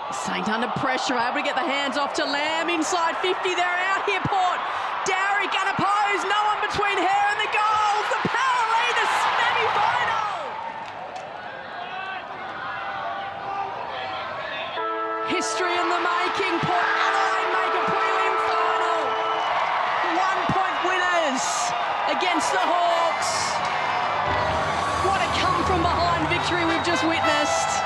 Saint under pressure, able to get the hands off to Lamb. Inside 50, they're out here, Port. Dowry gonna pose, no one between her and the goals. The power lead, the semi-final. History in the making. Port Adelaide make a prelim final. 1-point winners against the Hawks. What a come from behind victory we've just witnessed.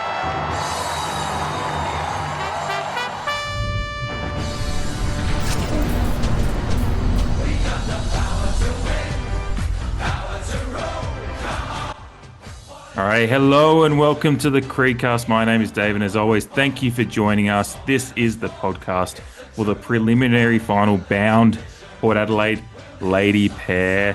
All right, hello and welcome to the Creedcast. My name is Dave, and as always, thank you for joining us. This is the podcast for the preliminary final bound Port Adelaide Lady Pear.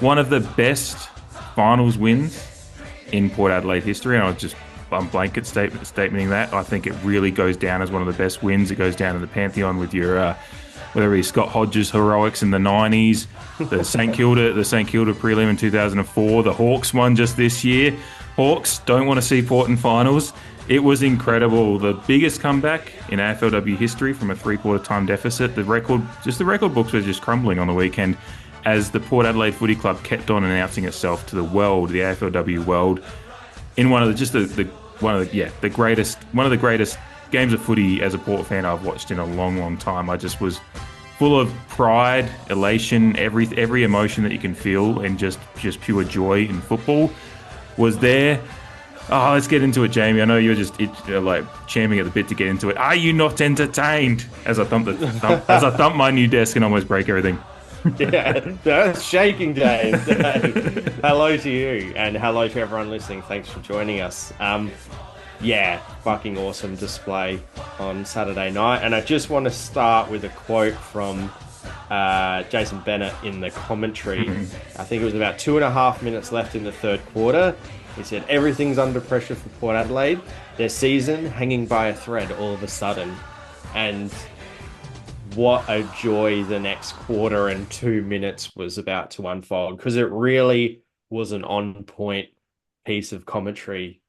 One of the best finals wins in Port Adelaide history, and I'm blanket statementing that. I think it really goes down as one of the best wins. It goes down in the pantheon with your whether he's Scott Hodges heroics in the 90s, the St Kilda prelim in 2004, the Hawks one just this year. Hawks don't want to see Port in finals. It was incredible. The biggest comeback in AFLW history from a three-quarter time deficit. The record books were just crumbling on the weekend as the Port Adelaide Footy Club kept on announcing itself to the world, the AFLW world, in one of the greatest games of footy as a Port fan I've watched in a long, long time. I just was full of pride, elation, every emotion that you can feel, and just pure joy in football was there. Oh, let's get into it, Jamie. I know you're just champing at the bit to get into it. Are you not entertained? As I thump my new desk and almost break everything. Yeah, that's shaking, Dave. Hello to you, and hello to everyone listening. Thanks for joining us. Yeah, fucking awesome display on Saturday night. And I just want to start with a quote from Jason Bennett in the commentary. I think it was about 2.5 minutes left in the third quarter. He said, "Everything's under pressure for Port Adelaide. Their season hanging by a thread all of a sudden." And what a joy the next quarter and 2 minutes was about to unfold, because it really was an on-point piece of commentary.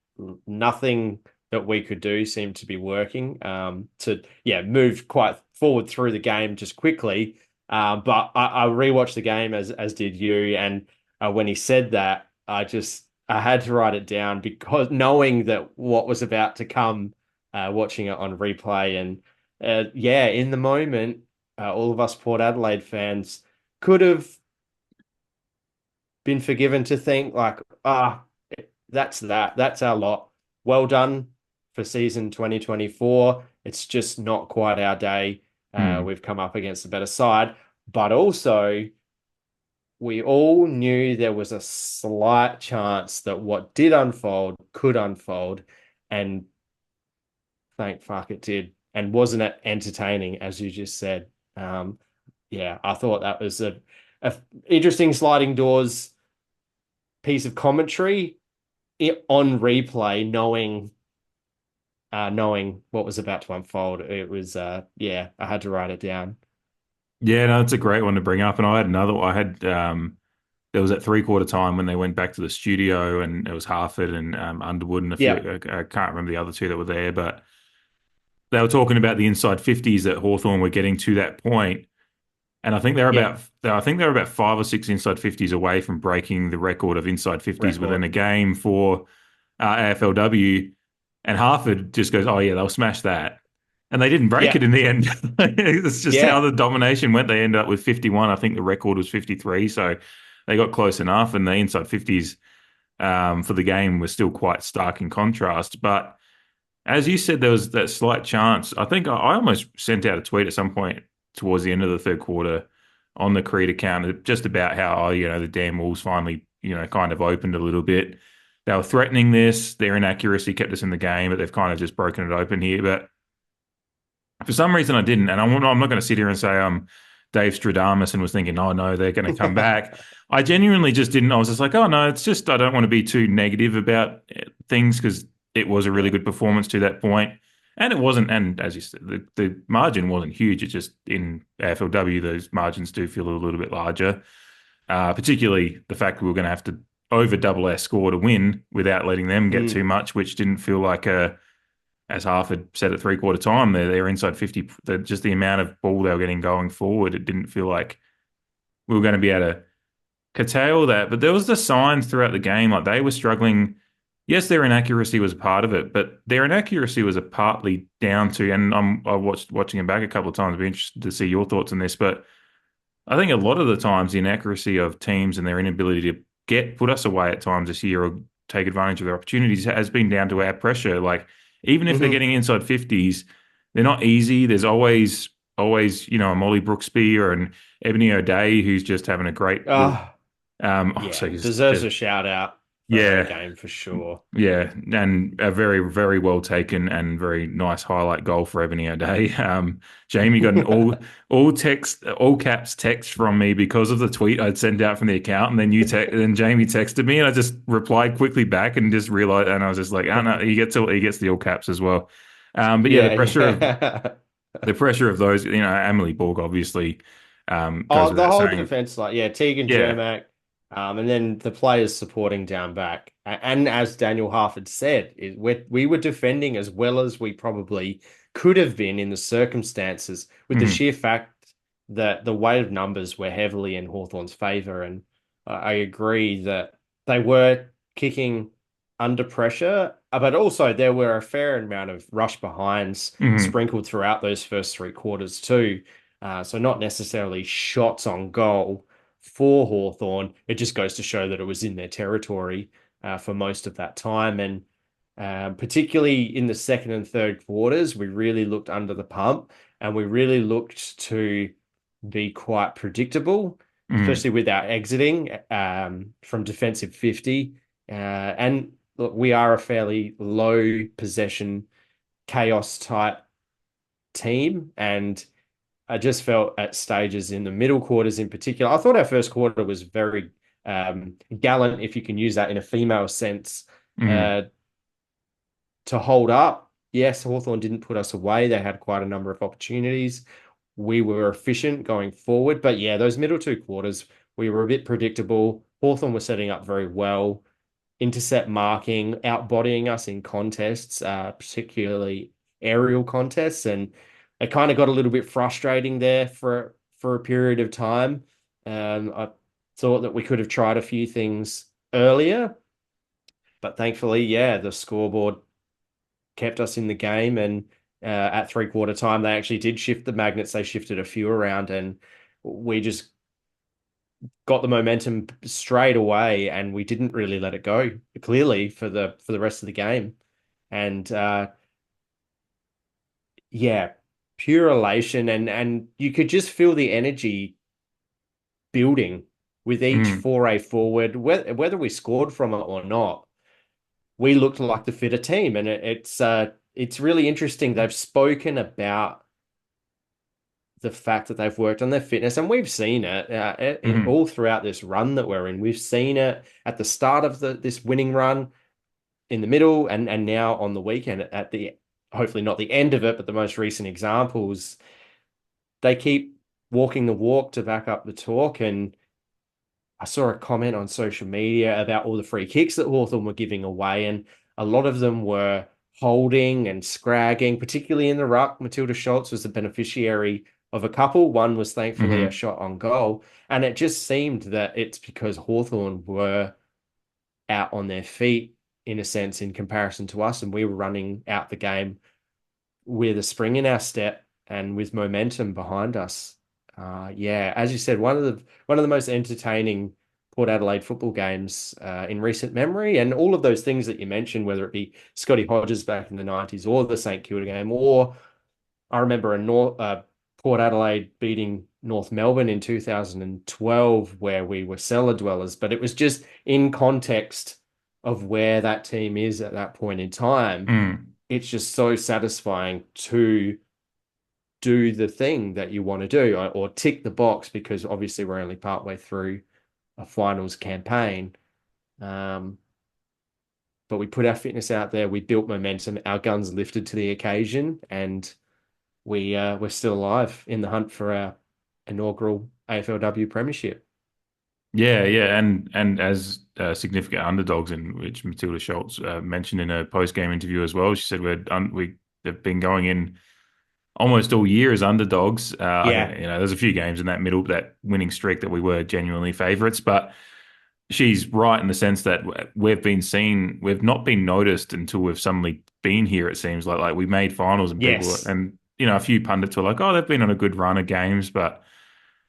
Nothing that we could do seemed to be working to move quite forward through the game just quickly. But I rewatched the game as did you, and when he said that, I had to write it down, because knowing that what was about to come, watching it on replay, and in the moment, all of us Port Adelaide fans could have been forgiven to think like, that's our lot. Well done for season 2024. It's just not quite our day. We've come up against a better side, but also we all knew there was a slight chance that what did unfold could unfold, and thank fuck it did. And wasn't it entertaining, as you just said? I thought that was a interesting sliding doors piece of commentary on replay, knowing what was about to unfold. It was I had to write it down. Yeah, no, it's a great one to bring up. And I had there was at three-quarter time when they went back to the studio, and it was Harford and Underwood and a few, I can't remember the other two that were there, but they were talking about the inside 50s that Hawthorn were getting to that point. And I think they're about 5 or 6 inside 50s away from breaking the record of inside 50s within a game for AFLW. And Harford just goes, "Oh yeah, they'll smash that," and they didn't break it in the end. It's just how the domination went. They ended up with 51. I think the record was 53, so they got close enough. And the inside 50s for the game was still quite stark in contrast. But as you said, there was that slight chance. I think I almost sent out a tweet at some point towards the end of the third quarter on the Creed account, just about how, the damn Wolves finally, kind of opened a little bit. They were threatening this. Their inaccuracy kept us in the game, but they've kind of just broken it open here. But for some reason I didn't. And I'm not going to sit here and say I'm Dave Stradamus and was thinking, oh no, they're going to come back. I genuinely just didn't. I was just like, oh no, it's just, I don't want to be too negative about things, because it was a really good performance to that point. And it wasn't, and as you said, the margin wasn't huge. It's just in AFLW, those margins do feel a little bit larger, particularly the fact we were going to have to over double our score to win without letting them get too much, which didn't feel like a as Harford said at three-quarter time, they're inside 50. Just the amount of ball they were getting going forward, it didn't feel like we were going to be able to curtail that. But there was the signs throughout the game, like they were struggling. Yes, their inaccuracy was part of it, but their inaccuracy was a partly down to, and I watching it back a couple of times. I'd be interested to see your thoughts on this, but I think a lot of the times the inaccuracy of teams and their inability to put us away at times this year or take advantage of their opportunities has been down to our pressure. Like even if they're Hmm. getting inside 50s, they're not easy. There's always, a Molly Brooksby or an Ebony O'Day who's just having a great little Ah, so yeah, he's deserves just a shout out for her yeah. game for sure. Yeah, and a very, very well taken and very nice highlight goal for Ebony O'Day. Jamie got an all caps text from me because of the tweet I'd sent out from the account, and then Jamie texted me, and I just replied quickly back and just realized, and I was just like, oh no, he gets the all caps as well. But yeah, Yeah, yeah. the pressure of those, Emily Borg obviously goes Oh, the without whole saying. defense, like yeah, Tegan Yeah. Jermack, and then the players supporting down back. And as Daniel Harford said, we were defending as well as we probably could have been in the circumstances, with the Mhm. sheer fact that the weight of numbers were heavily in Hawthorn's favour. And I agree that they were kicking under pressure, but also there were a fair amount of rush behinds Mhm. sprinkled throughout those first three quarters too. So not necessarily shots on goal for Hawthorn. It just goes to show that it was in their territory for most of that time. And particularly in the second and third quarters, we really looked under the pump and we really looked to be quite predictable, Mhm. especially with our exiting from defensive 50. And look, we are a fairly low possession chaos type team. And I just felt at stages in the middle quarters in particular, I thought our first quarter was very gallant, if you can use that in a female sense, Mhm. uh, to hold up. Yes, Hawthorn didn't put us away. They had quite a number of opportunities. We were efficient going forward. But yeah, those middle two quarters, we were a bit predictable. Hawthorn was setting up very well, intercept marking, outbodying us in contests, particularly aerial contests, and it kind of got a little bit frustrating there for a period of time. I thought that we could have tried a few things earlier, but thankfully, yeah, the scoreboard kept us in the game, and at three-quarter time, they actually did shift the magnets. They shifted a few around, and we just got the momentum straight away, and we didn't really let it go clearly for the rest of the game. And yeah, pure elation, and you could just feel the energy building with each Mhm. foray forward, whether we scored from it or not. We looked like the fitter team, and it's really interesting. They've spoken about the fact that they've worked on their fitness, and we've seen it Mhm. all throughout this run that we're in. We've seen it at the start of this winning run, in the middle, and now on the weekend at the hopefully not the end of it, but the most recent examples. They keep walking the walk to back up the talk. And I saw a comment on social media about all the free kicks that Hawthorn were giving away, and a lot of them were holding and scragging, particularly in the ruck. Matilda Schultz was the beneficiary of a couple. One was thankfully a Mhm. shot on goal. And it just seemed that it's because Hawthorn were out on their feet in a sense in comparison to us, and we were running out the game with a spring in our step and with momentum behind us. Yeah, as you said, one of the most entertaining Port Adelaide football games in recent memory, and all of those things that you mentioned, whether it be Scotty Hodges back in the 90s or the St Kilda game, or I remember Port Adelaide beating North Melbourne in 2012, where we were cellar dwellers, but it was just in context of where that team is at that point in time. Mhm. It's just so satisfying to do the thing that you want to do, or tick the box, because obviously we're only partway through a finals campaign. Um, but we put our fitness out there, we built momentum, our guns lifted to the occasion, and we're still alive in the hunt for our inaugural AFLW premiership. Yeah, yeah, and as significant underdogs, in which Matilda Schultz mentioned in a post-game interview as well. She said we've been going in almost all year as underdogs. I think, Yeah. there's a few games in that winning streak that we were genuinely favourites, but she's right in the sense that we've not been noticed until we've suddenly been here. It seems like we made finals and people, Yes. and a few pundits were like, oh, they've been on a good run of games, but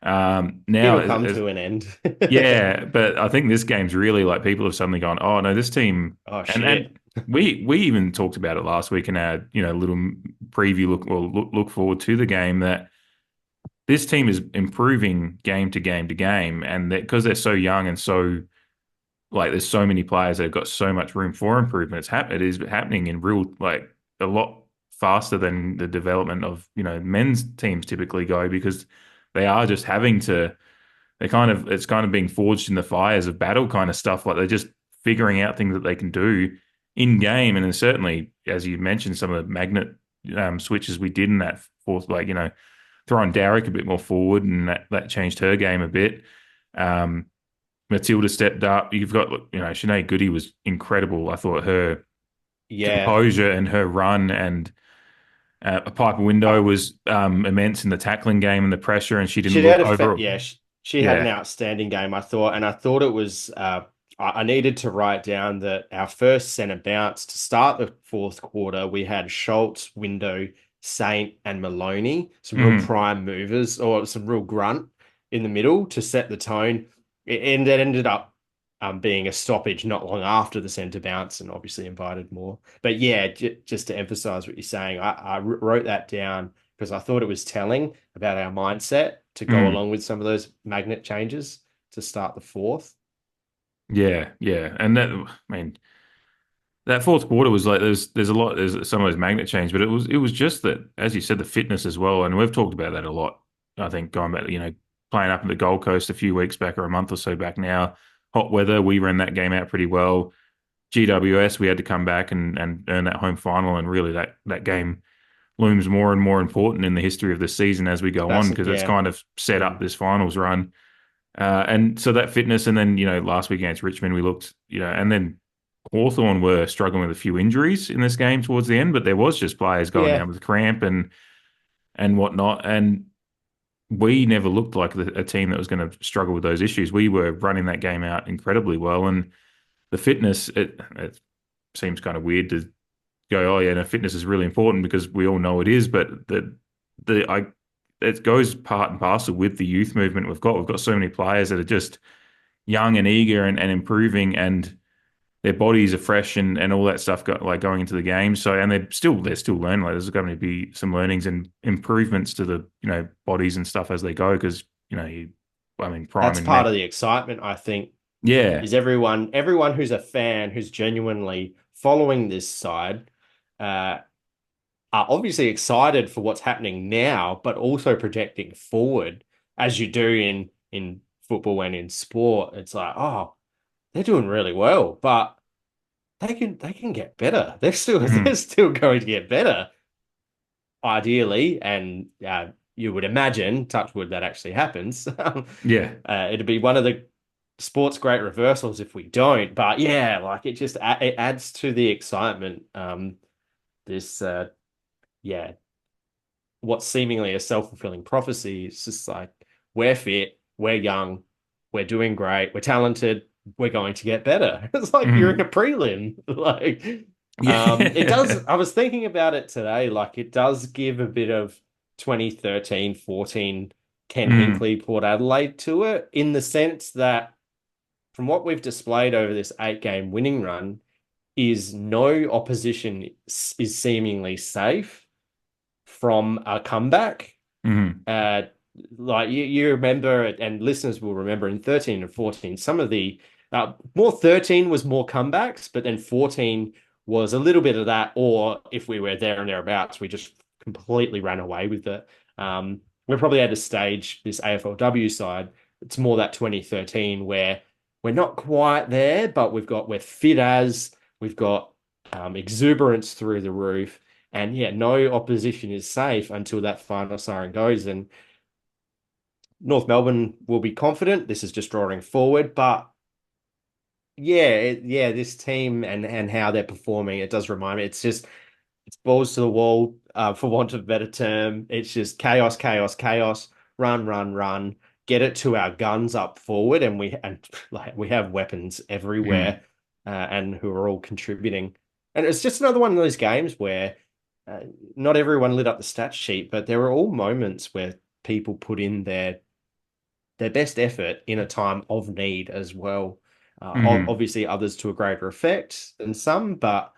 now It'll come to an end. yeah, but I think this game's really like people have suddenly gone, oh no, this team, Oh, and shit. we even talked about it last week in our little preview look forward to the game, that this team is improving game to game to game, and that because they're so young and so like there's so many players that have got so much room for improvement. It is happening in real like a lot faster than the development of men's teams typically go, because they are just having to it's kind of being forged in the fires of battle kind of stuff. Like they're just figuring out things that they can do in game. And then certainly, as you mentioned, some of the magnet switches we did in that fourth, like, throwing Darrick a bit more forward, and that changed her game a bit. Matilda stepped up. You've got, Sinead Goody was incredible. I thought her Yeah. composure and her run, and a Piper Uh, Window was immense in the tackling game and the pressure, and she didn't she look had over. she had an Yeah. outstanding game, I thought, and I thought it was I needed to write down that our first centre bounce to start the fourth quarter, we had Schultz, Window, Saint, and Maloney, some real Mhm. prime movers or some real grunt in the middle to set the tone. And it ended up being a stoppage not long after the centre bounce, and obviously invited more. But yeah, just to emphasize what you're saying, I wrote that down because I thought it was telling about our mindset to go Mhm. along with some of those magnet changes to start the fourth. Yeah, yeah, and that fourth quarter was like there's some of those magnet change, but it was just that, as you said, the fitness as well, and we've talked about that a lot. I think going back, playing up in the Gold Coast a few weeks back or a month or so back now, hot weather, we ran that game out pretty well. GWS, we had to come back and earn that home final, and really that game looms more and more important in the history of the season as we go on, because it's Yeah. kind of set up Mm. this finals run. And so that fitness, and then, last week against Richmond, we looked, and then Hawthorn were struggling with a few injuries in this game towards the end, but there was just players going Yeah. down with cramp and whatnot. And we never looked like a team that was going to struggle with those issues. We were running that game out incredibly well. And the fitness, it seems kind of weird to go, oh yeah, no, fitness is really important because we all know it is, but it goes part and parcel with the youth movement we've got. We've got so many players that are just young and eager and improving, and their bodies are fresh and all that stuff going into the game. So, and they're still learning. Like there's going to be some learnings and improvements to the bodies and stuff as they go, because That's priming part men. of the excitement, I think, Yeah. is everyone who's a fan, who's genuinely following this side, uh, are obviously excited for what's happening now, but also projecting forward, as you do in football and in sport. It's like, oh, they're doing really well, but they can get better. They're still Mhm. they're still going to get better, ideally, and you would imagine, touch wood, that actually happens. Yeah. It'd be one of the sport's great reversals if we don't. But yeah, like it adds to the excitement. This yeah, what's seemingly a self-fulfilling prophecy. It's just like we're fit, we're young, we're doing great, we're talented, we're going to get better. It's like you're in a Mhm. prelim. Like it does. Yeah. I was thinking about it today. Like it does give a bit of 2013, 14 Ken Mhm. Hinkley, Port Adelaide to it, in the sense that from what we've displayed over this 8-game winning run, is no opposition is seemingly safe from a comeback. Mhm. Uh, like you remember, and listeners will remember, in 13 and 14, some of the more 13 was more comebacks, but then 14 was a little bit of that, or if we were there and thereabouts, we just completely ran away with it. We probably had to stage this AFLW side. It's more that 2013 where we're not quite there, but we're fit as, we've got exuberance through the roof. And yeah, no opposition is safe until that final siren goes. And North Melbourne will be confident. This is just drawing forward, but this team and how they're performing, it does remind me. It's balls to the wall, for want of a better term. It's just chaos, chaos, chaos. Run, run, run. Get it to our guns up forward, and we have weapons Mm. everywhere, and who are all contributing. And it's just another one of those games where uh, not everyone lit up the stat sheet, but there were all moments where people put in their best effort in a time of need as well. Mm. Obviously, others to a greater effect than some, but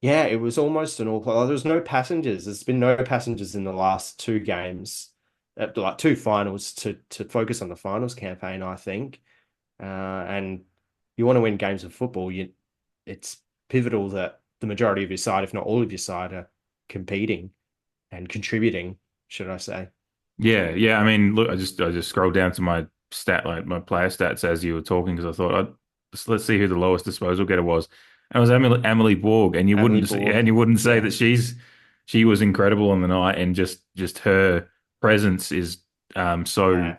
yeah, it was almost an all play. There was no passengers. There's been no passengers in the last two games, like two finals to focus on the finals campaign, I think. And you want to win games of football, it's pivotal that the majority of your side, if not all of your side, are competing and contributing, should I say. Yeah, yeah. I mean, look, I just scrolled down to my like my player stats as you were talking because I thought, let's see who the lowest disposal getter was. And it was Emily Borg, and Emily Borg. you wouldn't say Yeah. that she was incredible on the night, and just her presence is so Yeah.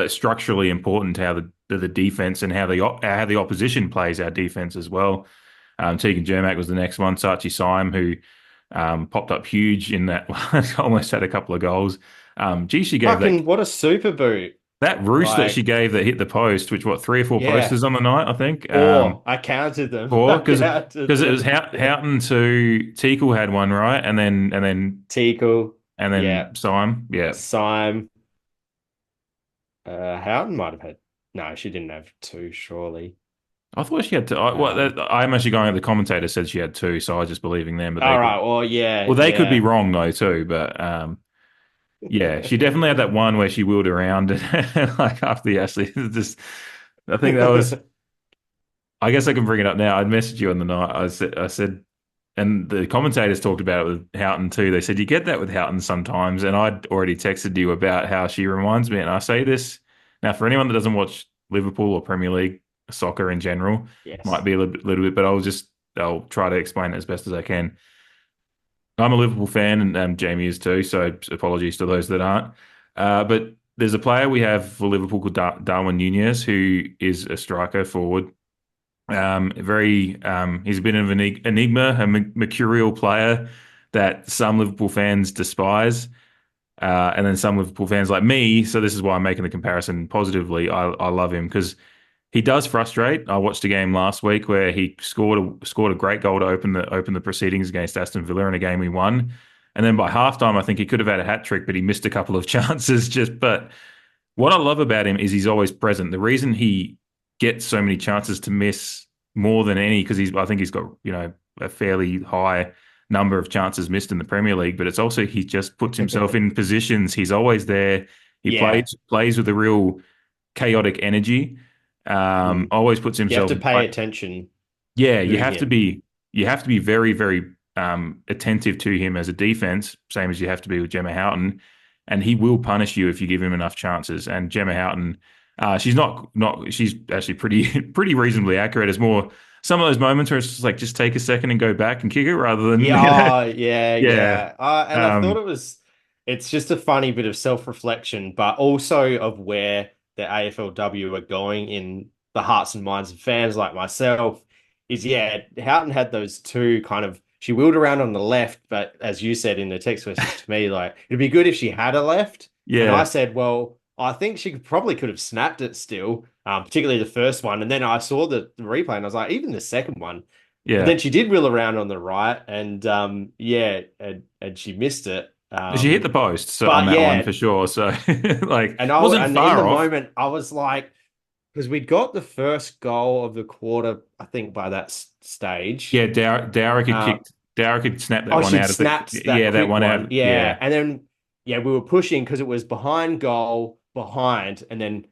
structurally important to how the defense and how the opposition plays our defense as well. Tegan Jermack was the next one. Sachi Syme, who popped up huge in that, almost had a couple of goals. She gave Fucking what a super boot. that roost that she Like, gave that hit the post, which what, three or four yeah. posters on the night, I think. Four. I counted them. Four I because counted it was them. Houghton to Teakle had one right, Tiku. and Yeah. then Syme, yeah. Syme. Houghton might have had. No, she didn't have two, surely. I thought she had two. Um, I'm actually going. The commentator said she had two, so I was just believing them. But all right. Well, they could be yeah. wrong though too. But yeah, she definitely had that one where she wheeled around and like after the Ashley. Just, I think that was. I guess I can bring it up now. I messaged you on the night. I said, and the commentators talked about it with Houghton too. They said you get that with Houghton sometimes, and I'd already texted you about how she reminds me. And I say this now for anyone that doesn't watch Liverpool or Premier League soccer in general, might Yes. be a little bit, but I'll try to explain it as best as I can. I'm a Liverpool fan, and Jamie is too. So apologies to those that aren't. But there's a player we have for Liverpool called Darwin Nunez, who is a striker forward. He's a bit of an enigma, a mercurial player that some Liverpool fans despise, and then some Liverpool fans like me. So this is why I'm making the comparison positively. I love him because he does frustrate. I watched a game last week where he scored a great goal to open the proceedings against Aston Villa in a game we won, and then by halftime I think he could have had a hat trick, but he missed a couple of chances. But what I love about him is he's always present. The reason he gets so many chances to miss more than any, because I think he's got, a fairly high number of chances missed in the Premier League, but it's also he just puts himself in positions. He's always there. He Yeah. plays with a real chaotic energy. Mm. Always puts You have himself to in pay play. attention Yeah, to him. you have to be very, very attentive to him as a defense, same as you have to be with Gemma Houghton, and he will punish you if you give him enough chances. And Gemma Houghton, she's not she's actually pretty pretty reasonably accurate. It's more some of those moments where it's just like just take a second and go back and kick it rather than Yeah, yeah, yeah. yeah. And I thought Um, it's just a funny bit of self-reflection, but also of where the AFLW are going in the hearts and minds of fans like myself. Is yeah, Houghton had those two kind of. She wheeled around on the left, but as you said in the text message to me, like it'd be good if she had a left. And I yeah, said, well, I think she probably could have snapped it still, particularly the first one. And then I saw the replay, and I was like, even the second one. But yeah. then she did wheel around on the right, and yeah, and she missed it. She hit the post so on But that one yeah, for sure. So like and wasn't and in the far off. moment, I was like, because we'd got the first goal of the quarter, I think by that stage. Yeah, Uh, Dowrick had snapped that oh, one she'd out of the snapped that yeah, that quick one one, out. yeah, Yeah. and then yeah, we were pushing because it was behind goal, behind, and then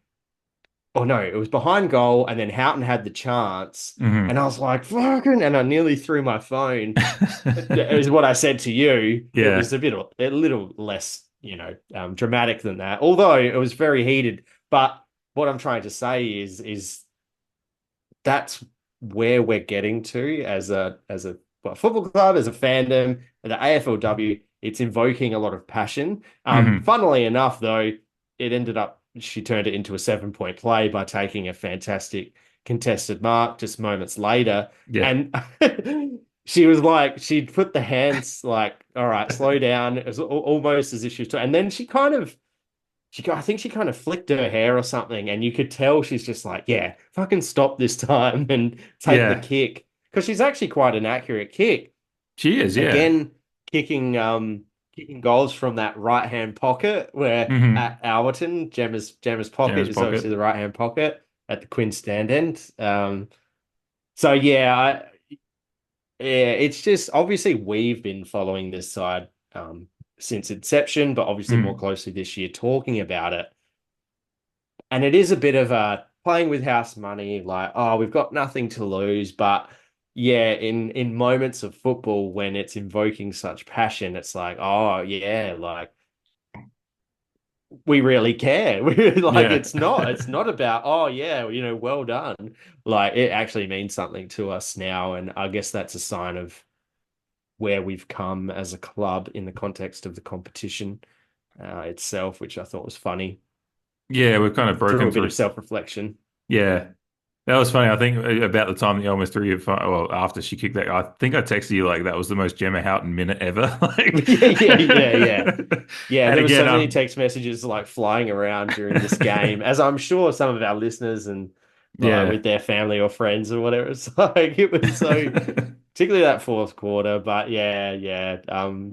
oh no, it was behind goal, and then Houghton had the chance, Hmm. and I was like, fucking, and I nearly threw my phone. Is what I said to you. It Yeah. was a little less, dramatic than that. Although it was very heated. But what I'm trying to say is that's where we're getting to as a football club, as a fandom, the AFLW. It's invoking a lot of passion. Hmm. Funnily enough, though, she turned it into a 7-point play by taking a fantastic contested mark just moments later. Yeah. And she was like, she'd put the hands like, all right, slow down. It was almost as if she was, and then I think she kind of flicked her hair or something, and you could tell she's just like, yeah, fucking stop this time and take the Yeah. kick. Because she's actually quite an accurate kick. She is, yeah. Again, kicking goals from that right hand pocket where Hmm. at Alberton, Gemma's pocket Gemma's is obviously pocket. the right hand pocket at the Quinn stand end. So yeah, it's just obviously we've been following this side since inception, but obviously more Mm. closely this year talking about it. And it is a bit of a playing with house money, like, oh, we've got nothing to lose. But yeah, in moments of football when it's invoking such passion, it's like, oh yeah, like we really care. Like Yeah. it's not about, oh yeah, well done. Like it actually means something to us now. And I guess that's a sign of where we've come as a club in the context of the competition itself, which I thought was funny. Yeah, we've kind of Through broken a bit through. of self-reflection. Yeah. That was funny. I think about the time that you almost threw your phone, well, after she kicked that, I think I texted you like that was the most Gemma Houghton minute ever. Like, Yeah. Yeah, and there were again, so many text messages like flying around during this game, as I'm sure some of our listeners and yeah, with their family or friends or whatever. It's like it was so, particularly that fourth quarter. But yeah,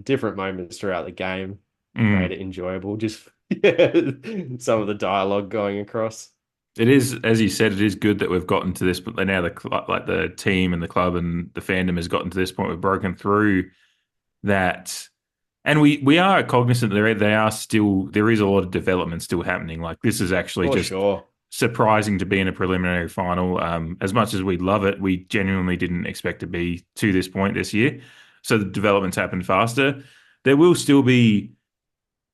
different moments throughout the game made mm. it enjoyable. Just yeah, some of the dialogue going across. It is, as you said, it is good that we've gotten to this, but now like the team and the club and the fandom has gotten to this point. We've broken through that, and we are cognizant that there is a lot of development still happening. Like this is actually For just sure. surprising to be in a preliminary final. As much as we love it, we genuinely didn't expect to be to this point this year. So the developments happened faster. There will still be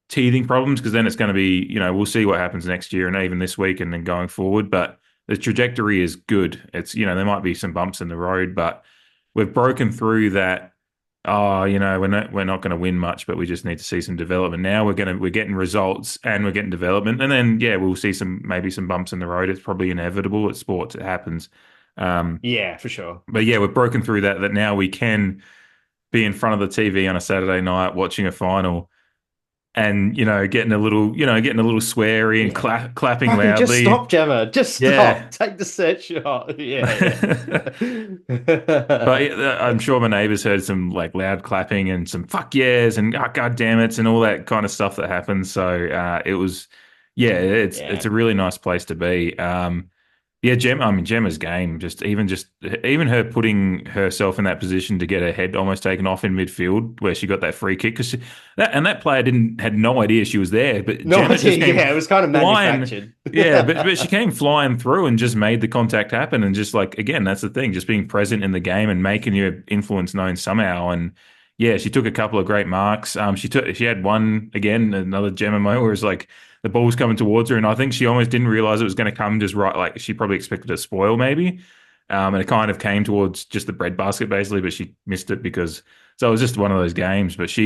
teething problems because then it's going to be, we'll see what happens next year and even this week and then going forward. But the trajectory is good. It's, there might be some bumps in the road, but we've broken through that. Oh, we're not going to win much, but we just need to see some development. Now we're getting results and we're getting development, and then yeah, we'll see maybe some bumps in the road. It's probably inevitable. It's sports. It happens. Um, Yeah, for sure. but yeah, we've broken through that. That now we can be in front of the TV on a Saturday night watching a final and getting a little sweary and Yeah. clapping Fucking just loudly. stop, Gemma. Just Yeah. stop. Take the set shot. Yeah. But I'm sure my neighbors heard some like loud clapping and some fuck yes and oh, god damn it and all that kind of stuff that happens. So it was, yeah, it's Yeah. a really nice place to be. Yeah, Gemma's game, even her putting herself in that position to get her head almost taken off in midfield where she got that free kick because that player didn't had no idea she was there, but No Gemma idea. just came Yeah, it was kind of flying. manufactured. Yeah, but she came flying through and just made the contact happen and just like again, that's the thing, just being present in the game and making your influence known somehow. And yeah, she took a couple of great marks. She had one again, another Gemma moment where it's like the ball was coming towards her, and I think she almost didn't realize it was going to come just right. Like she probably expected a spoil, maybe, and it kind of came towards just the breadbasket basically, but she missed it because. So it was just one of those games. But it's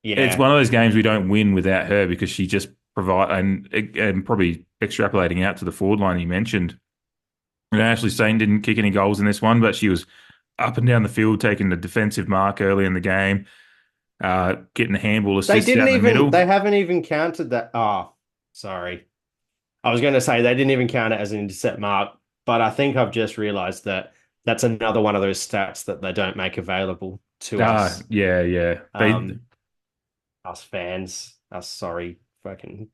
Yeah. one of those games we don't win without her because she just provide and probably extrapolating out to the forward line you mentioned. And Ashley Saint didn't kick any goals in this one, but she was up and down the field taking the defensive mark early in the game, getting handball assists out in the They middle. haven't even counted that. Oh, sorry. I was going to say they didn't even count it as an intercept mark, but I think I've just realized that that's another one of those stats that they don't make available to us. Yeah. Um, us fans, us sorry fucking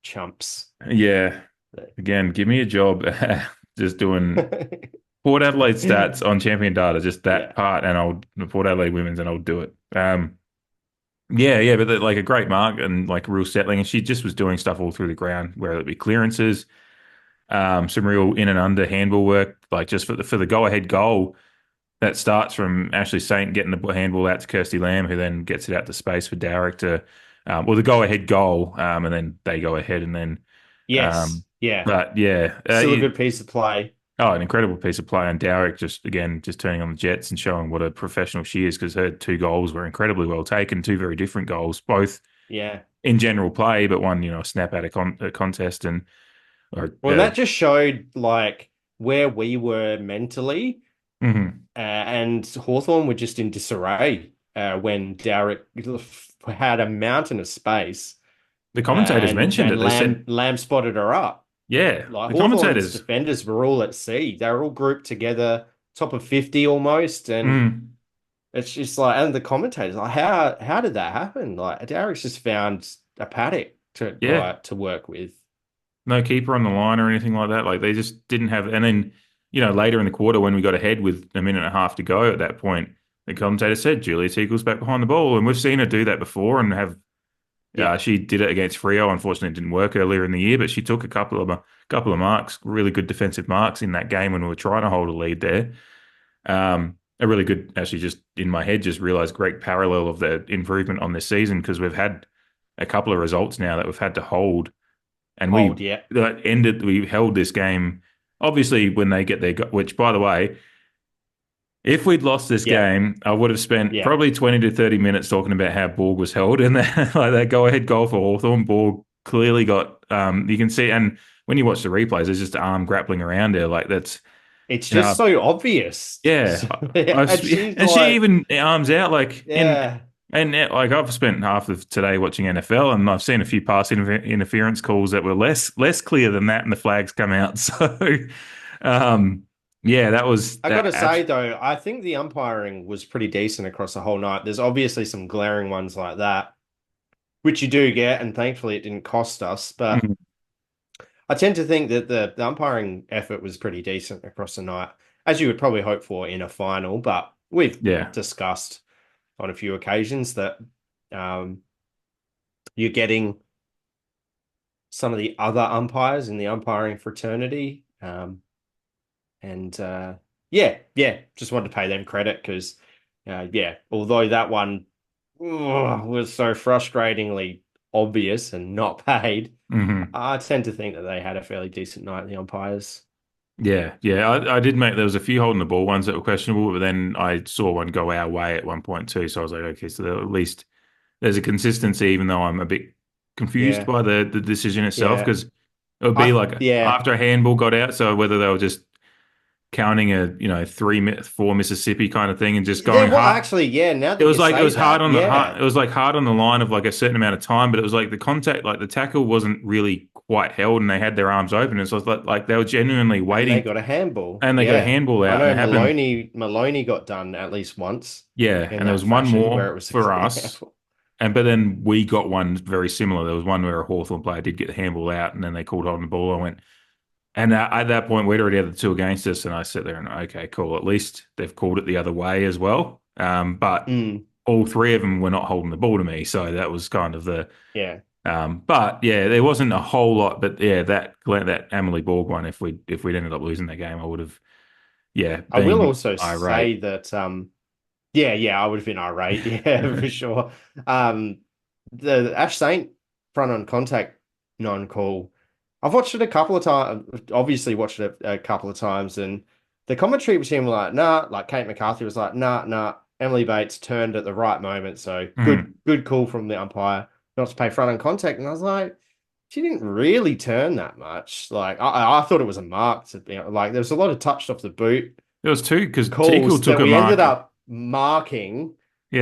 chumps. Yeah. Again, give me a job just doing Port Adelaide stats on Champion Data, just that Yeah. part, and Port Adelaide women's, and I'll do it. Yeah, but like a great mark and like real settling, and she just was doing stuff all through the ground, whether it be clearances, some real in and under handball work, like just for the go ahead goal that starts from Ashley Saint getting the handball out to Kirsty Lamb, who then gets it out to space for Darrick to, the go ahead goal, and then they go ahead and then, Yes. um, Yeah. but yeah, Still a good piece of play. oh, an incredible piece of play. And Darrick just turning on the Jets and showing what a professional she is because her two goals were incredibly well taken, two very different goals, both Yeah. in general play, but one, a snap out of a contest and, or, Well, that just showed like where we were mentally, and Hawthorn were just in disarray when Derek had a mountain of space, The commentators mentioned it. and They said, Lamb spotted her up. yeah, Like the Hawthorn's commentators. defenders were all at sea. They were all grouped together, top of 50 almost, and Mm, it's just like, and the commentators like, how did that happen? Like Derek's just found a paddock yeah, to work with. no keeper on the line or anything like that. Like they just didn't have. And then, later in the quarter when we got ahead with a minute and a half to go at that point, the commentator said Julia Teagle's back behind the ball, and we've seen her do that before and have. Yeah. She did it against Freo. Unfortunately, it didn't work earlier in the year, but she took a couple of marks, really good defensive marks in that game when we were trying to hold a lead there. A really good, actually, just in my head, just realized great parallel of the improvement on this season because we've had a couple of results now that we've had to hold, and Yeah. we held this game. Obviously, when they get their, which by the way, if we'd lost this Yeah. game, I would have spent Yeah. probably 20 to 30 minutes talking about how Borg was held and that go-ahead goal for Hawthorn. Borg clearly got, you can see, and when you watch the replays, there's just arm grappling around there. Like that's, It's just so obvious. yeah. And she's And she like, even arms out like yeah. like I've spent half of today watching NFL and I've seen a few pass interference calls that were less clear than that and the flags come out. So, yeah, that was I that. gotta say though, I think the umpiring was pretty decent across the whole night. There's obviously some glaring ones like that, which you do get, and thankfully it didn't cost us. But Mhm. I tend to think that the umpiring effort was pretty decent across the night, as you would probably hope for in a final. But we've Yeah. discussed on a few occasions that um, you're getting some of the other umpires in the umpiring fraternity. And yeah, just wanted to pay them credit because, yeah, although that one was so frustratingly obvious and not paid, hmm I tend to think that they had a fairly decent night, the umpires. Yeah, yeah. I did make there was a few holding the ball ones that were questionable, but then I saw one go our way at one point too. So I was like, okay, so at least there's a consistency, even though I'm a bit confused Yeah, by the decision itself yeah, because it would be like yeah. after a handball got out, so whether they were just counting a 4 Mississippi kind of thing and just There, going well, hard. actually, yeah. Now It that was you like it say was hard that, on the hard, yeah, it was like hard on the line of like a certain amount of time, but it was like the contact, like the tackle wasn't really quite held, and they had their arms open, and so it's like they were genuinely and they waiting, got a handball. and they got a Yeah, handball I out, and know it happened. Maloney got done at least once Yeah, in and there that was one fashion where more it was a for clear us, handball. but then we got one very similar. There was one where a Hawthorn player did get the handball out, and then they called on the ball. I went, and at that point we'd already had the two against us, and I sat there and okay, cool. At least they've called it the other way as well. But Mm, all three of them were not holding the ball to me, so that was kind of the. yeah. But yeah, there wasn't a whole lot. But yeah, that Emily Borg one, if we'd ended up losing that game, I would have I will been also irate. say that yeah, I would have been irate, yeah, for sure. The Ash Saint front on contact non-call. I've watched it a couple of times, obviously watched it a couple of times, and the commentary between were like, nah, like Kate McCarthy was like, nah. Emily Bates turned at the right moment, so Mhm. good call from the umpire not to pay front on contact. And I was like, she didn't really turn that much. Like I thought it was a mark to be like there was a lot of touched off the boot There was two because Teagle calls took that a we ended mark. up marking,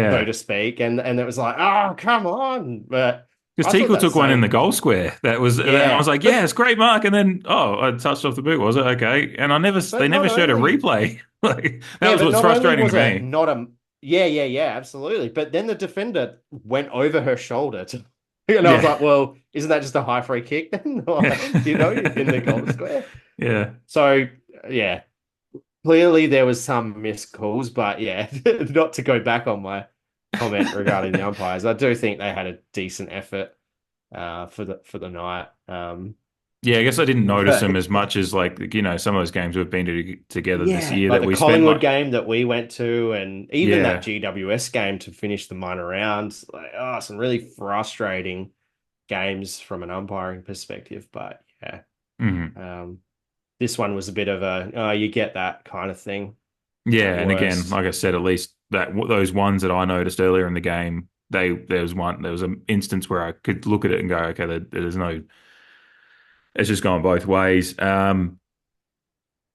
so Yeah, to speak, and it was like, oh, come on. But because I thought Teagle that took one in the same, goal square. And I was yeah, like, yeah, it's a great mark. And then, oh, I touched off the boot. Was it okay? And they but not never showed a only, replay. Like that yeah, was but what's not only frustrating to was it me. not a, yeah, absolutely. But then the defender went over her shoulder to, and I was Yeah, like, well, isn't that just a high free kick then? Like, in the goal yeah, square. yeah. So yeah, clearly there was some missed calls, but yeah, not to go back on my comment regarding the umpires. I do think they had a decent effort for the night. Yeah, I guess I didn't notice them But as much as like some of those games we've been together this yeah, year like that the we spent Collingwood like game that we went to, and even that yeah. GWS game to finish the minor round, like some really frustrating games from an umpiring perspective. But yeah, Mhm. this one was a bit of a you get that kind of thing Yeah, at and again, worst. like I said, at least that those ones that I noticed earlier in the game, there was an instance where I could look at it and go, okay, there's no, it's just going both ways.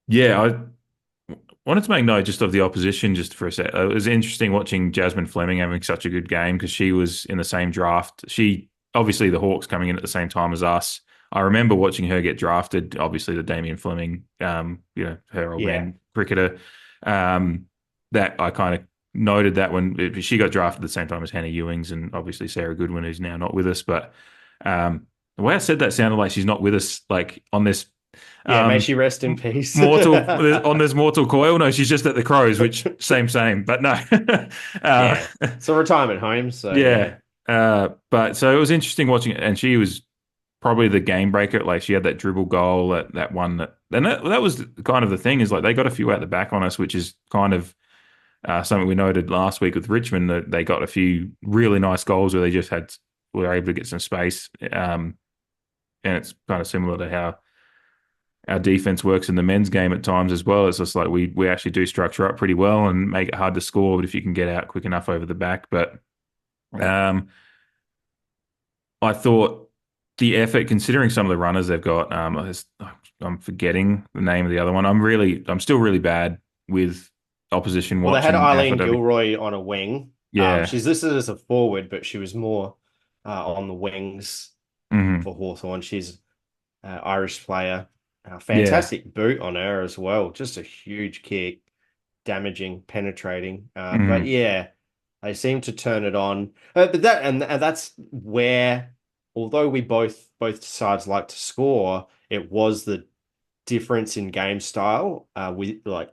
Yeah, I wanted to make note just of the opposition just for a sec. It was interesting watching Jasmine Fleming having such a good game because she was in the same draft. She obviously the Hawks coming in at the same time as us. I remember watching her get drafted. Obviously, the Damien Fleming, her old Yeah. man cricketer. That I kind of noted that when she got drafted at the same time as Hannah Ewings and obviously Sarah Goodwin, who's now not with us. But the way I said that sounded like she's not with us, like on this Yeah, may um, she rest in peace. mortal on this mortal coil. No, she's just at the Crows, which same. But no, Yeah. It's a retirement home, so yeah. yeah. But so it was interesting watching it, and she was probably the game breaker. Like she had that dribble goal, that one that was kind of the thing is like they got a few out the back on us, which is kind of something we noted last week with Richmond that they got a few really nice goals where they just were able to get some space. And it's kind of similar to how our defense works in the men's game at times as well. It's just like we actually do structure up pretty well and make it hard to score, but if you can get out quick enough over the back. But I thought the effort, considering some of the runners they've got, I'm forgetting the name of the other one. I'm still really bad with opposition Well, they had watching Eileen AFLW. Gilroy on a wing. Yeah. She's listed as a forward, but she was more on the wings Mhm. for Hawthorn. She's an Irish player. Yeah. Fantastic boot on her as well. Just a huge kick, damaging, penetrating. But Mhm. yeah, they seem to turn it on. But that's where, although we both sides like to score, it was the difference in game style. We like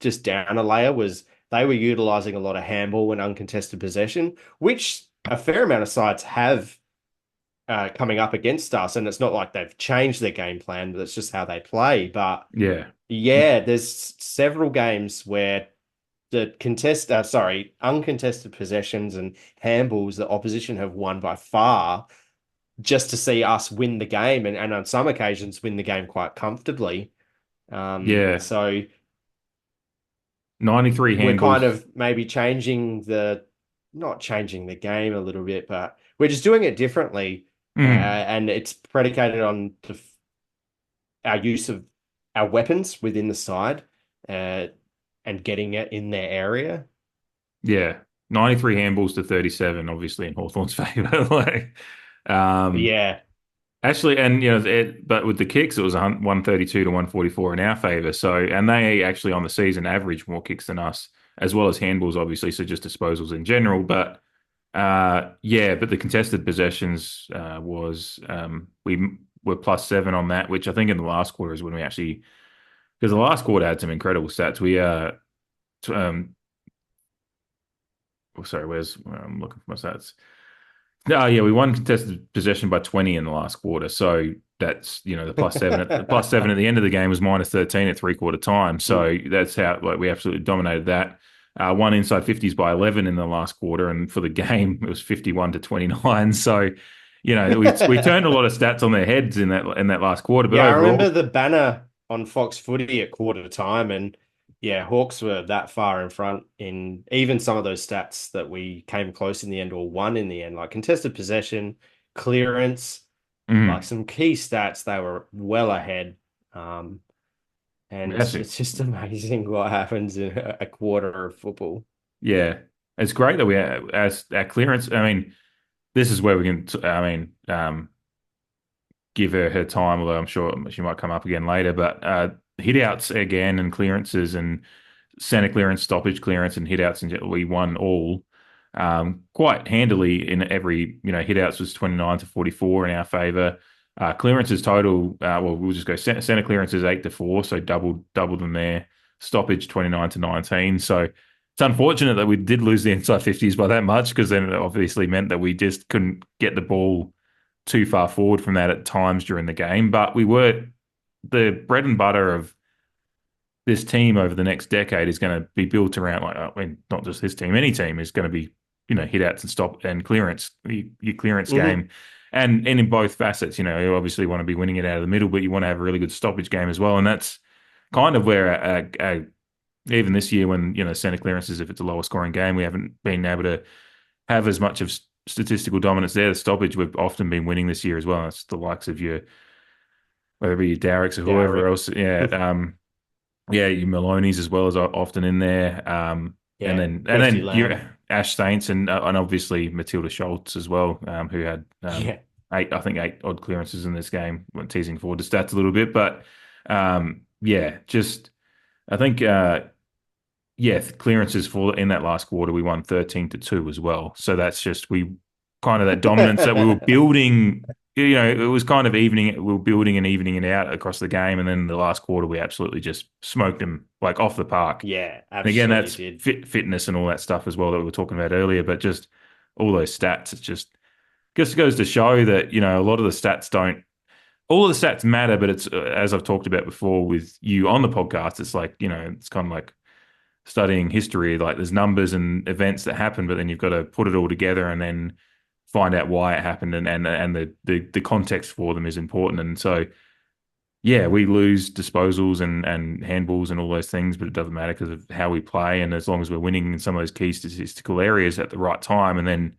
just down a layer was they were utilizing a lot of handball and uncontested possession, which a fair amount of sides have coming up against us. And it's not like they've changed their game plan, but it's just how they play. But Yeah. yeah, there's several games where uncontested possessions and handballs, the opposition have won by far just to see us win the game and on some occasions win the game quite comfortably. Yeah. So 93 we're kind handballs. of maybe not changing the game a little bit, but we're just doing it differently. Mm. And it's predicated on our use of our weapons within the side and getting it in their area. Yeah. 93 handballs to 37, obviously in Hawthorn's favour. Like, um, Yeah. actually, and but with the kicks, it was 132 to 144 in our favour. So, and they actually on the season average more kicks than us, as well as handballs, obviously. So just disposals in general. But yeah, but the contested possessions was we were +7 on that, which I think in the last quarter is when we actually because the last quarter had some incredible stats. We sorry, I'm looking for my stats. Oh yeah, we won contested possession by 20 in the last quarter. So that's the +7 at the +7 at the end of the game was -13 at 3/4 time. So that's how like we absolutely dominated that. Won inside 50s by 11 in the last quarter, and for the game it was 51 to 29. So we turned a lot of stats on their heads in that last quarter. But Yeah, I remember overall, the banner on Fox Footy at quarter time, and yeah, Hawks were that far in front in even some of those stats that we came close in the end or won in the end, like contested possession, clearance, like mm, some key stats, they were well ahead. And it's massive. it's just amazing what happens in a quarter of football. Yeah, it's great that we as our clearance. I mean, this is where we can. I mean, give her time, although I'm sure she might come up again later. But hit outs again and clearances and center clearance, stoppage clearance, and hit outs, and we won all quite handily in every. Hit outs was 29 to 44 in our favour. Clearances total, well, we'll just go center clearances 8 to 4, so double them there. Stoppage 29 to 19. So it's unfortunate that we did lose the inside 50s by that much because then it obviously meant that we just couldn't get the ball too far forward from that at times during the game. But we were the bread and butter of this team over the next decade is going to be built around not just this team, any team is going to be hit outs and stop and clearance your clearance Mhm. game, and in both facets. You obviously want to be winning it out of the middle, but you want to have a really good stoppage game as well, and that's kind of where even this year when center clearances, if it's a lower scoring game, we haven't been able to have as much of statistical dominance there. The stoppage we've often been winning this year as well. It's the likes of whether it be your Darricks or whoever Derek. else. Yeah. Yeah, your Maloney's as well as often in there. And Yeah, then Kirsty Lamb. your Ash Saints and obviously Matilda Schultz as well, who had Yeah. eight odd clearances in this game. When teasing forward the stats a little bit, but yeah, just I think yeah, clearances for in that last quarter we won 13-2 as well. So that's just we kind of that dominance that we were building. You know, it was kind of evening. We were building and evening it out across the game, and then the last quarter we absolutely just smoked them like off the park. Yeah, And again, absolutely that's did. fitness and all that stuff as well that we were talking about earlier. But just all those stats, it just goes to show that a lot of the stats don't. All of the stats matter, but it's as I've talked about before with you on the podcast. It's like it's kind of like studying history. Like there's numbers and events that happen, but then you've got to put it all together and then find out why it happened and the context for them is important. And so yeah, we lose disposals and handballs and all those things, but it doesn't matter because of how we play. And as long as we're winning in some of those key statistical areas at the right time, and then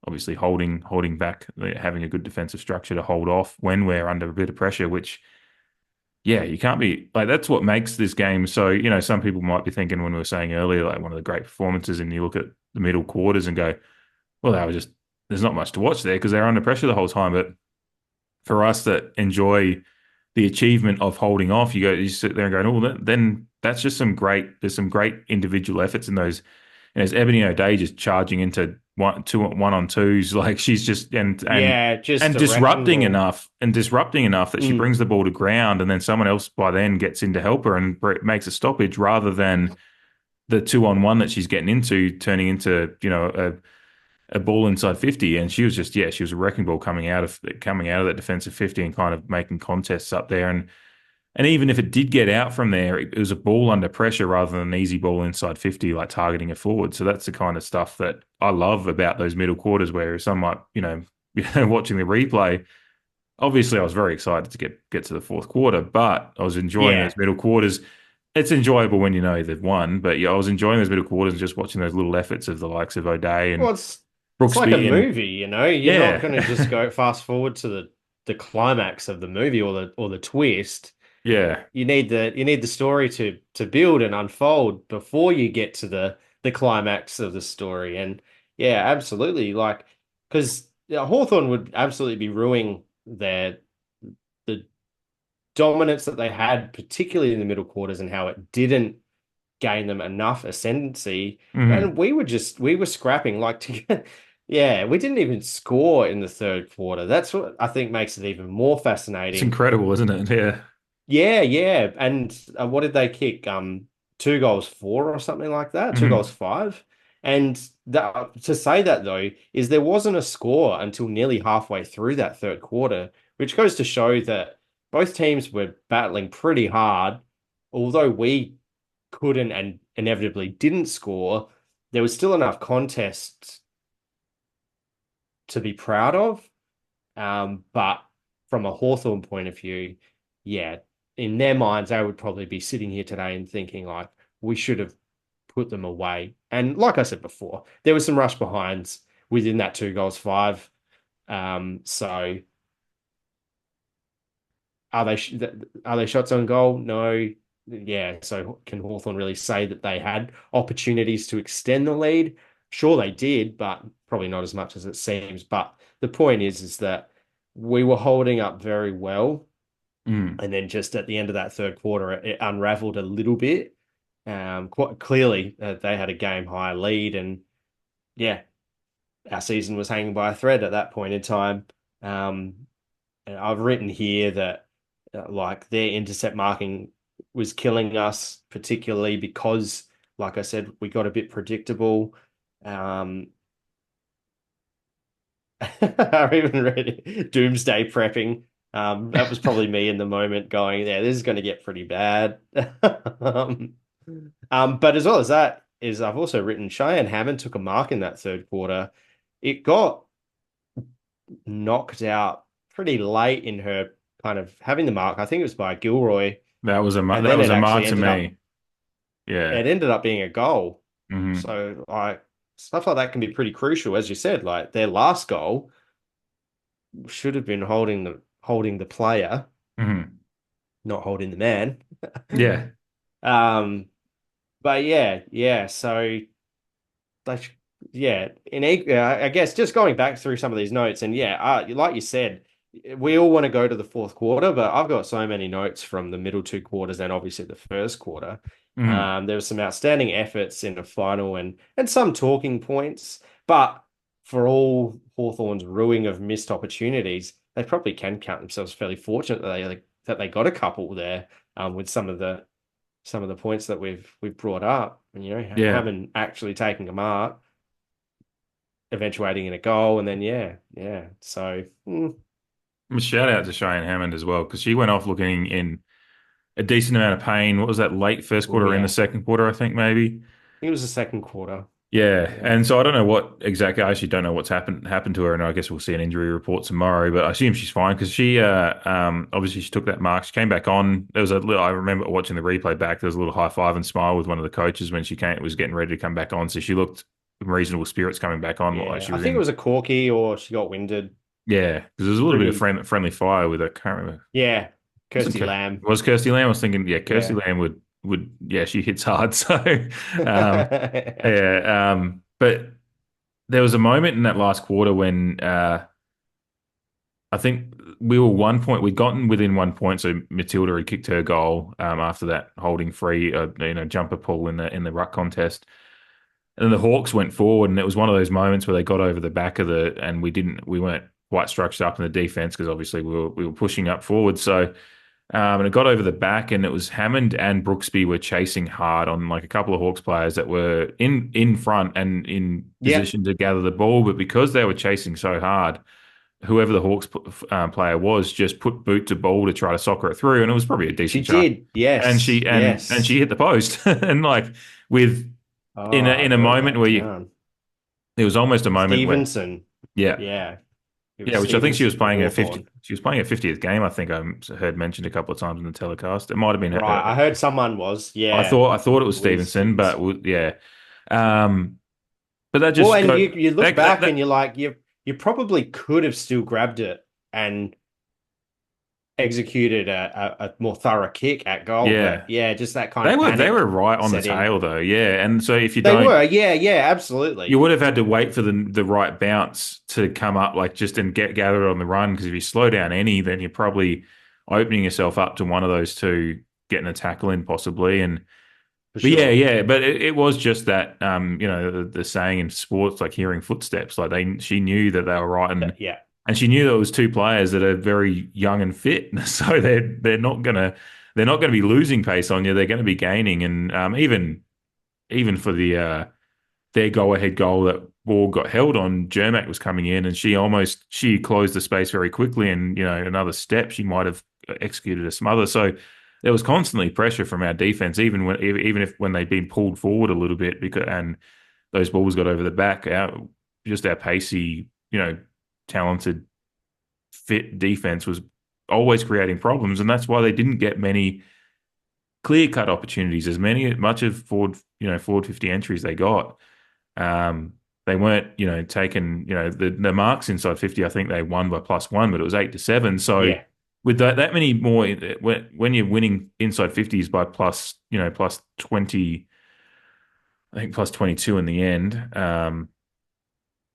obviously holding back, having a good defensive structure to hold off when we're under a bit of pressure, which yeah, you can't be like that's what makes this game so, some people might be thinking when we were saying earlier, like one of the great performances, and you look at the middle quarters and go, well, there's not much to watch there because they're under pressure the whole time. But for us that enjoy the achievement of holding off, you sit there and go, oh, then that's just there's some great individual efforts in those. And as Ebony O'Day just charging into one on twos, like she's just Yeah, just and a wrecking ball. disrupting enough that she Mm. brings the ball to ground, and then someone else by then gets in to help her and makes a stoppage rather than the 2-on-1 that she's getting into turning into a ball inside 50. And she was she was a wrecking ball coming out of that defensive 50 and kind of making contests up there. And even if it did get out from there, it was a ball under pressure rather than an easy ball inside 50, like targeting a forward. So that's the kind of stuff that I love about those middle quarters, where some might, watching the replay, obviously I was very excited to get to the fourth quarter, but I was enjoying Yeah. those middle quarters. It's enjoyable when you know they've won, but yeah, I was enjoying those middle quarters and just watching those little efforts of the likes of O'Day Well, and it's like a Brooksby and movie, You're not going to yeah, just go fast forward to the climax of the movie or the twist. yeah, You need the story to build and unfold before you get to the climax of the story. And yeah, absolutely. Like, because Hawthorn would absolutely be ruining the dominance that they had, particularly in the middle quarters, and how it didn't gain them enough ascendancy. hmm And we were scrapping like to get, yeah, we didn't even score in the third quarter. That's what I think makes it even more it's fascinating. incredible, isn't it? Yeah. Yeah, yeah. And what did they kick? 2 goals 4 or something like that. Two hmm goals 5. And to say that though is there wasn't a score until nearly halfway through that third quarter, which goes to show that both teams were battling pretty hard. Although we couldn't and inevitably didn't score, there was still enough contest to be proud of. But from a Hawthorn point of view, yeah, in their minds, they would probably be sitting here today and thinking like we should have put them away. And like I said before, there was some rush behinds within that 2 goals 5. So are they shots on goal? No. Yeah. So can Hawthorn really say that they had opportunities to extend the lead? Sure, they did, but probably not as much as it seems. But the point is that we were holding up very well. Mm. And then just at the end of that third quarter, it unraveled a little bit. Quite clearly, they had a game high lead, and yeah, our season was hanging by a thread at that point in time. And I've written here that like their intercept marking was killing us, particularly because, like I said, we got a bit predictable. Um, I even read it, Doomsday prepping. That was probably me in the moment going, yeah, this is going to get pretty bad. um, but as well as that is I've also written Cheyenne Hammond took a mark in that third quarter. It got knocked out pretty late in her kind of having the mark. I think it was by Gilroy, and That then was it a actually mark to ended up me. Yeah. it ended up being a goal. hmm So like stuff like that can be pretty crucial, as you said. Like their last goal should have been holding the player, hmm not holding the man. Yeah. Um, but yeah. So like, yeah, I guess just going back through some of these notes, and yeah, like you said, we all want to go to the fourth quarter, but I've got so many notes from the middle two quarters and obviously the first quarter. Mm. There were some outstanding efforts in the final and some talking points, but for all Hawthorn's ruining of missed opportunities, they probably can count themselves fairly fortunate that they got a couple there with some of the points that we've brought up, and Yeah. haven't actually taken a mark, eventuating in a goal, and then yeah. So Shout out to Cheyenne Hammond as well, because she went off looking in a decent amount of pain. What was that, late first oh quarter, in the yeah, I second quarter, I think maybe? think it was the second quarter. Yeah, Yeah, and so I don't know what exactly. I actually don't know what's happened to her, and I guess we'll see an injury report tomorrow. But I assume she's fine because she, obviously she took that mark. She came back on. There was a little. I remember watching the replay back. There was a little high five and smile with one of the coaches when she was getting ready to come back on. So she looked in reasonable spirits coming back on. Like yeah. she I was think it in. was a corky or she got winded. Yeah, because there was a little bit of Pretty friendly fire with her. Can't remember. yeah, Wasn't Kirsty Lamb. was Kirsty Lamb? I was thinking, yeah, Kirsty Yeah. Lamb would yeah, she hits hard. So, um, yeah, but there was a moment in that last quarter when I think we were 1 point. We'd gotten within 1 point, so Matilda had kicked her goal after that holding free, jumper pull in the ruck contest, and then the Hawks went forward, and it was one of those moments where they got over the back of and we weren't quite structured up in the defense because obviously we were pushing up forward, so. And it got over the back, and it was Hammond and Brooksby were chasing hard on like a couple of Hawks players that were in front and in Yep. position to gather the ball, but because they were chasing so hard, whoever the Hawks player was just put boot to ball to try to soccer it through, and it was probably a She decent shot. did. And Yes. she Yes. hit the post, and like with Oh, in I've a wrote moment that where you, down. it was almost a moment where Stevenson. yeah. Yeah. It was Yeah, which I think Stevenson for Hawthorn. she was playing her 50th game, I think I heard mentioned a couple of times in the telecast. It might have been Right. I heard someone was. Yeah. I thought it was Louise Stevenson, but Stevenson. yeah. Um, but that Well, just and go you look that back and that you're like, you probably could have still grabbed it and executed a more thorough kick at goal. But yeah. yeah, just that kind of They were panic right on the set in. tail though, yeah. And so if you They don't, were, yeah, you absolutely. would have had to wait for the right bounce to come up, like just and get gathered on the run. Because if you slow down any, then you're probably opening yourself up to one of those two getting a tackle in possibly. And For but sure. yeah, but it was just that the saying in sports like hearing footsteps, like she knew that they were right, Yeah, and she knew there was two players that are very young and fit, so they're not gonna be losing pace on you. They're going to be gaining, and even for their go ahead goal that ball got held on, Jermac was coming in, and she closed the space very quickly, and another step she might have executed a smother. So there was constantly pressure from our defense, even if when they'd been pulled forward a little bit, because and those balls got over the back. Our pacey, talented, fit defense was always creating problems, and that's why they didn't get many clear cut opportunities, much of forward 50 entries they got. Um, they weren't, taking, the marks inside 50. I think they won by +1, but it was 8-7. So yeah. with that many more, when you're winning inside 50s by plus 20, I think +22 in the end.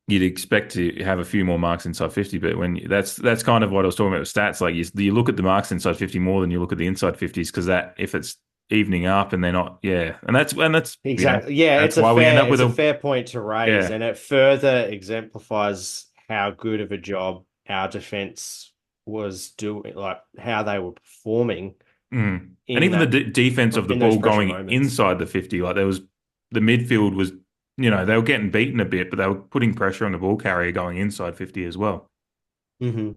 You'd expect to have a few more marks inside 50, but that's kind of what I was talking about with stats. Like you look at the marks inside 50 more than you look at the inside 50s because that if it's evening up and they're not, yeah, and that's Exactly. Yeah, that's why we end up with it's a a fair point to raise, yeah. and it further exemplifies how good of a job our defense was doing, like how they were performing Mm. And in even the that defense of the in those ball pressure going moments. inside the 50, like there was the midfield was, they were getting beaten a bit, but they were putting pressure on the ball carrier going inside 50 as well. Yeah.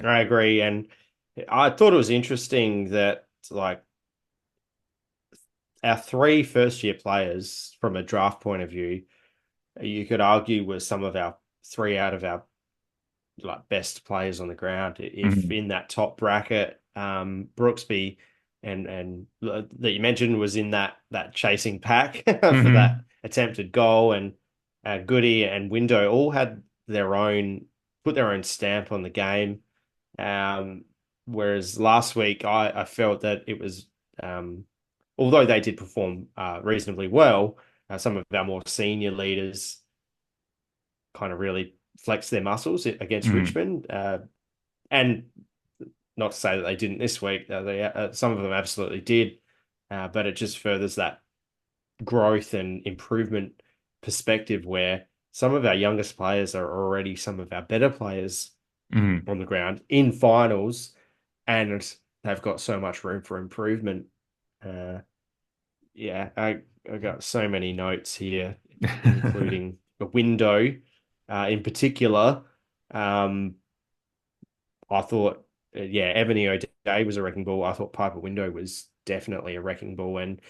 I agree, and I thought it was interesting that like our three first year players from a draft point of view, you could argue were some of our three out of our like best players on the ground. If Mhm. in that top bracket, Brooksby and that you mentioned was in that chasing pack for that Mhm. attempted goal, and Goody and Window all had their own put their own stamp on the game. Um, Whereas last week I felt that it was um although they did perform reasonably well, some of our more senior leaders kind of really flexed their muscles against Richmond. And not to say that they didn't this week, some of them absolutely did, but it just furthers that growth and improvement perspective where some of our youngest players are already some of our better players on the ground in finals, and they've got so much room for improvement. I got so many notes here, including a window in particular. I thought, Ebony O'Day was a wrecking ball. I thought Piper Window was definitely a wrecking ball, and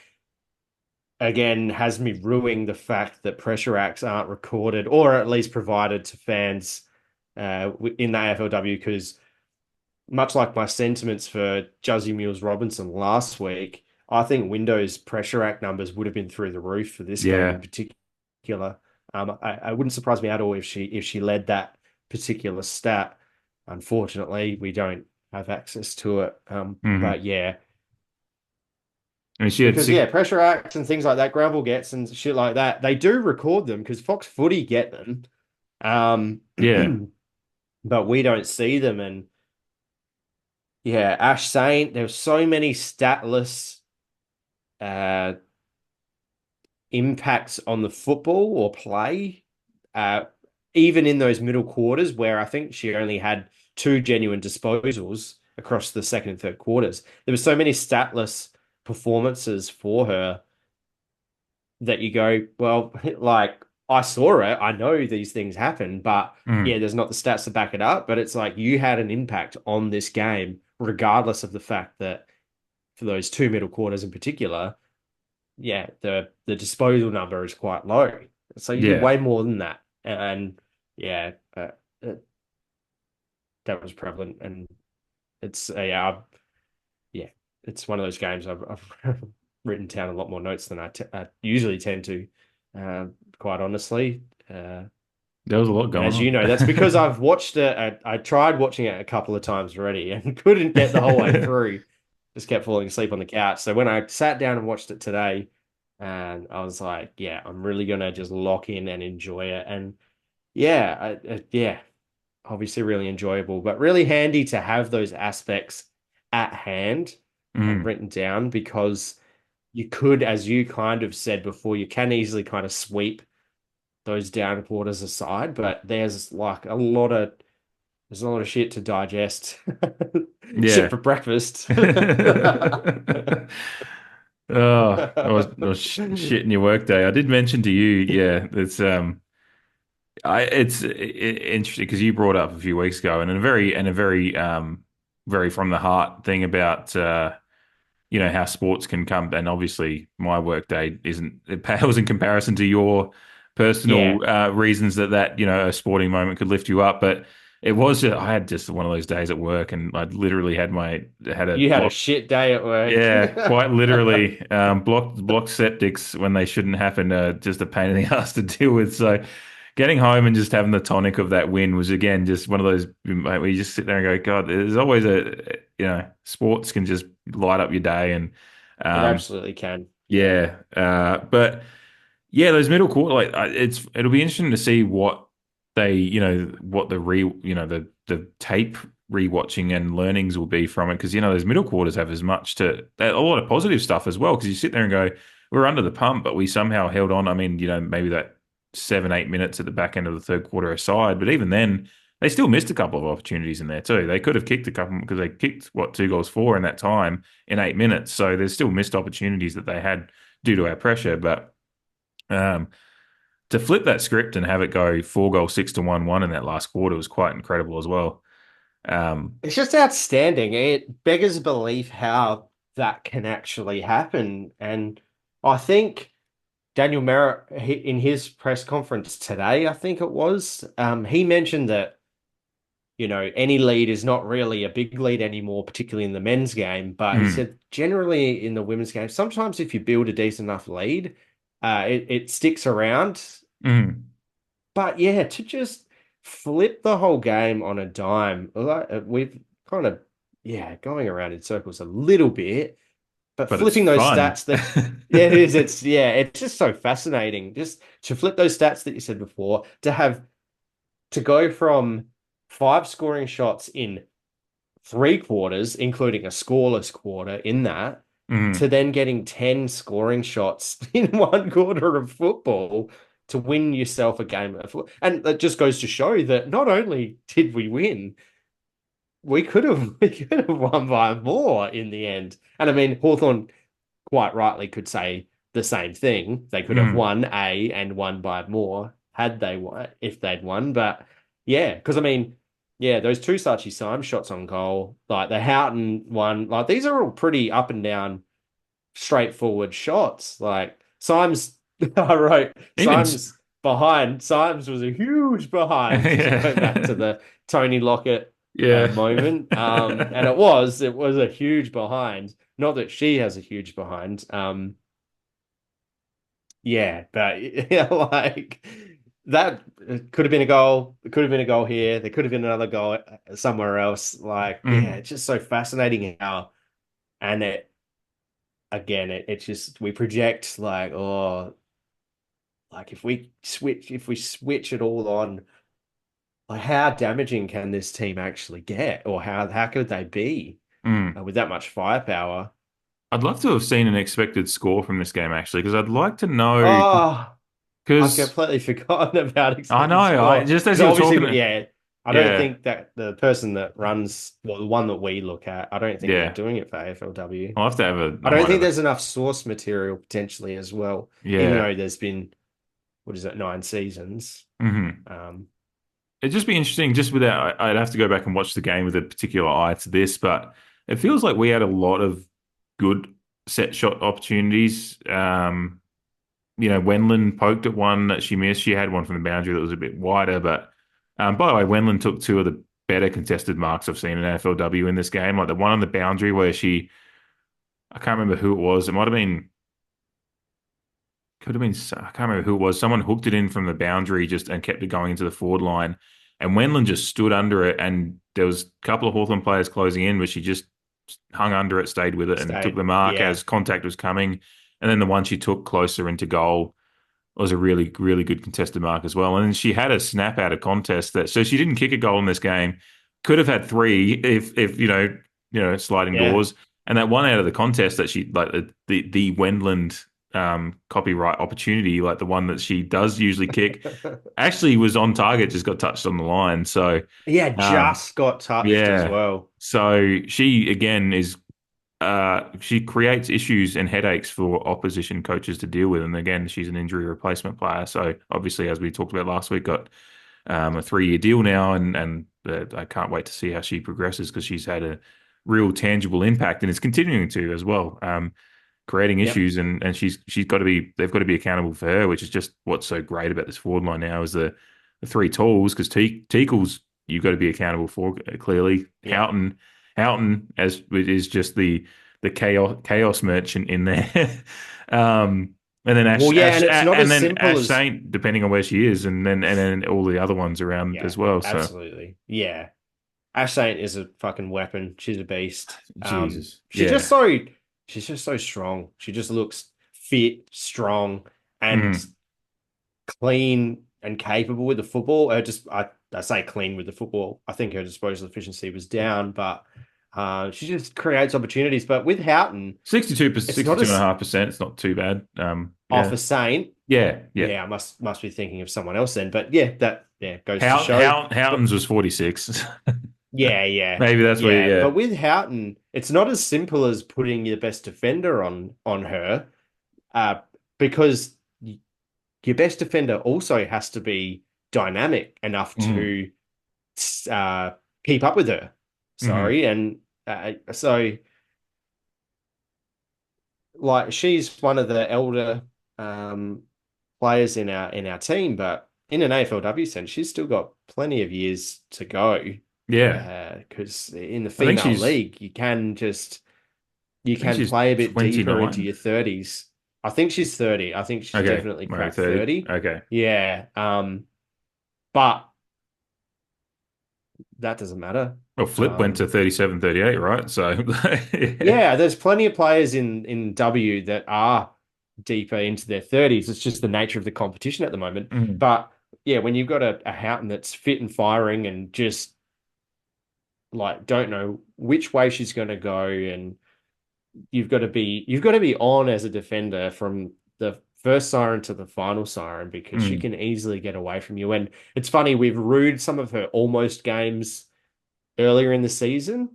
again has me ruining the fact that pressure acts aren't recorded or at least provided to fans in the AFLW, because much like my sentiments for Juzzy Mules Robinson last week, I think Windows pressure act numbers would have been through the roof for this game in particular. I wouldn't surprise me at all if she led that particular stat. Unfortunately, we don't have access to it. But yeah. And she had pressure acts and things like that, gravel gets and shit like that, they do record them because Fox Footy get them. But we don't see them. And yeah, Ash Saint, there's so many statless impacts on the football or play, even in those middle quarters where I think she only had 2 genuine disposals across the second and third quarters. There were so many statless performances for her that you go, well, like, I saw it, I know these things happen, but there's not the stats to back it up. But it's like you had an impact on this game, regardless of the fact that for those 2 middle quarters in particular, the disposal number is quite low. So you did way more than that. And that was prevalent. And it's it's one of those games I've written down a lot more notes than I usually tend to, quite honestly. There was a lot going on. As you know, that's because I've watched it. I tried watching it a couple of times already and couldn't get the whole way through. Just kept falling asleep on the couch. So when I sat down and watched it today, and I was like, I'm really going to just lock in and enjoy it. And obviously really enjoyable, but really handy to have those aspects at hand and written down, because you could, as you kind of said before, you can easily kind of sweep those down quarters aside, but there's a lot of shit to digest. Shit for breakfast. Oh, I was shitting your work day. I did mention to you, it's interesting because you brought up a few weeks ago, and a very very from the heart thing about how sports can come, and obviously my work day it pales in comparison to your personal reasons that a sporting moment could lift you up, but it was I had just one of those days at work, and I literally had a shit day at work. Yeah, quite literally. Blocked septics when they shouldn't happen. Just a pain in the ass to deal with. So getting home and just having the tonic of that win was, again, just one of those where you just sit there and go, God, there's always sports can just light up your day, and it absolutely can. But those middle quarter, it'll be interesting to see what they, what the tape rewatching and learnings will be from it, because those middle quarters have a lot of positive stuff as well, because you sit there and go, we're under the pump, but we somehow held on. I mean, maybe that 7-8 minutes at the back end of the third quarter aside, but even then they still missed a couple of opportunities in there too. They could have kicked a couple, because they kicked 2 goals for in that time in 8 minutes, so there's still missed opportunities that they had due to our pressure. But to flip that script and have it go 4 goals 6-1 in that last quarter was quite incredible as well. It's just outstanding. It beggars belief how that can actually happen. And I think Daniel Merritt, in his press conference today, I think it was, he mentioned that, any lead is not really a big lead anymore, particularly in the men's game. But he said generally in the women's game, sometimes if you build a decent enough lead, it sticks around. But to just flip the whole game on a dime, we've kind of going around in circles a little bit, But But it's flipping those fun. stats yeah, it is. It's just so fascinating. Just to flip those stats that you said before, to go from 5 scoring shots in 3 quarters, including a scoreless quarter in that, Mhm. to then getting 10 scoring shots in 1 quarter of football to win yourself a game of football. And that just goes to show that not only did we win, we could have won by more in the end. And I mean, Hawthorn quite rightly could say the same thing. They could have Mhm. won and won by more had they won if they'd won. But yeah, because I mean, yeah, those two Sachi Symes shots on goal, like the Houghton one, like these are all pretty up and down, straightforward shots. Like Symes, I wrote Even Symes was a huge behind to go back to yeah. the Tony Lockett Yeah. moment. And it was a huge behind. Not that she has a huge behind. Yeah, but yeah, like that could have been a goal. It could have been a goal here. There could have been another goal somewhere else. Like, yeah, Mhm. it's just so fascinating how, and it's just we project like, oh, like if we switch it all on, like how damaging can this team actually get, or how could they be Mm. with that much firepower? I'd love to have seen an expected score from this game actually, because I'd like to know. Oh, I've Because completely forgotten about I know, expected score. just as Because you were obviously, talking, yeah, I don't yeah, think that the person that runs, well, the one that we look at, I don't think they're yeah. doing it for AFLW. I'll have to have a. I I don't might think have a. there's enough source material potentially as well, even Yeah. though there's been, what is it, 9 seasons. Hmm. Um, It'd just be interesting. Just without, I'd have to go back and watch the game with a particular eye to this, but it feels like we had a lot of good set shot opportunities. Wendland poked at one that she missed. She had one from the boundary that was a bit wider, but by the way, Wendland took two of the better contested marks I've seen in AFLW in this game. Like the one on the boundary where I can't remember who it was. It might have been, could have been, I can't remember who it was. Someone hooked it in from the boundary just and kept it going into the forward line. And Wendland just stood under it. And there was a couple of Hawthorn players closing in, but she just hung under it, stayed with it, and took Stayed, the mark yeah, as contact was coming. And then the one she took closer into goal was a really, really good contested mark as well. And then she had a snap out of contest so she didn't kick a goal in this game. Could have had three if sliding yeah. doors. And that one out of the contest that she like the Wendland copyright opportunity, like the one that she does usually kick, actually was on target, just got touched on the line. So Yeah, um, just got touched as yeah. well. So she again is she creates issues and headaches for opposition coaches to deal with. And again, she's an injury replacement player. So obviously, as we talked about last week, got a 3-year deal now, and I can't wait to see how she progresses because she's had a real tangible impact and is continuing to as well, creating Yep, issues. And she's got to be they've got to be accountable for her, which is just what's so great about this forward line now is the three tools because Teakle's you've got to be accountable for clearly. yep. Houghton as is just the chaos merchant in there. And then Well, yeah, and it's not as simple Ash as, Saint, depending on where she is, and then all the other ones around yeah, as well. So absolutely. Yeah. Ash Saint is a fucking weapon. She's a beast. Jesus, She's just yeah. so she's just so strong. She just looks fit, strong, and Mm, clean and capable with the football. I say clean with the football. I think her disposal efficiency was down, but she just creates opportunities. But with Houghton, 62%, it's not 62 and a as half percent. It's not too bad. off Yeah, a Saint. yeah, yeah. Yeah, I must be thinking of someone else then. But yeah, that goes to show. But Houghton's was 46. yeah, yeah, Maybe that's where. yeah. Yeah. But with Houghton, it's not as simple as putting your best defender on her, uh, because your best defender also has to be dynamic enough Mm, to uh, keep up with her. hmm. Sorry, and so like she's one of the elder um, players in our team, but in an AFLW sense, she's still got plenty of years to go. Yeah, Because in the I think female she's. league, you I think can she's play a bit deeper into 29. your 30s. I think she's 30. I think she's Okay, definitely maybe cracked 30. 30. Okay. Yeah. But that doesn't matter. Well, Flip went to 37, 38, right? So, yeah. Yeah, there's plenty of players in W that are deeper into their 30s. It's just the nature of the competition at the moment. Mhm. But yeah, when you've got a Houghton that's fit and firing and just like don't know which way she's going to go, and you've got to be on as a defender from the first siren to the final siren because she Mm. can easily get away from you. And it's funny, we've rued some of her almost games earlier in the season,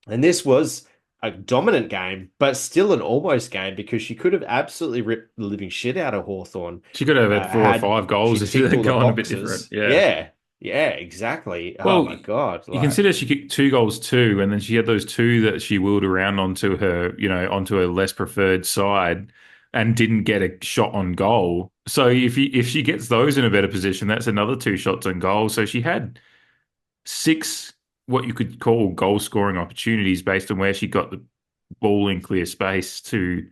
and this was a dominant game, but still an almost game because she could have absolutely ripped the living shit out of Hawthorn. She could have had four or Had five she goals if ticked they'd all the gone a bit different. boxes. Yeah. Yeah, yeah, exactly. Oh Well, my God. you Like, consider she kicked 2 goals too, and then she had those two that she wheeled around onto her less preferred side and didn't get a shot on goal. So if she gets those in a better position, that's another 2 shots on goal. So she had 6 what you could call goal scoring opportunities based on where she got the ball in clear space to,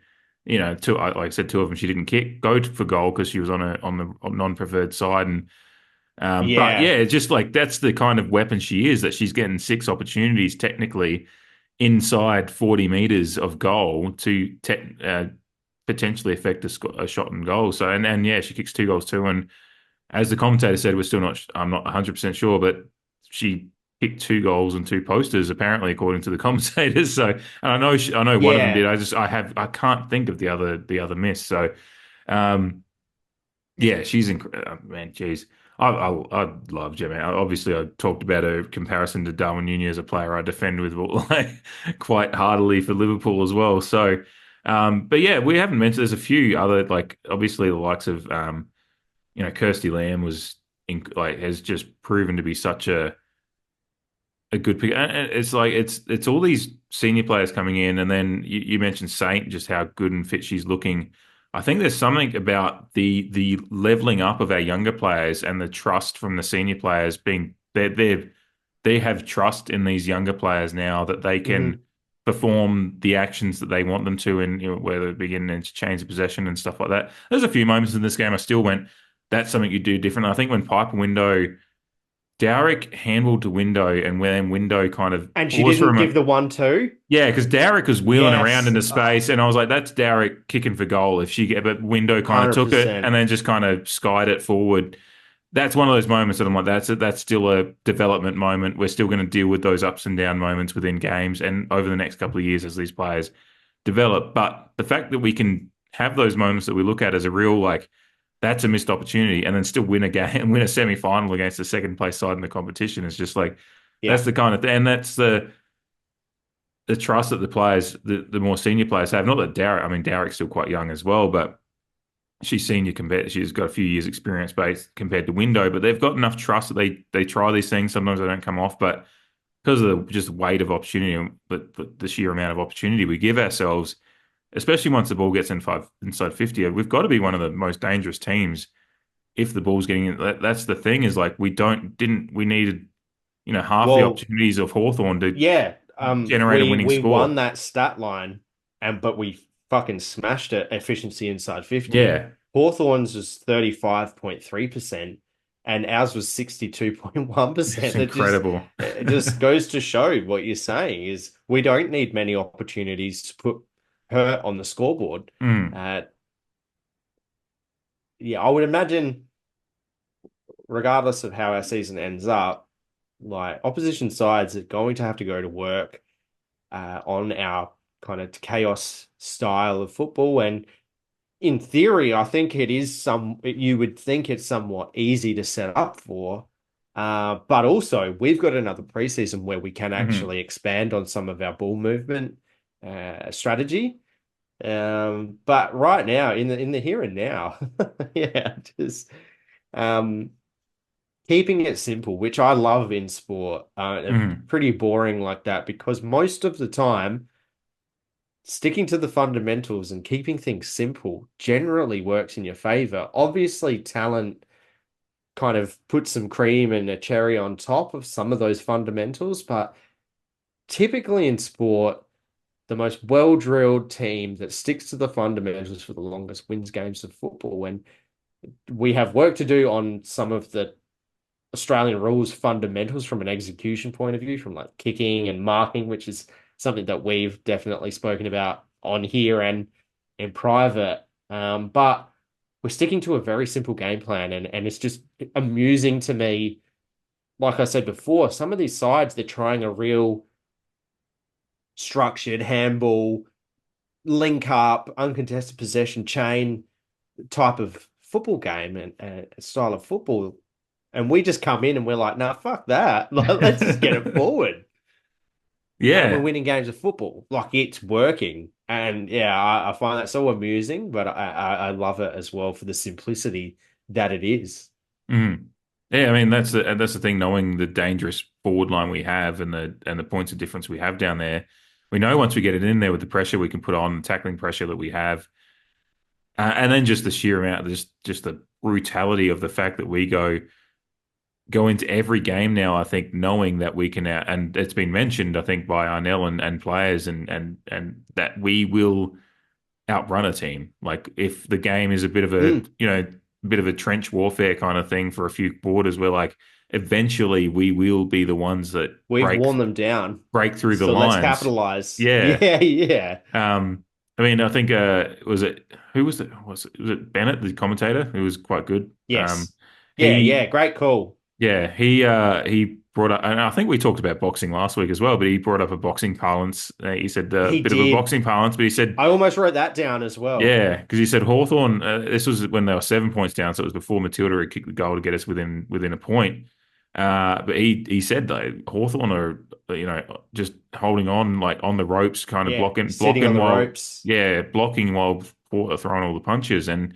two, like I said, 2 of them she didn't kick, go for goal because she was on the non-preferred side. And but yeah, yeah, it's just like that's the kind of weapon she is, that she's getting 6 opportunities technically inside 40 meters of goal to potentially affect a shot and goal. So and yeah, she kicks 2 goals too. And as the commentator said, I'm not 100% sure, but she kicked 2 goals and 2 posters apparently, according to the commentators. So, and I know one of them yeah. did. I can't think of the other miss. So, um, yeah, she's incredible, man. Jeez, I love Gemma. Obviously, I talked about her comparison to Darwin Nunez, a player I defend with like quite heartily for Liverpool as well. So, but yeah, we haven't mentioned there's a few other, like obviously the likes of Kirsty Lamb has just proven to be such a good pick. And it's like it's all these senior players coming in, and then you mentioned Saint, just how good and fit she's looking. I think there's something about the leveling up of our younger players and the trust from the senior players being they have trust in these younger players now that they can Mhm. perform the actions that they want them to, and whether it be in interchange of possession and stuff like that. There's a few moments in this game I still went, that's something you do different. I think when Piper Window Dowrick handled to Window, and when Window kind of And she paused for didn't him. give the 1-2. Yeah, because Dowrick was wheeling around Yes. into space, and I was like, "That's Dowrick kicking for goal." If she get, but Window kind of took it and 100%. then just kind of skied it forward. That's one of those moments that I'm like, that's still a development moment. We're still going to deal with those ups and down moments within games and over the next couple of years as these players develop. But the fact that we can have those moments that we look at as a real, like, that's a missed opportunity, and then still win a game and win a semi-final against the second place side in the competition is just like, Yeah. that's the kind of thing. And that's the trust that the players, the more senior players have. Not that Dowrick's still quite young as well, but she's senior compared. She's got a few years experience based compared to Window, but they've got enough trust that they try these things. Sometimes they don't come off, but because of the just weight of opportunity, the sheer amount of opportunity we give ourselves, especially once the ball gets inside 50, we've got to be one of the most dangerous teams if the ball's getting in. That's the thing, is like we needed half the Well, opportunities of Hawthorn to yeah. generate a winning We won score. that stat line, but we fucking smashed it. Efficiency inside 50. Yeah, Hawthorn's was 35.3%, and ours was it's 62.1%. incredible. It just goes to show what you're saying is we don't need many opportunities to put her on the scoreboard. Mm, Uh, yeah, I would imagine, regardless of how our season ends up, like opposition sides are going to have to go to work on our kind of chaos style of football. And in theory, I think you would think it's somewhat easy to set up for. But also, we've got another preseason where we can mhm. actually expand on some of our ball movement strategy. But right now, in the here and now, yeah, just um, keeping it simple, which I love in sport, Mhm. pretty boring like that because most of the time, sticking to the fundamentals and keeping things simple generally works in your favor. Obviously, talent kind of puts some cream and a cherry on top of some of those fundamentals, but typically in sport, the most well-drilled team that sticks to the fundamentals for the longest wins games of football. When we have work to do on some of the Australian rules fundamentals from an execution point of view, from like kicking and marking, which is something that we've definitely spoken about on here and in private. But we're sticking to a very simple game plan, and it's just amusing to me. Like I said before, some of these sides, they're trying a real structured handball, link up, uncontested possession chain type of football game and style of football. And we just come in and we're like, nah, fuck that. Like, let's just get it forward. And we're Yeah. winning games of football. Like it's working. And yeah, I find that so amusing, but I love it as well for the simplicity that it is. Mm. Yeah, I mean that's the thing. Knowing the dangerous forward line we have and the points of difference we have down there, we know once we get it in there with the pressure we can put on, the tackling pressure that we have, and then just the sheer amount, just the brutality of the fact that we go into every game now. I think knowing that we can, and it's been mentioned, I think by Arnell and players, and that we will outrun a team. Like if the game is a bit of a Mm. bit of a trench warfare kind of thing for a few quarters, we're like eventually we will be the ones that We've worn them down. break through the So let's lines. capitalize. Yeah. Yeah, yeah. I mean, I think was it who was it Bennett, the commentator, who was quite good. Yes. Yeah, yeah. He Great call. yeah, he brought up, and I think we talked about boxing last week as well, but he brought up a boxing parlance. He said a He bit of a did. boxing parlance, but he said, I almost wrote that down as well. yeah, because he said Hawthorn. This was when they were 7 points down, so it was before Matilda had kicked the goal to get us within a point. But he said though Hawthorn are just holding on like on the ropes, kind of Yeah, blocking sitting on blocking the while ropes. yeah blocking while throwing all the punches, and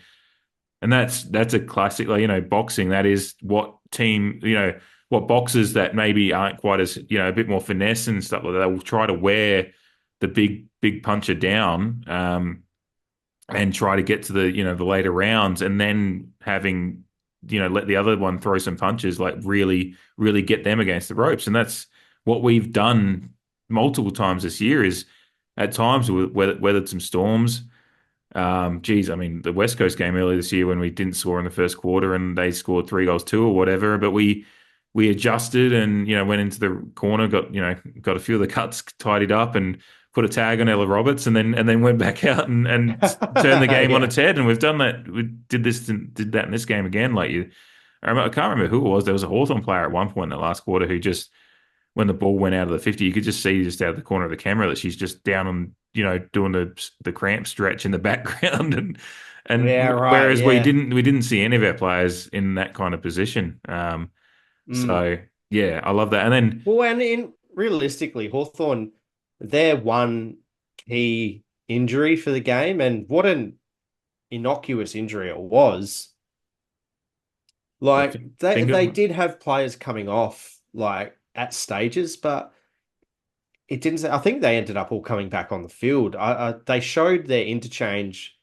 that's a classic, like, boxing. That is what team, what boxers that maybe aren't quite as, a bit more finesse and stuff like that, will try to wear the big puncher down, and try to get to the later rounds, and then having, let the other one throw some punches, like really, really get them against the ropes. And that's what we've done multiple times this year is at times we weathered some storms. Geez, I mean, the West Coast game earlier this year when we didn't score in the first quarter and they scored 3 goals two or whatever, but we adjusted and went into the corner, got a few of the cuts tidied up and put a tag on Ella Roberts, and then went back out and turned the game on Yeah. its head. And we've done that. We did that in this game again. I can't remember who it was. There was a Hawthorn player at one point in the last quarter who just, when the ball went out of the 50, you could just see just out of the corner of the camera that she's just down on, doing the cramp stretch in the background, and Yeah, right. whereas we Yeah. didn't see any of our players in that kind of position. Mm. So yeah, I love that. And then Well, and in realistically, Hawthorn, their one key injury for the game, and what an innocuous injury it was. the Like they finger. did have players coming off like at stages, but it didn't say, I think they ended up all coming back on the field. They showed their interchange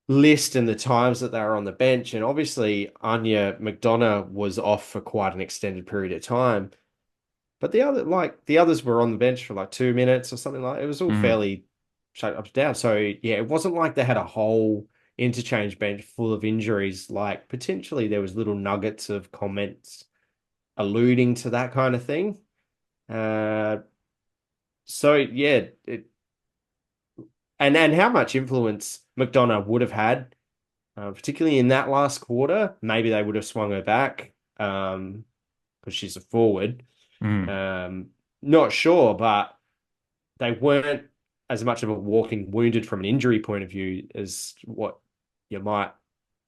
list and the times that they were on the bench, and obviously Anya McDonough was off for quite an extended period of time. But the others were on the bench for like 2 minutes or something like it was all Mhm. fairly shut up and down. So yeah, it wasn't like they had a whole interchange bench full of injuries. Like potentially there was little nuggets of comments alluding to that kind of thing. Uh, so yeah, and how much influence McDonough would have had, particularly in that last quarter. Maybe they would have swung her back because she's a forward. Mhm. Um, Not sure, but they weren't as much of a walking wounded from an injury point of view as what you might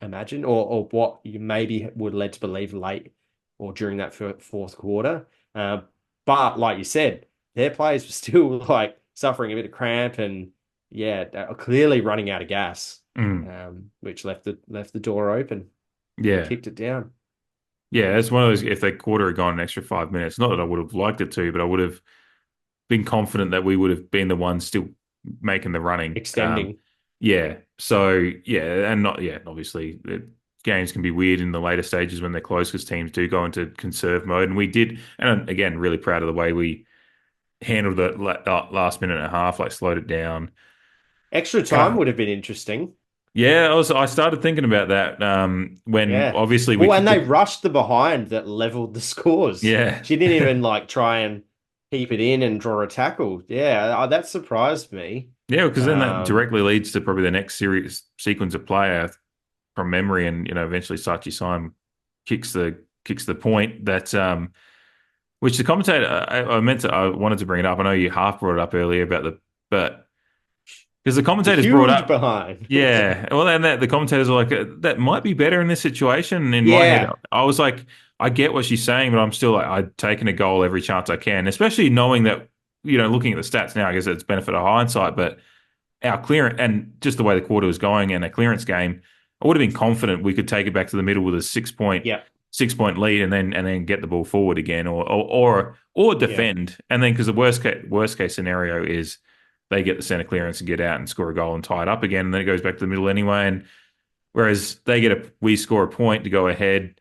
imagine, or what you maybe were led to believe late or during that fourth quarter. Uh, but like you said, their players were still like suffering a bit of cramp and yeah, they are clearly running out of gas, Mhm. which left the door open and Yeah. kicked it down. Yeah, it's one of those. If that quarter had gone an extra 5 minutes, not that I would have liked it to, but I would have been confident that we would have been the ones still making the running. Extending. Yeah. So yeah, and not yeah. Obviously, games can be weird in the later stages when they're close because teams do go into conserve mode, and we did. And I'm, again, really proud of the way we handled the last minute and a half, like slowed it down. Extra time Can't would have been interesting. Yeah, I started thinking about that when Yeah. obviously we Well, and kicked they it. rushed the behind that leveled the scores. Yeah. She didn't even like try and keep it in and draw a tackle. Yeah, that surprised me. Yeah, because then that Um, directly leads to probably the next series sequence of play from memory, and eventually Sachi Simon kicks the point that which the commentator I wanted to bring it up. I know you half brought it up earlier about but because the the commentators brought huge up. behind. Yeah, well, and the commentators are like, that might be better in this situation. And in my head, Yeah. I was like, I get what she's saying, but I'm still like, I'd taken a goal every chance I can, especially knowing that, looking at the stats now, I guess it's benefit of hindsight, but our clearance and just the way the quarter was going and a clearance game, I would have been confident we could take it back to the middle with a 6 point Yeah. 6 point lead and then get the ball forward again or Yeah. defend. And then because the worst case scenario is they get the center clearance and get out and score a goal and tie it up again, and then it goes back to the middle anyway. And whereas we score a point to go ahead.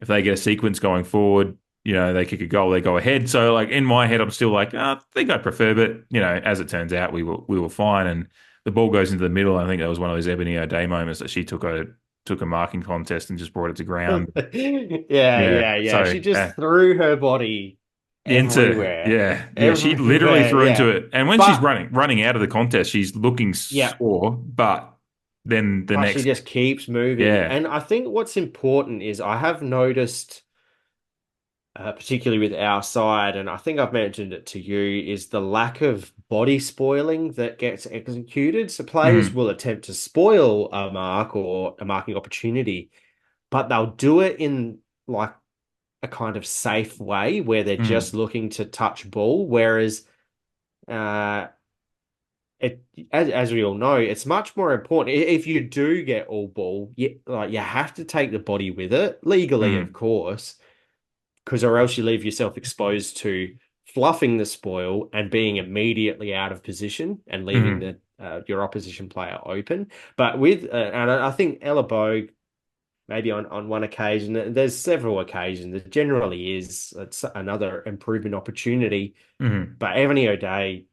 If they get a sequence going forward, they kick a goal, they go ahead. So like in my head, I'm still like, I think I prefer, but as it turns out, we were fine, and the ball goes into the middle. I think that was one of those Ebony O'Day moments that she took a marking contest and just brought it to ground. Yeah, Yeah. yeah, yeah. So She just threw her body into everywhere. yeah, she literally Everywhere. threw into Yeah. it. And when she's But running out of the contest, she's looking yeah, sore, but then the but she next just keeps moving. yeah. And I think what's important is I have noticed, particularly with our side, and I think I've mentioned it to you, is the lack of body spoiling that gets executed. So players Mhm. will attempt to spoil a mark or a marking opportunity, but they'll do it in like a kind of safe way where they're Mhm. just looking to touch ball. Whereas uh it as we all know, it's much more important. If you do get all ball, you have to take the body with it, legally, of Mhm. course, because or else you leave yourself exposed to fluffing the spoil and being immediately out of position and leaving Mhm. the your opposition player open. But with and I think Ella Bogue, maybe on one occasion, there's several occasions. It generally is it's another improvement opportunity. Mhm. But Ebony O'Day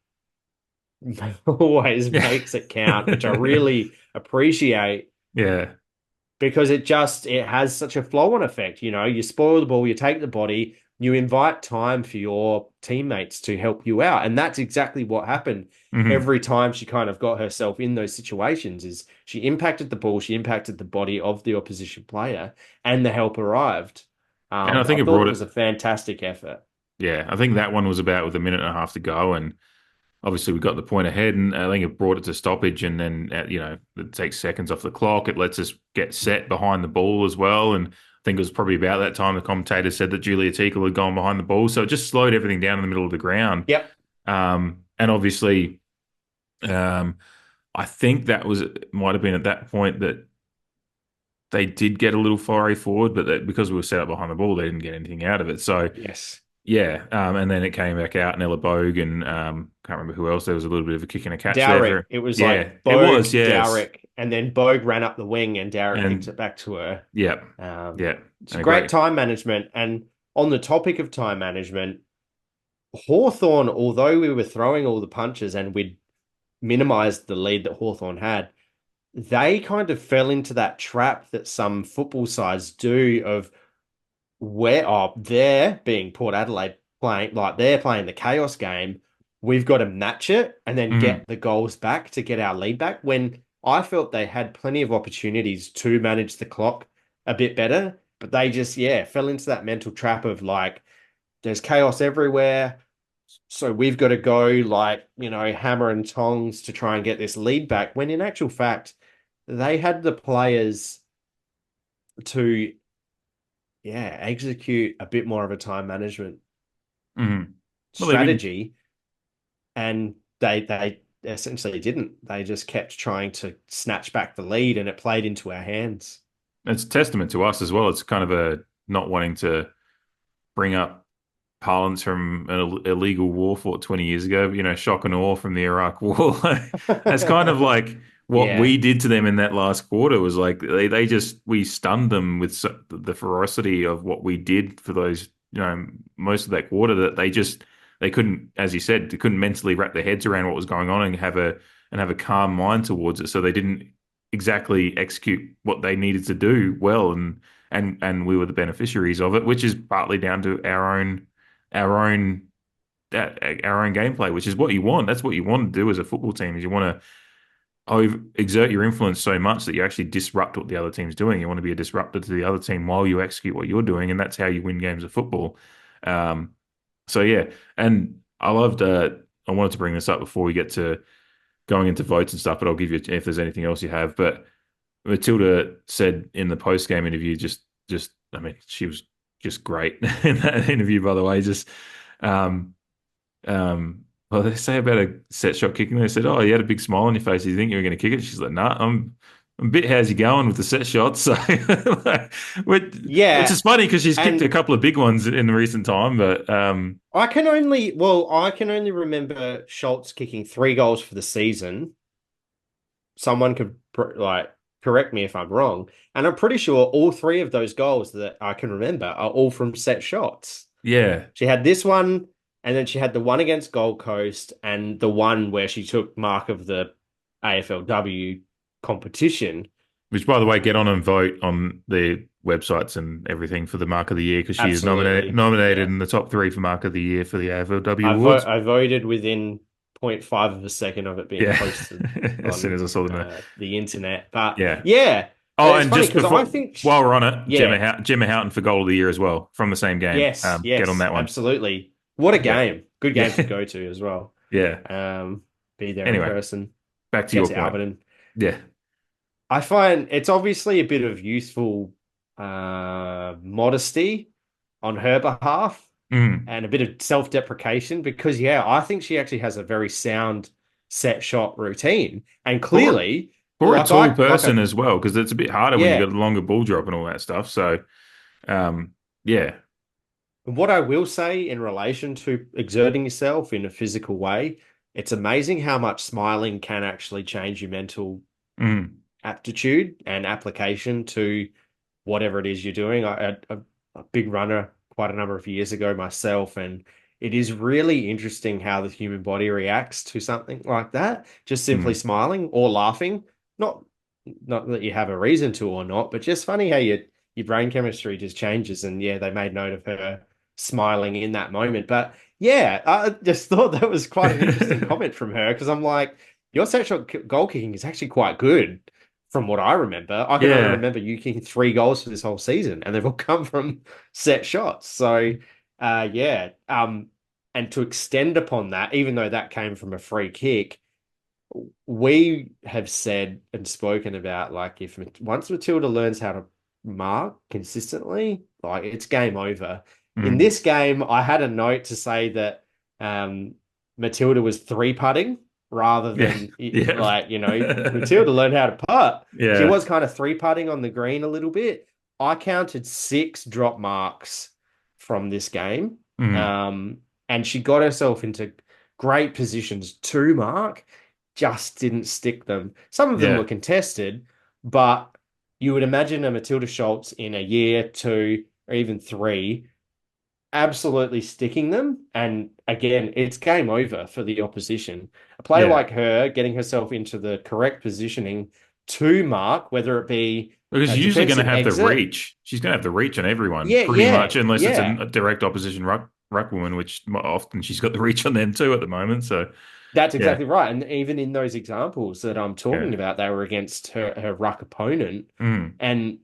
always Yeah. makes it count, which I really appreciate Yeah. because it has such a flow-on effect. You spoil the ball, you take the body, you invite time for your teammates to help you out, and that's exactly what happened Mhm. every time she kind of got herself in those situations. Is she impacted the ball, she impacted the body of the opposition player, and the help arrived. And I I think it thought brought it it. was a fantastic effort. Yeah, I think that one was about with a minute and a half to go, and obviously we got the point ahead, and I think it brought it to stoppage, and then it takes seconds off the clock. It lets us get set behind the ball as well, and I think it was probably about that time the commentator said that Julia Teakle had gone behind the ball, so it just slowed everything down in the middle of the ground. Yep. And obviously, um, I think that might have been at that point that they did get a little fiery forward, but because we were set up behind the ball, they didn't get anything out of it. So Yes. yeah, and then it came back out, and Ella Bogue and can't remember who else. There was a little bit of a kick and a catch there Dowrick. for. It was Yeah, like it Bogue, was. Yes, Dowrick, and then Bogue ran up the wing and Dowrick kicked and it back to her. yeah, Um, yeah, it's and a great great. time management. And on the topic of time management, Hawthorn, although we were throwing all the punches and we'd minimized the lead that Hawthorn had, they kind of fell into that trap that some football sides do of where they're being Port Adelaide playing like they're playing the chaos game. We've got to match it and then Mhm. get the goals back to get our lead back. When I felt they had plenty of opportunities to manage the clock a bit better, but they just fell into that mental trap of like there's chaos everywhere. So we've got to go like, hammer and tongs to try and get this lead back. When in actual fact, they had the players to execute a bit more of a time management Mhm. Well, they've been. strategy, and they essentially didn't. They just kept trying to snatch back the lead, and it played into our hands. It's a testament to us as well. It's kind of a not wanting to bring up parlance from an illegal war fought 20 years ago, shock and awe from the Iraq War. That's kind of like what Yeah, we did to them in that last quarter was like we stunned them with the ferocity of what we did for those, most of that quarter that they couldn't, as you said, they couldn't mentally wrap their heads around what was going on and have a calm mind towards it. So they didn't exactly execute what they needed to do well, and we were the beneficiaries of it, which is partly down to our own our own gameplay, which is what you want. That's what you want to do as a football team. Is you want to exert your influence so much that you actually disrupt what the other team's doing. You want to be a disruptor to the other team while you execute what you're doing, and that's how you win games of football. Um, so yeah, and I loved. I wanted to bring this up before we get to going into votes and stuff, but I'll give you if there's anything else you have. But Matilda said in the post game interview, I mean, she was just great in that interview. By the way, just um, well, they say about a set shot kicking. They said, "Oh, you had a big smile on your face. Do you think you were going to kick it?" She's like, "Nah, I'm a bit how's you going with the set shots." So, like, which Yeah, is funny because she's kicked a and couple of big ones in the recent time. But I can only remember Schultz kicking 3 goals for the season. Someone could like correct me if I'm wrong, and I'm pretty sure all 3 of those goals that I can remember are all from set shots. yeah, She had this one, and then she had the one against Gold Coast, and the one where she took mark of the AFLW competition. which by the way, get on and vote on the websites and everything for the Mark of the Year because she is Absolutely. nominated Yeah. in the top 3 for Mark of the Year for the AFLW Awards. I voted within 0.5 of a second of it being Yeah, posted as soon on as I saw them. the internet. But Yeah. yeah, Oh, it's and funny just because I before, think, while we're on it, yeah, Gemma Houghton for goal of the year as well from the same game. yes, Get on yes, that one. absolutely. What a Yeah, game. Good game to yeah, go to as well. yeah. Um, be there in Anyway, person. back to Get your to point. Alberton. Yeah. I find it's obviously a bit of youthful modesty on her behalf Mm. and a bit of self-deprecation because, yeah, I think she actually has a very sound set shot routine. And For clearly, for a like tall like person I, as well, because it's a bit harder when you yeah, got a longer ball drop and all that stuff. So, yeah. what I will say in relation to exerting yourself in a physical way, it's amazing how much smiling can actually change your mental Mm. aptitude and application to whatever it is you're doing. I had a big runner quite a number of years ago myself, and it is really interesting how the human body reacts to something like that. Just simply Mm. smiling or laughing. Not not that you have a reason to or not, but just funny how your brain chemistry just changes. And yeah, they made note of her smiling in that moment. But yeah, I just thought that was quite an interesting comment from her because I'm like, your sexual goal kicking is actually quite good from what I remember. I can only Yeah. remember you kicking 3 goals for this whole season, and they've all come from set shots. So, yeah. And to extend upon that, even though that came from a free kick, we have said and spoken about like if once Matilda learns how to mark consistently, like it's game over. In Mm. this game, I had a note to say that Matilda was 3-putting rather Yeah. than Yeah. like, Matilda learned how to putt. She Yeah. was kind of 3-putting on the green a little bit. I counted 6 drop marks from this game. Mm. And she got herself into great positions to mark, just didn't stick them. Some of them were Yeah. contested, but you would imagine a Matilda Schultz in a year, 2, or even 3 absolutely sticking them. And again, it's game over for the opposition. A player Yeah. like her getting herself into the correct positioning to mark, whether it be Because a she's usually going to defensive have the exit. reach. She's going to have the reach on everyone, Yeah, pretty yeah, much, unless it's yeah. a direct opposition ruck woman, which often she's got the reach on them too at the moment. So, That's yeah. exactly right. And even in those examples that I'm talking Yeah. about, they were against her ruck opponent. Mm. And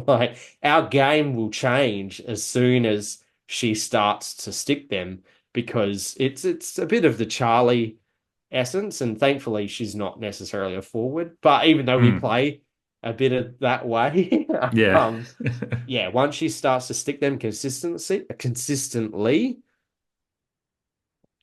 like our game will change as soon as she starts to stick them because it's a bit of the Charlie essence. And thankfully she's not necessarily a forward. But even though we Mm. play a bit of that way, Yeah. yeah, once she starts to stick them consistently,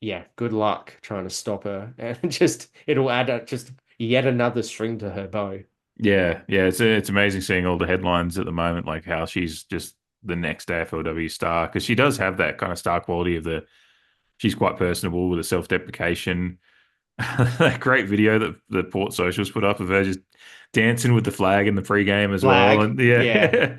yeah, good luck trying to stop her. And just it'll add just yet another string to her bow. Yeah. Yeah. It's amazing seeing all the headlines at the moment, like how she's just the next AFLW star, because she does have that kind of star quality of she's quite personable with a self-deprecation. That great video that the Port Socials put up of her just dancing with the flag in the pregame as well. Flag, And yeah.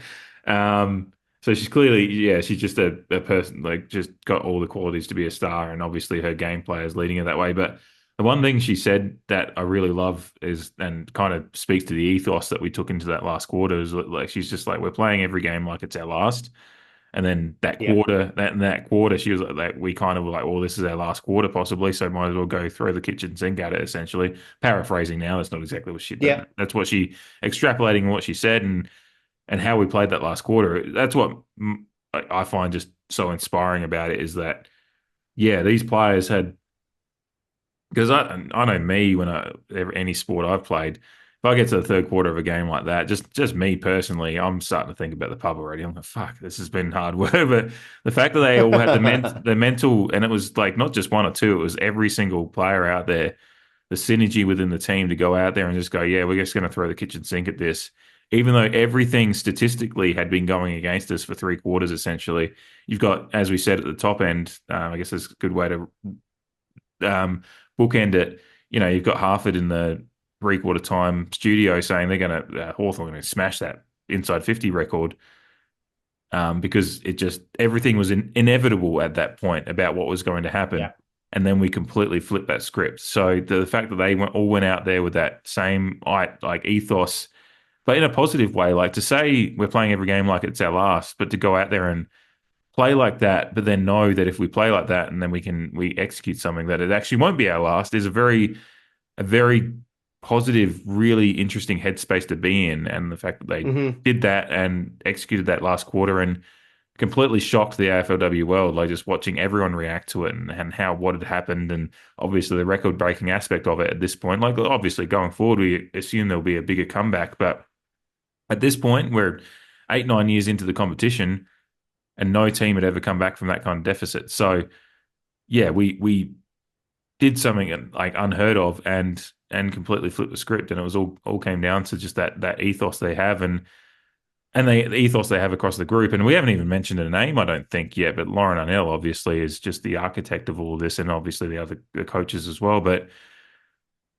yeah. So she's clearly, yeah, she's just a person, like just got all the qualities to be a star. And obviously her gameplay is leading her that way. But The one thing she said that I really love is, and kind of speaks to the ethos that we took into that last quarter, is like she's just like, we're playing every game like it's our last. And then Yeah. that quarter, she was like, we kind of were like, well, this is our last quarter possibly, so might as well go throw the kitchen sink at it. Essentially, paraphrasing now, that's not exactly what she, but Yeah. that's what she extrapolating what she said, and how we played that last quarter. That's what I find just so inspiring about it is that, yeah, these players had, because I know me when any sport I've played, if I get to the third quarter of a game like that, just me personally, I'm starting to think about the pub already. I'm like, fuck, this has been hard work. But the fact that they all had the mental, and it was like not just one or two, it was every single player out there, the synergy within the team to go out there and just go, yeah, we're just going to throw the kitchen sink at this. Even though everything statistically had been going against us for three quarters, essentially, you've got, as we said at the top end, I guess that's a good way to um, bookend it. You've got Harford in the three-quarter time studio saying they're going to Hawthorn going to smash that inside 50 record, because it just everything was inevitable at that point about what was going to happen. Yeah. And then we completely flipped that script. So the fact that they all went out there with that same like ethos, but in a positive way, like to say we're playing every game like it's our last, but to go out there and play like that, but then know that if we play like that and then we execute something that it actually won't be our last is a very positive, really interesting headspace to be in. And the fact that they Hmm. did that and executed that last quarter and completely shocked the AFLW world, like just watching everyone react to it and how what had happened, and obviously the record breaking aspect of it at this point. Like obviously going forward, we assume there'll be a bigger comeback, but at this point, we're 8, 9 years into the competition and no team had ever come back from that kind of deficit. So yeah, we did something like unheard of and completely flipped the script, and it was all came down to just that ethos they have and the ethos they have across the group. And we haven't even mentioned a name, I don't think, yet. But Lauren Arnell obviously is just the architect of all of this, and obviously the coaches as well. But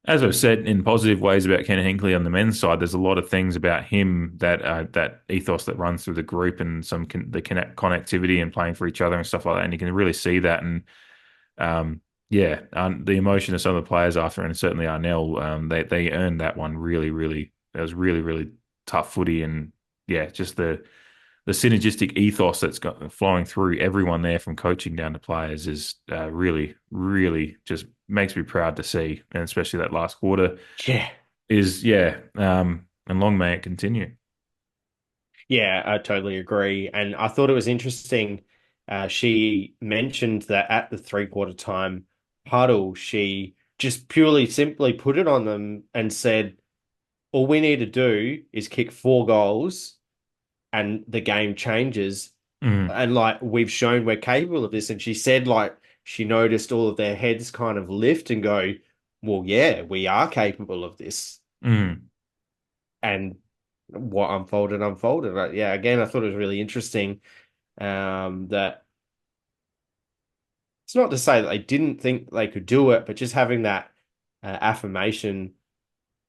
as I've said in positive ways about Ken Hinkley on the men's side, there's a lot of things about him that ethos that runs through the group, and the connectivity and playing for each other and stuff like that. And you can really see that. And yeah, the emotion of some of the players after, and certainly Arnell, they earned that one really, really. That was really, really tough footy, and yeah, just the synergistic ethos that's flowing through everyone there, from coaching down to players, is really, really just makes me proud to see, and especially that last quarter Yeah. is, yeah, and long may it continue. Yeah, I totally agree. And I thought it was interesting. She mentioned that at the three-quarter time huddle, she just purely simply put it on them and said, all we need to do is kick 4 goals and the game changes. Mm, And like we've shown we're capable of this. And she said, like, she noticed all of their heads kind of lift and go, well, yeah, we are capable of this. mm, And what unfolded. Like, yeah, again, I thought it was really interesting, that it's not to say that they didn't think they could do it, but just having that affirmation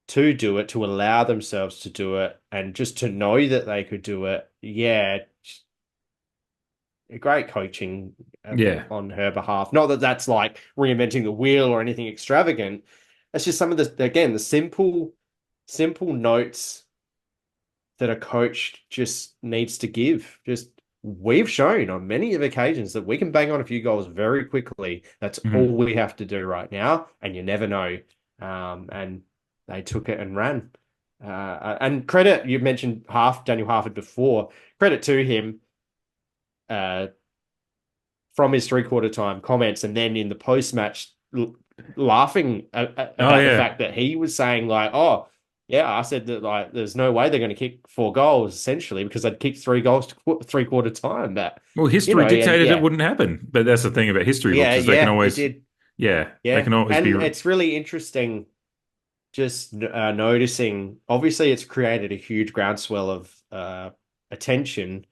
to do it, to allow themselves to do it, and just to know that they could do it. Yeah, great coaching yeah, on her behalf. Not that that's like reinventing the wheel or anything extravagant. It's just some of the, again, the simple notes that a coach just needs to give. Just we've shown on many of occasions that we can bang on a few goals very quickly. That's all mm, we have to do right now, and you never know. And they took it and ran. And credit, you mentioned Daniel Harford before. Credit to him, uh, from his three-quarter time comments, and then in the post-match laughing oh about the yeah, fact that he was saying like, oh, yeah, I said that like there's no way they're going to kick 4 goals essentially because they'd kick 3 goals to three-quarter time. That, well, history and dictated it yeah, wouldn't happen, but that's the thing about history books, is they can yeah, it always, did. yeah, they Yeah, can always be, and it's really interesting just noticing. Obviously, it's created a huge groundswell of attention,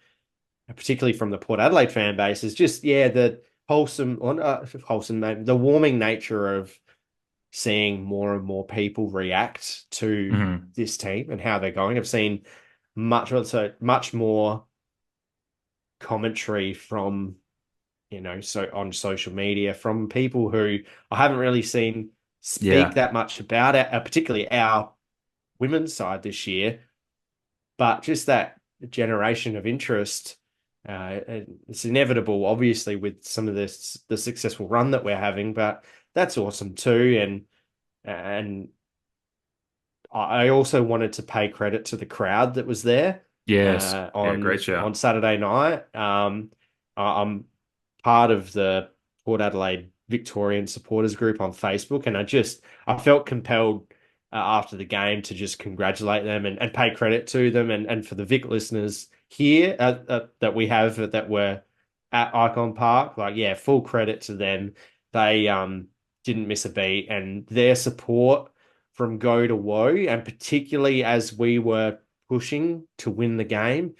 particularly from the Port Adelaide fan base. Is just, yeah, the the warming nature of seeing more and more people react to mhm, this team and how they're going. I've seen much more commentary from, so on social media from people who I haven't really seen speak Yeah. that much about it, particularly our women's side this year. But just that generation of interest, it's inevitable, obviously, with some of the successful run that we're having. But that's awesome too, and I also wanted to pay credit to the crowd that was there Yes. Yeah, great on shout. Saturday night. I'm part of the Port Adelaide Victorian supporters group on Facebook, and I felt compelled after the game to just congratulate them and pay credit to them, and for the Vic listeners here that we have that were at Icon Park, like yeah, full credit to them. They didn't miss a beat, and their support from go to woe, and particularly as we were pushing to win the game,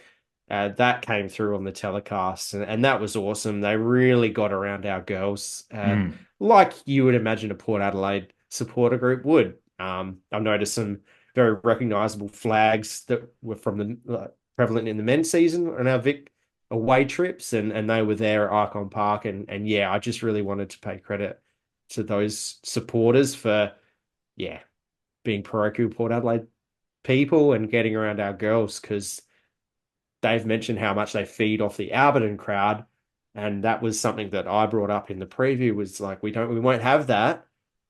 that came through on the telecast, and that was awesome. They really got around our girls, Mm. like you would imagine a Port Adelaide supporter group would. I've noticed some very recognisable flags that were from the prevalent in the men's season on our Vic away trips, and they were there at Icon Park, and yeah, I just really wanted to pay credit to those supporters for yeah being parochial Port Adelaide people and getting around our girls because they've mentioned how much they feed off the Alberton crowd. And that was something that I brought up in the preview was like, we won't have that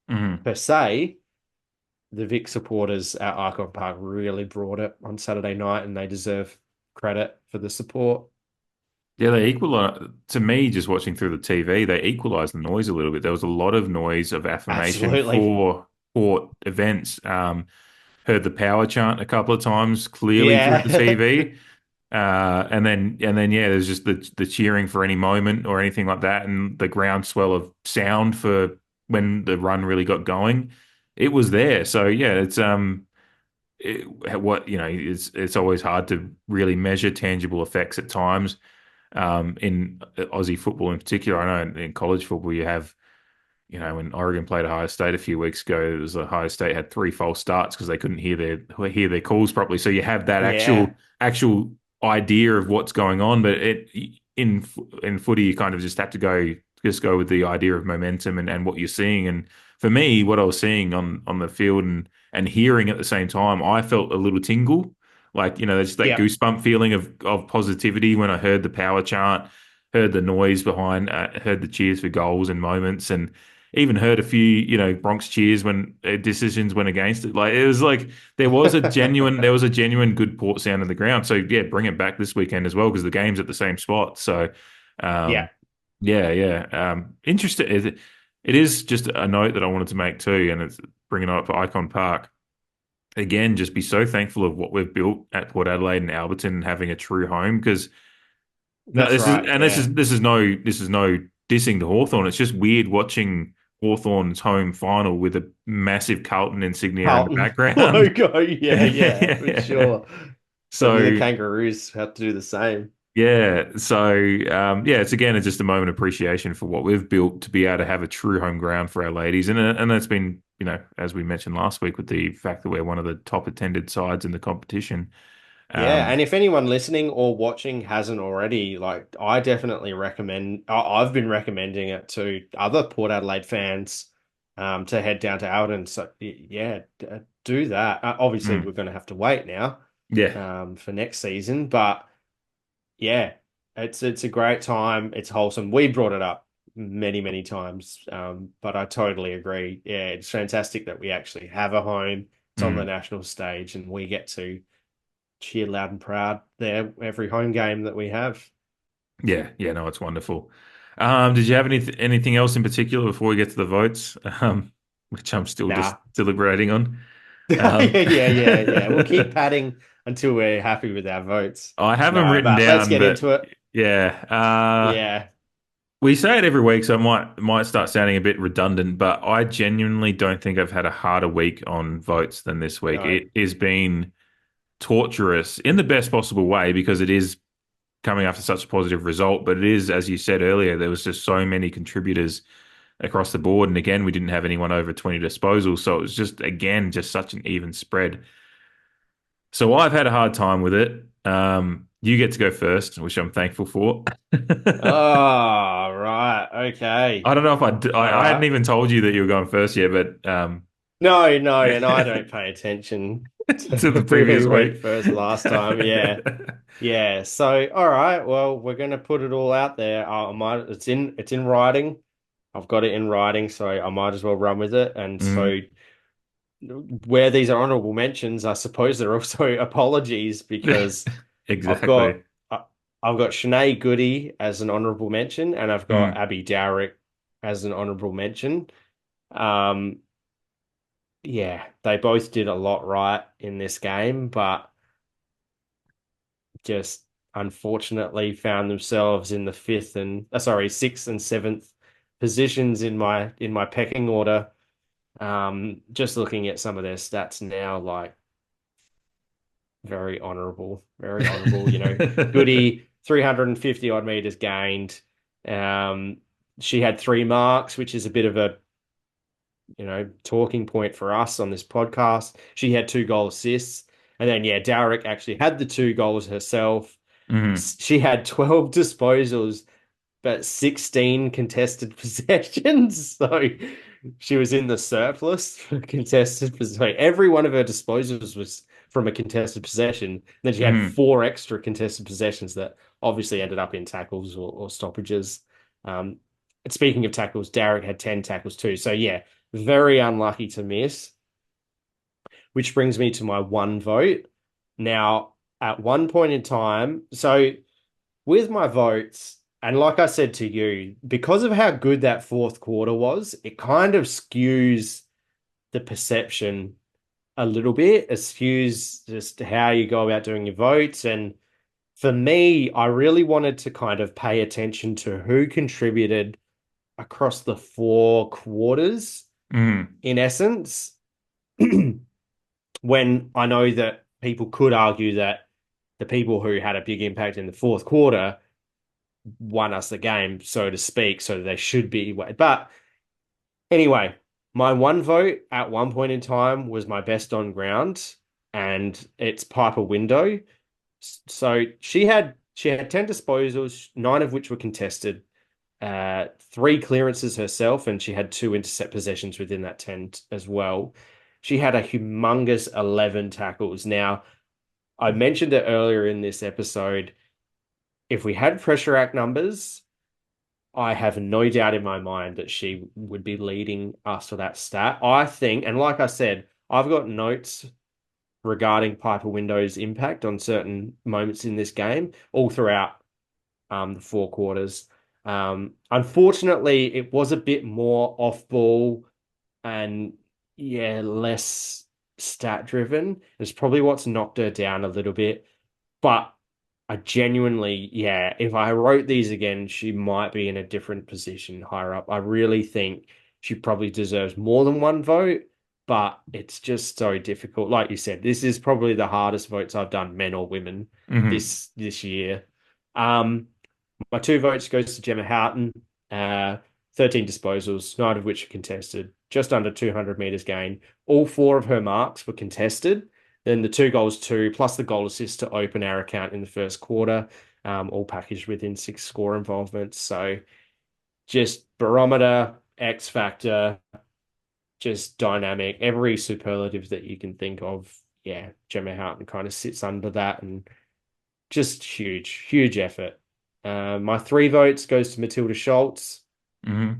Mm. per se. The Vic supporters at Icon Park really brought it on Saturday night and they deserve credit for the support. Yeah, they equalize to me just watching through the TV, they equalized the noise a little bit. There was a lot of noise of affirmation Absolutely. for events. Heard the power chant a couple of times clearly through the Yeah. TV. And then yeah, there's just the cheering for any moment or anything like that, and the groundswell of sound for when the run really got going. It was there. So yeah, what it's always hard to really measure tangible effects at times. In Aussie football in particular, I know in college football you have, when Oregon played Ohio State a few weeks ago, it was Ohio State had three false starts because they couldn't hear their calls properly. So you have that Yeah. actual idea of what's going on, but in footy you kind of just have to go with the idea of momentum and what you're seeing. And for me, what I was seeing on the field and hearing at the same time, I felt a little tingle, like there's that Yep. goosebump feeling of positivity when I heard the power chant, heard the noise behind, heard the cheers for goals and moments, and even heard a few, Bronx cheers when decisions went against it. Like it was like there was a genuine good port sound in the ground. So yeah, bring it back this weekend as well because the game's at the same spot. So Yeah. um, yeah, yeah. Interesting. It is just a note that I wanted to make too, and it's bringing it up for Icon Park again. Just be so thankful of what we've built at Port Adelaide and Alberton, and having a true home because no, That's right. Yeah. this is no dissing to Hawthorn. It's just weird watching Hawthorn's home final with a massive Carlton insignia in the Carlton background. logo. Yeah, yeah, for Yeah. sure. But the So Kangaroos have to do the same. yeah, so yeah, it's just a moment of appreciation for what we've built to be able to have a true home ground for our ladies, and that's been, as we mentioned last week with the fact that we're one of the top attended sides in the competition. Yeah, Um, and if anyone listening or watching hasn't already, like I definitely recommend. I've been recommending it to other Port Adelaide fans, to head down to Alden. So yeah, do that. Obviously, mm, we're going to have to wait now, yeah, for next season, but yeah, it's a great time. It's wholesome. We brought it up many times, but I totally agree. Yeah, it's fantastic that we actually have a home. It's on the mm, national stage, and we get to cheer loud and proud there every home game that we have. yeah, yeah. No, it's wonderful. Did you have anything else in particular before we get to the votes, which I'm still just Nah. deliberating on? Um, Yeah. We'll keep padding until we're happy with our votes. I have them No, written but let's down, get but into it. yeah. Yeah. We say it every week, so it might start sounding a bit redundant, but I genuinely don't think I've had a harder week on votes than this week. No. It has been torturous in the best possible way because it is coming after such a positive result, but it is, as you said earlier, there was just so many contributors across the board, and again, we didn't have anyone over 20 disposals, so it was just such an even spread. So I've had a hard time with it. You get to go first, which I'm thankful for. Oh, right. Okay. I don't know if All I hadn't right. even told you that you were going first yet, but No, no, and I to don't pay attention the to who previous went week. first last time. Yeah. Yeah. So, all right. Well, we're gonna put it all out there. I might. It's in writing. I've got it in writing, so I might as well run with it. And Mm, so, where these are honorable mentions, I suppose they're also apologies because I've exactly. got I- I've got Shanae Goody as an honorable mention, and I've got Mm. Abby Dowrick as an honorable mention. Um, yeah, they both did a lot right in this game, but just unfortunately found themselves in the sixth and seventh positions in my pecking order. Just looking at some of their stats now, like very honorable, very honorable. Goody, 350 odd meters gained. Um, she had 3 marks, which is a bit of a talking point for us on this podcast. She had 2 goal assists. And then, yeah, Dowrick actually had the 2 goals herself. Mm. She had 12 disposals, but 16 contested possessions. So she was in the surplus for contested possession. Every one of her disposals was from a contested possession. And then she had Mm. 4 extra contested possessions that obviously ended up in tackles or stoppages. Um, and speaking of tackles, Derek had 10 tackles too. So yeah, very unlucky to miss, which brings me to my one vote. Now, at one point in time, so with my votes, and like I said to you, because of how good that fourth quarter was, it kind of skews the perception a little bit. It skews just how you go about doing your votes. And for me, I really wanted to kind of pay attention to who contributed across the 4 quarters, Mm. in essence, when I know that people could argue that the people who had a big impact in the fourth quarter won us the game, so to speak, so they should be. But anyway, my one vote at one point in time was my best on ground, and it's Piper Window. So she had 10 disposals, 9 of which were contested, 3 clearances herself, and she had 2 intercept possessions within that 10 as well. She had a humongous 11 tackles. Now, I mentioned it earlier in this episode. If we had pressure act numbers, I have no doubt in my mind that she would be leading us to that stat. I think, and like I said, I've got notes regarding Piper Window's impact on certain moments in this game, all throughout the 4 quarters. Unfortunately, it was a bit more off ball and yeah, less stat driven. It's probably what's knocked her down a little bit. But I genuinely, yeah, if I wrote these again, she might be in a different position higher up. I really think she probably deserves more than one vote, but it's just so difficult. Like you said, this is probably the hardest votes I've done, men or women, Mm. this year. Um, my 2 votes goes to Gemma Houghton. 13 disposals, 9 of which are contested, just under 200 meters gain. All 4 of her marks were contested. Then the 2 goals, plus the goal assist to open our account in the first quarter, all packaged within 6 score involvements. So just barometer, X factor, just dynamic, every superlative that you can think of. Yeah, Gemma Houghton kind of sits under that and just huge, huge effort. My 3 votes goes to Matilda Schultz. Mm.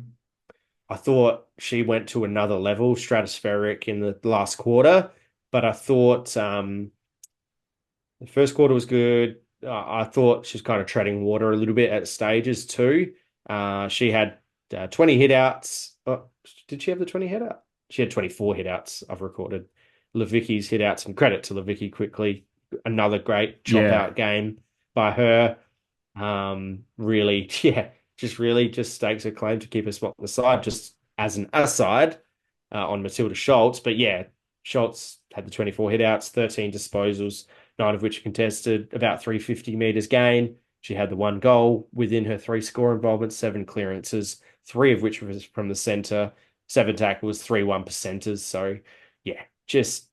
I thought she went to another level, stratospheric in the last quarter, but I thought the first quarter was good. I thought she's kind of treading water a little bit at stages too. She had 20 hitouts. Oh, did she have the 20 hitout? She had 24 hitouts. I've recorded Levicki's hitouts, and credit to Levicki quickly. Another great chop Yeah. out game by her. Really, yeah, just stakes a claim to keep a spot on the side, just as an aside on Matilda Schultz. But yeah, Schultz had the 24 hitouts, 13 disposals, 9 of which are contested, about 350 meters gain. She had the 1 goal within her 3 score involvements, 7 clearances, 3 of which was from the center, 7 tackles, 3 1%ers. So yeah, just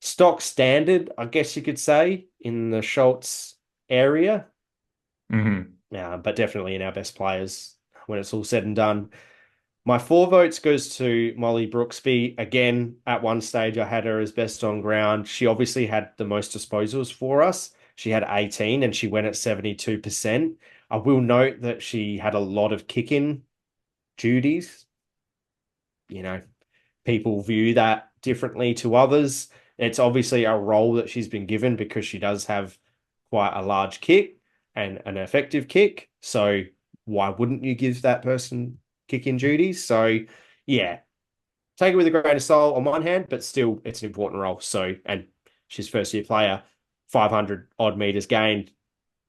stock standard, I guess you could say, in the Schultz area. Mm. But definitely in our best players. when it's all said and done. My 4 votes goes to Molly Brooksby. Again, at one stage, I had her as best on ground. She obviously had the most disposals for us. She had 18 and she went at 72%. I will note that she had a lot of kick-in duties. You know, people view that differently to others. It's obviously a role that she's been given because she does have quite a large kick and an effective kick. So why wouldn't you give that person kick-in duties? So yeah, take it with a grain of salt on one hand, but still it's an important role. So, and she's first year player, 500 odd meters gained.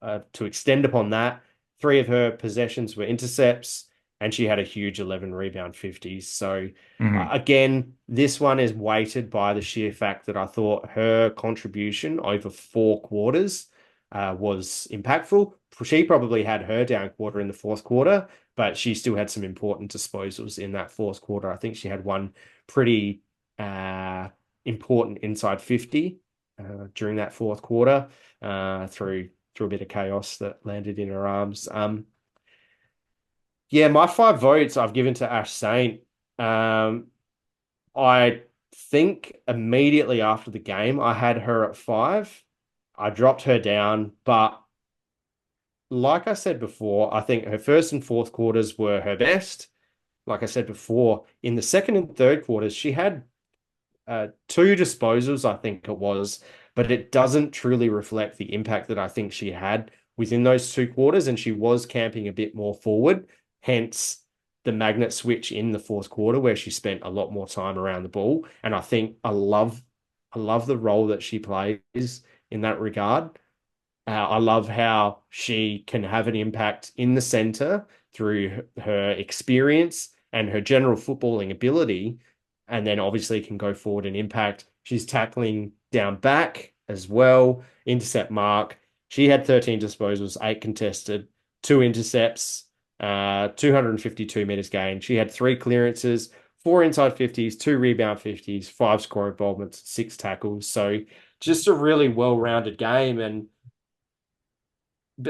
To extend upon that, 3 of her possessions were intercepts, and she had a huge 11 rebound 50s. So again, this one is weighted by the sheer fact that I thought her contribution over 4 quarters was impactful. She probably had her down quarter in the fourth quarter, but she still had some important disposals in that fourth quarter. I think she had one pretty important inside 50 during that fourth quarter through a bit of chaos that landed in her arms. Yeah, my 5 votes I've given to Ash Saint. I think immediately after the game, I had her at 5. I dropped her down, but like I said before, I think her first and fourth quarters were her best. Like I said before, in the second and third quarters, she had 2 disposals, I think it was, but it doesn't truly reflect the impact that I think she had within those 2 quarters, and she was camping a bit more forward, hence the magnet switch in the fourth quarter where she spent a lot more time around the ball. And I think I love the role that she plays in that regard. I love how she can have an impact in the center through her experience and her general footballing ability, and then obviously can go forward and impact. She's tackling down back as well, intercept mark. She had 13 disposals, 8 contested, 2 intercepts, 252 meters gained. She had 3 clearances, 4 inside 50s, 2 rebound 50s, 5 score involvements, 6 tackles. So just a really well-rounded game. And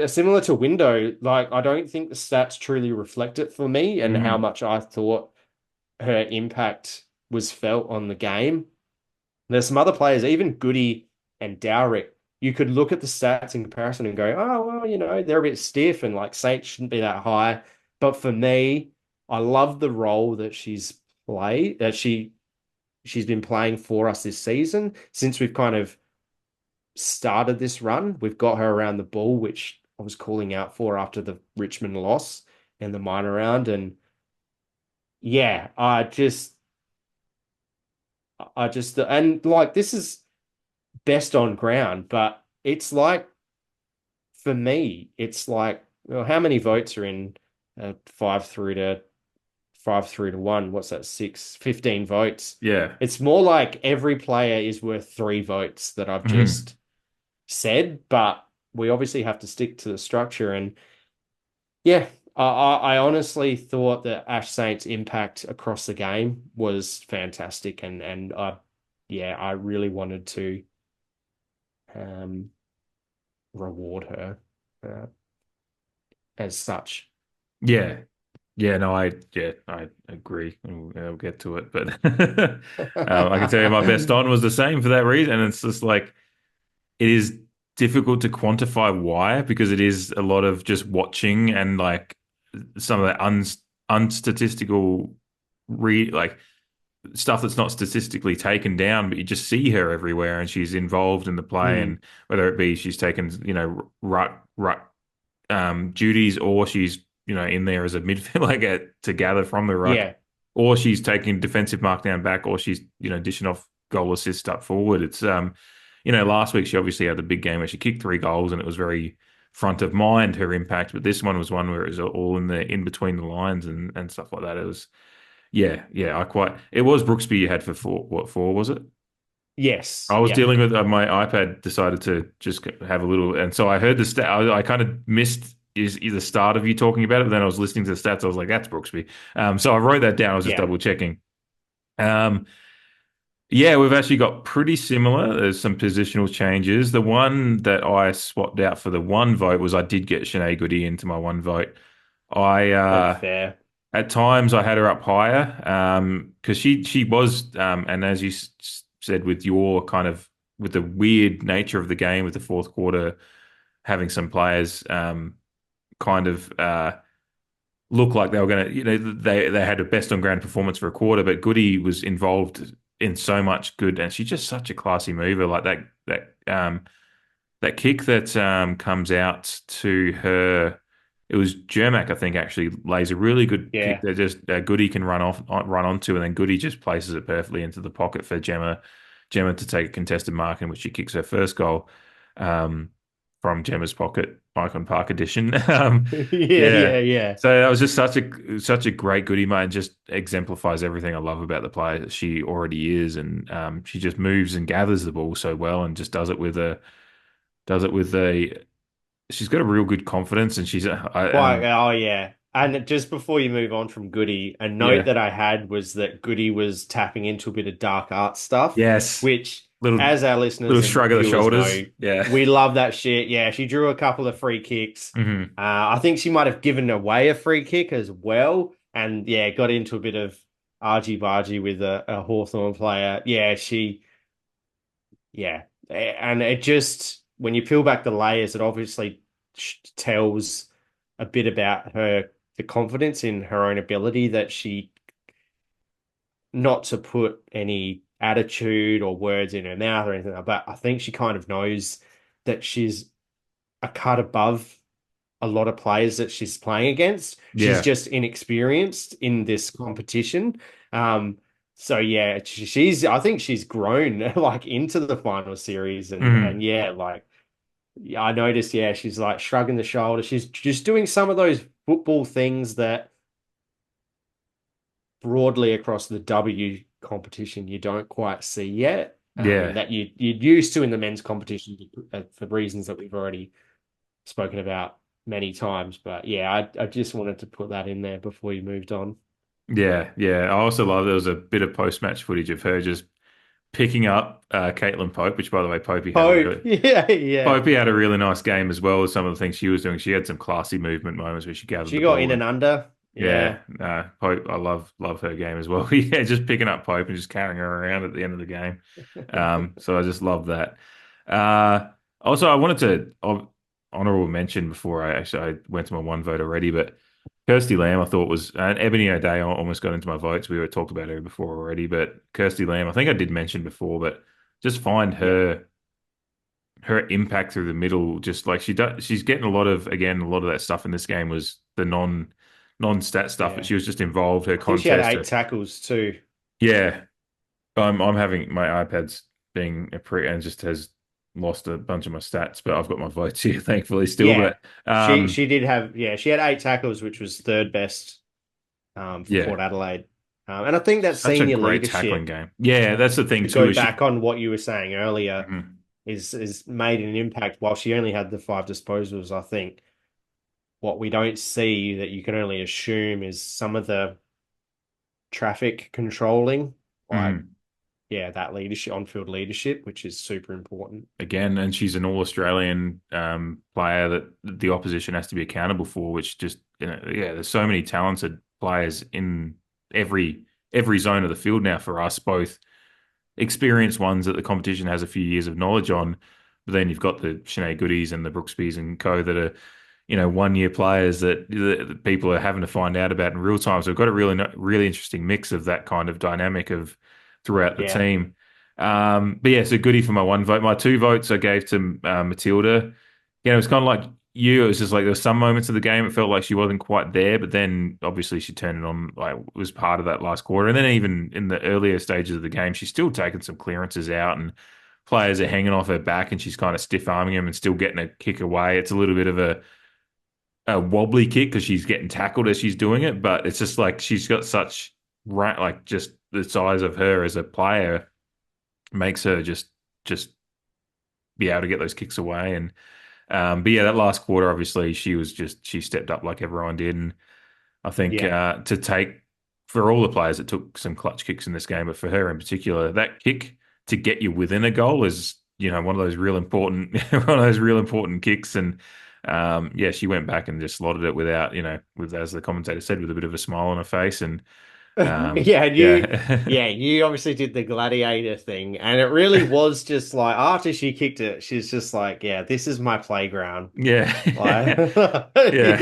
similar to Window, like I don't think the stats truly reflect it for me and how much I thought her impact was felt on the game. There's some other players, even Goody and Dowrick, you could look at the stats in comparison and go, oh, well, they're a bit stiff and like Saints shouldn't be that high. But for me, I love the role that she's played, that she's been playing for us this season. Since we've kind of started this run, we've got her around the ball, which I was calling out for after the Richmond loss in the minor round. And yeah, and like this is best on ground, but it's like, for me, it's like, well, how many votes are in 5 through to 1? What's that? 15 votes. Yeah. It's more like every player is worth 3 votes that I've just said, but we obviously have to stick to the structure. And yeah, I honestly thought that Ash Saint's impact across the game was fantastic, and I really wanted to reward her as such. Yeah. Yeah, no, I agree. We'll get to it, but I can tell you my best on was the same for that reason. And it's just like, it is difficult to quantify why, because it is a lot of just watching and like some of that unstatistical like stuff that's not statistically taken down, but you just see her everywhere and she's involved in the play, and whether it be she's taken, ruck duties, or she's, in there as a midfield, like to gather from the ruck, or she's taking defensive markdown back, or she's, dishing off goal assist up forward. It's, last week she obviously had the big game where she kicked 3 goals and it was very front of mind, her impact, but this one was one where it was all in between the lines and stuff like that. It was, it was Brooksby you had for 4 was it? Yes. I was dealing with my iPad decided to just have a little, and so I heard the stat. I kind of missed is the start of you talking about it, but then I was listening to the stats. I was like, that's Brooksby. So I wrote that down. I was just double checking. We've actually got pretty similar. There's some positional changes. The one that I swapped out for the 1 vote was I did get Shanae Goody into my 1 vote. I That's fair. at times I had her up higher because she was and as you said with your kind of with the weird nature of the game with the fourth quarter having some players kind of look like they were going to they had a best on ground performance for a quarter, but Goody was involved in so much good, and she's just such a classy mover like that kick that comes out to her. It was Jermac, I think, actually lays a really good kick Yeah. that just Goody can run onto, and then Goody just places it perfectly into the pocket for Gemma to take a contested mark in which she kicks her first goal from Gemma's pocket, Icon Park edition. Yeah, Yeah, yeah, yeah. so that was just such a great Goody, mate, and just exemplifies everything I love about the player that she already is, and she just moves and gathers the ball so well, and just does it with a she's got a real good confidence, and Quite, oh yeah. And just before you move on from Goody, a note yeah, that I had was that Goody was tapping into a bit of dark art stuff, yes, which, little as our little listeners and shrug of the viewers shoulders, know, yeah, we love that shit. Yeah, she drew a couple of free kicks. hmm I think she might have given away a free kick as well, and yeah, got into a bit of argy-bargy with a Hawthorn player. Yeah, and it just when you peel back the layers, it obviously tells a bit about the confidence in her own ability that she, not to put any attitude or words in her mouth or anything like that, but I think she kind of knows that she's a cut above a lot of players that she's playing against. She's yeah, just inexperienced in this competition. Um, so yeah, she's I think she's grown like into the final series and hmm yeah, like yeah, I noticed, yeah, she's like shrugging the shoulder. She's just doing some of those football things that broadly across the W competition you don't quite see yet. yeah, That you're used to in the men's competition for reasons that we've already spoken about many times. But yeah, I just wanted to put that in there before you moved on. yeah. I also love there was a bit of post match footage of her just picking up Caitlin Pope, which by the way, Hope, yeah, yeah. Popey had a really nice game as well as some of the things she was doing. She had some classy movement moments where she gathered She the got ball in and and under. yeah, Yeah, Pope. I love her game as well. Yeah, just picking up Pope and just carrying her around at the end of the game. So I just love that. Also, I wanted to honorable mention before I went to my one vote already, but Kirsty Lamb I thought was and Ebony O'Day almost got into my votes. We were talked about her before already, but Kirsty Lamb I think I did mention before, but just find yeah, her impact through the middle, just like she's getting a lot of that stuff in this game was the non-stat stuff, but yeah. she was just involved. Her I think she had contest, 8 tackles too. yeah. I'm having my iPad's being a pre and just has lost a bunch of my stats, but I've got my votes here, thankfully, still. Yeah, But she did have, yeah, she had 8 tackles, which was third best for yeah, Port Adelaide. And I think that such a senior great tackling leadership, game. Yeah, that's the thing to too. go Is she? back on what you were saying earlier, Mhm. is made an impact while she only had the 5 disposals. I think what we don't see that you can only assume is some of the traffic controlling, like Mhm. yeah, that leadership, on-field leadership, which is super important. Again, and she's an all-Australian player that the opposition has to be accountable for, which just yeah, there's so many talented players in every every zone of the field now for us, both experienced ones that the competition has a few years of knowledge on, but then you've got the Sinead Goodies and the Brooksbys and co that are 1 year players that people are having to find out about in real time. So we've got a really interesting mix of that kind of dynamic of throughout the Yeah, team. But yeah, so Goody for my one vote. My two votes I gave to Matilda. It was kind of like you. It was just like there were some moments of the game it felt like she wasn't quite there, but then obviously she turned it on. Like was part of that last quarter, and then even in the earlier stages of the game, she's still taking some clearances out and players are hanging off her back, and she's kind of stiff arming them and still getting a kick away. It's a little bit of a wobbly kick because she's getting tackled as she's doing it, but it's just like she's got such like just the size of her as a player makes her just be able to get those kicks away. And but yeah, that last quarter, obviously, she stepped up like everyone did, and I think yeah, to take for all the players that took some clutch kicks in this game, but for her in particular, that kick to get you within a goal is one of those real important one of those real important kicks, and yeah, she went back and just slotted it without, with, as the commentator said, with a bit of a smile on her face. And you obviously did the gladiator thing, and it really was just like after she kicked it, she's just like, yeah, this is my playground. Yeah. Like, Yeah.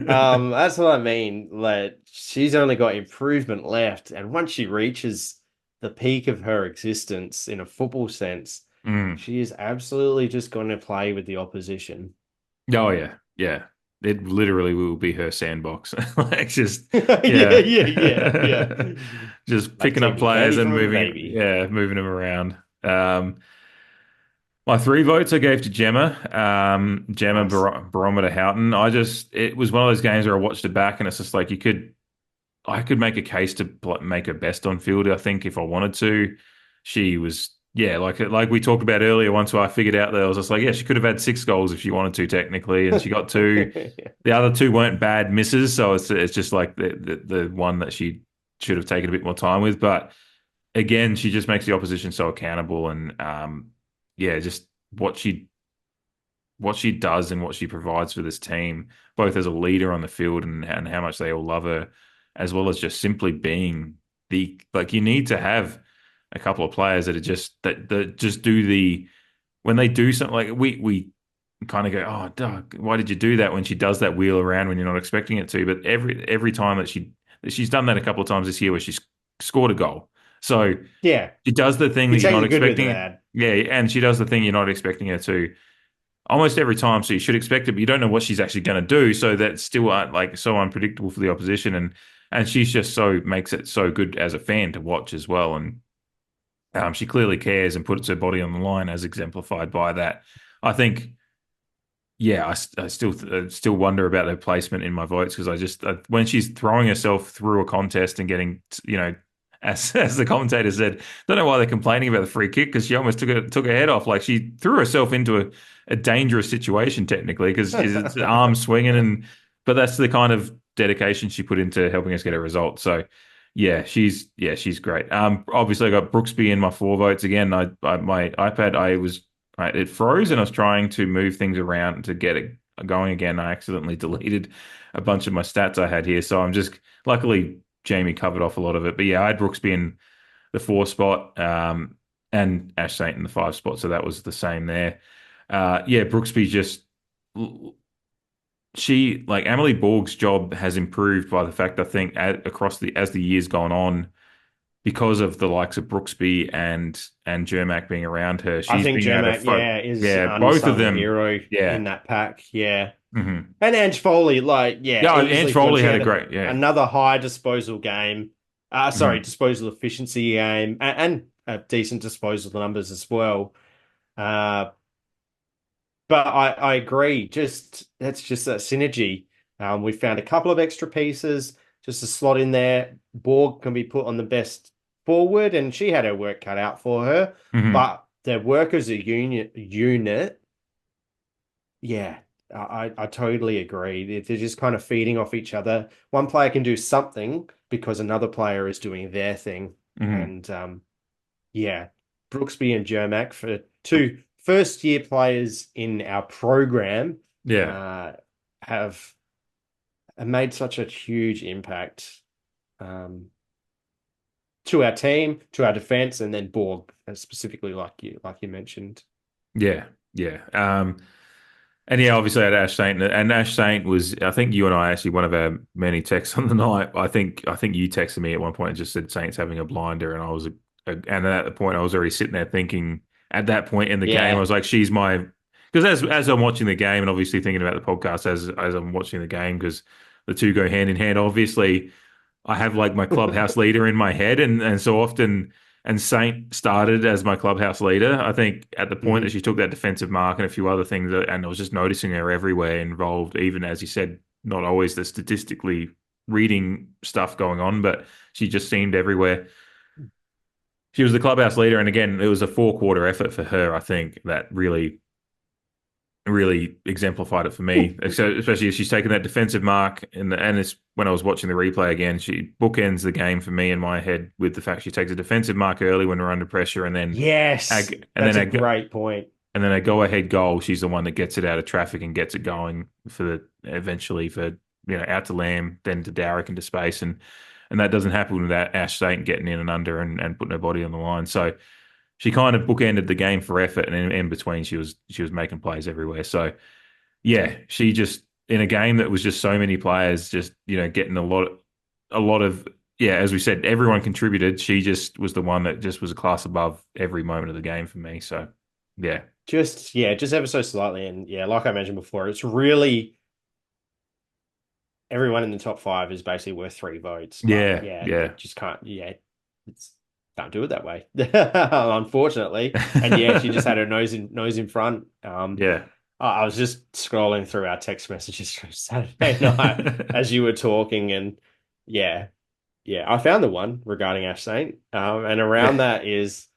that's what I mean. Like, she's only got improvement left, and once she reaches the peak of her existence in a football sense, Mm. she is absolutely just going to play with the opposition. Oh yeah, yeah. It literally will be her sandbox. Like just Yeah. just Like picking up taking players candy and from a moving, baby. yeah, moving them around. My 3 votes I gave to Gemma. Gemma Nice. Barometer Houghton. It was one of those games where I watched it back and it's just like I could make a case to make her best on field. I think if I wanted to, she was, yeah, like we talked about earlier. Once I figured out that I was just like, yeah, she could have had 6 goals if she wanted to technically, and she got 2. The other 2 weren't bad misses, so it's just like the one that she should have taken a bit more time with. But again, she just makes the opposition so accountable, and yeah, just what she does and what she provides for this team, both as a leader on the field and how much they all love her, as well as just simply being like you need to have a couple of players that are that just do when they do something like we kind of go, oh, Doug, why did you do that when she does that wheel around when you're not expecting it to? But every time that she's done that a couple of times this year where she's scored a goal. So Yeah, she does the thing you that you're take not the good with the expecting. bad. Yeah, and she does the thing you're not expecting her to almost every time. So you should expect it, but you don't know what she's actually going to do. So that's still like so unpredictable for the opposition, and she's just so makes it so good as a fan to watch as well. And she clearly cares and puts her body on the line, as exemplified by that. I think. Yeah, I still wonder about her placement in my votes because when she's throwing herself through a contest and getting as the commentator said, don't know why they're complaining about the free kick because she almost took her head off. Like she threw herself into a dangerous situation technically because it's arm swinging but that's the kind of dedication she put into helping us get a result. So she's great. Obviously I got Brooksby in my 4 votes again. My iPad it froze and I was trying to move things around to get it going again. I accidentally deleted a bunch of my stats I had here, so I'm just luckily Jamie covered off a lot of it. But yeah, I had Brooksby in the 4 spot, and Ash Saint in the 5 spot, so that was the same there. Yeah, Brooksby just like Emily Borg's job has improved by the fact I think as the years gone on because of the likes of Brooksby and Jermac being around her. I She's think being able to Jermac, is yeah, both of unsung them, hero yeah. in that pack. Yeah. Mm-hmm. And Ange Foley, Yeah, Ange easily Foley she had a great, yeah. another high disposal game. Mm-hmm. Disposal efficiency game and decent disposal numbers as well. Uh, but I agree. That's just that synergy. We found a couple of extra pieces just to slot in there. Borg can be put on the best forward, and she had her work cut out for her. Mm-hmm. But their work as a unit, yeah, I totally agree. They're just kind of feeding off each other. One player can do something because another player is doing their thing. Mm-hmm. And yeah, Brooksby and Jermac for 2 first-year players in our program have made such a huge impact to our team, to our defense, and then Borg specifically, like you mentioned. Yeah, yeah. And yeah, obviously I had Ash Saint, and Ash Saint was, I think you and I actually one of our many texts on the night. I think you texted me at one point and just said Saint's having a blinder, and and at the point I was already sitting there thinking at that point in the game I was like, she's my because as I'm watching the game and obviously thinking about the podcast as I'm watching the game because the two go hand in hand. Obviously, I have like my clubhouse leader in my head, and so often. And Saint started as my clubhouse leader. I think at the point that she took that defensive mark and a few other things, and I was just noticing her everywhere involved, even as you said, not always the statistically reading stuff going on, but she just seemed everywhere. She was the clubhouse leader, and again, it was a 4-quarter effort for her. I think that really exemplified it for me. So especially if she's taken that defensive mark, and it's when I was watching the replay again, she bookends the game for me in my head with the fact she takes a defensive mark early when we're under pressure, and then Yes, that's a great point. And then a go-ahead goal, she's the one that gets it out of traffic and gets it going eventually for out to Lamb, then to Darrick into space, and that doesn't happen without Ash Saint getting in and under and putting her body on the line. So she kind of bookended the game for effort, and in between she was making plays everywhere. So yeah, she just in a game that was just so many players just getting a lot of yeah, as we said, everyone contributed. She just was the one that just was a class above every moment of the game for me. So yeah. Just ever so slightly. And yeah, like I mentioned before, it's really everyone in the top 5 is basically worth 3 votes. But Yeah. it just can't it's can't do it that way. Unfortunately. And yeah, she just had her nose in front. Yeah. I was just scrolling through our text messages from Saturday night as you were talking, and yeah, I found the one regarding Ash Saint. And around that is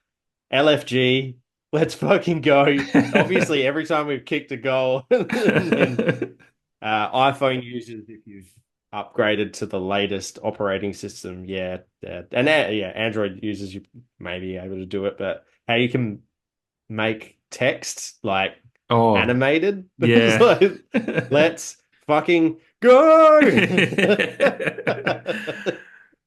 LFG. Let's fucking go. Obviously, every time we've kicked a goal, and iPhone users, if you've upgraded to the latest operating system, Android users, you may be able to do it, but how you can make text like animated. Yeah. Like, let's fucking go.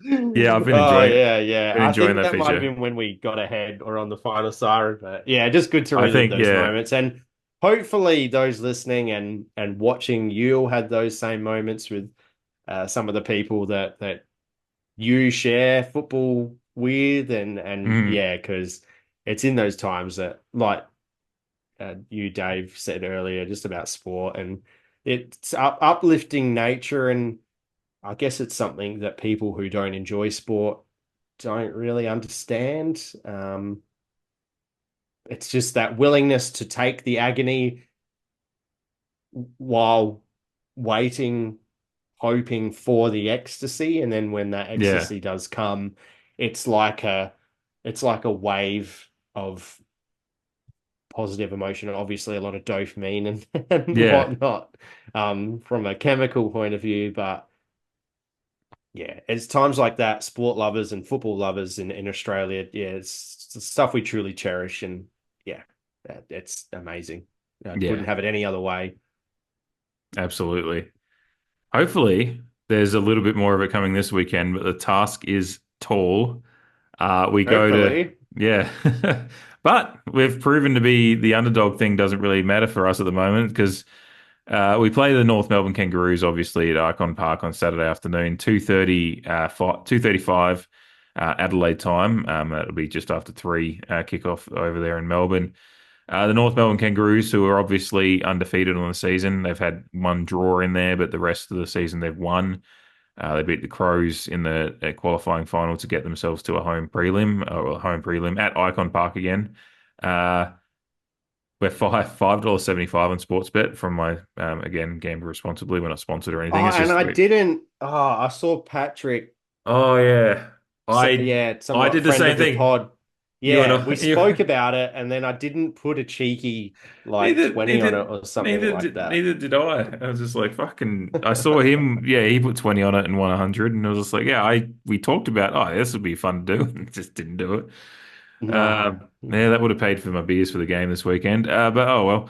Yeah, I've been I think that that might have feature. been when we got ahead or on the final siren, but yeah, just good to I relive think, those moments. And hopefully those listening and watching, you'll have those same moments with some of the people that you share football with, and yeah, because it's in those times that, like you, Dave, said earlier, just about sport, and it's uplifting nature, and I guess it's something that people who don't enjoy sport don't really understand. It's just that willingness to take the agony while waiting, hoping for the ecstasy, and then when that ecstasy does come, it's like a wave of positive emotion, and obviously a lot of dopamine and whatnot, from a chemical point of view. But yeah, it's times like that, sport lovers and football lovers in Australia, it's stuff we truly cherish, and yeah, it's amazing. I couldn't have it any other way. Absolutely. Hopefully, there's a little bit more of it coming this weekend, but the task is tall. We go to, yeah. But we've proven to be the underdog thing doesn't really matter for us at the moment because we play the North Melbourne Kangaroos, obviously, at Icon Park on Saturday afternoon, 2:35 Adelaide time. That'll be just after 3 kickoff over there in Melbourne. The North Melbourne Kangaroos, who are obviously undefeated on the season, they've had one draw in there, but the rest of the season they've won. They beat the Crows in the qualifying final to get themselves to a home prelim at Icon Park again. We're $5.75 on Sportsbet from my again, gamble responsibly. We're not sponsored or anything. I saw Patrick. Oh yeah, I did the same thing. Pod. Yeah, we spoke about it, and then I didn't put a cheeky 20 on it or something like that. Neither did I. I was just like, fucking. I saw him. Yeah, he put 20 on it and won 100, and I was just like, we talked about, this would be fun to do, and just didn't do it. No. Yeah, that would have paid for my beers for the game this weekend. But oh well.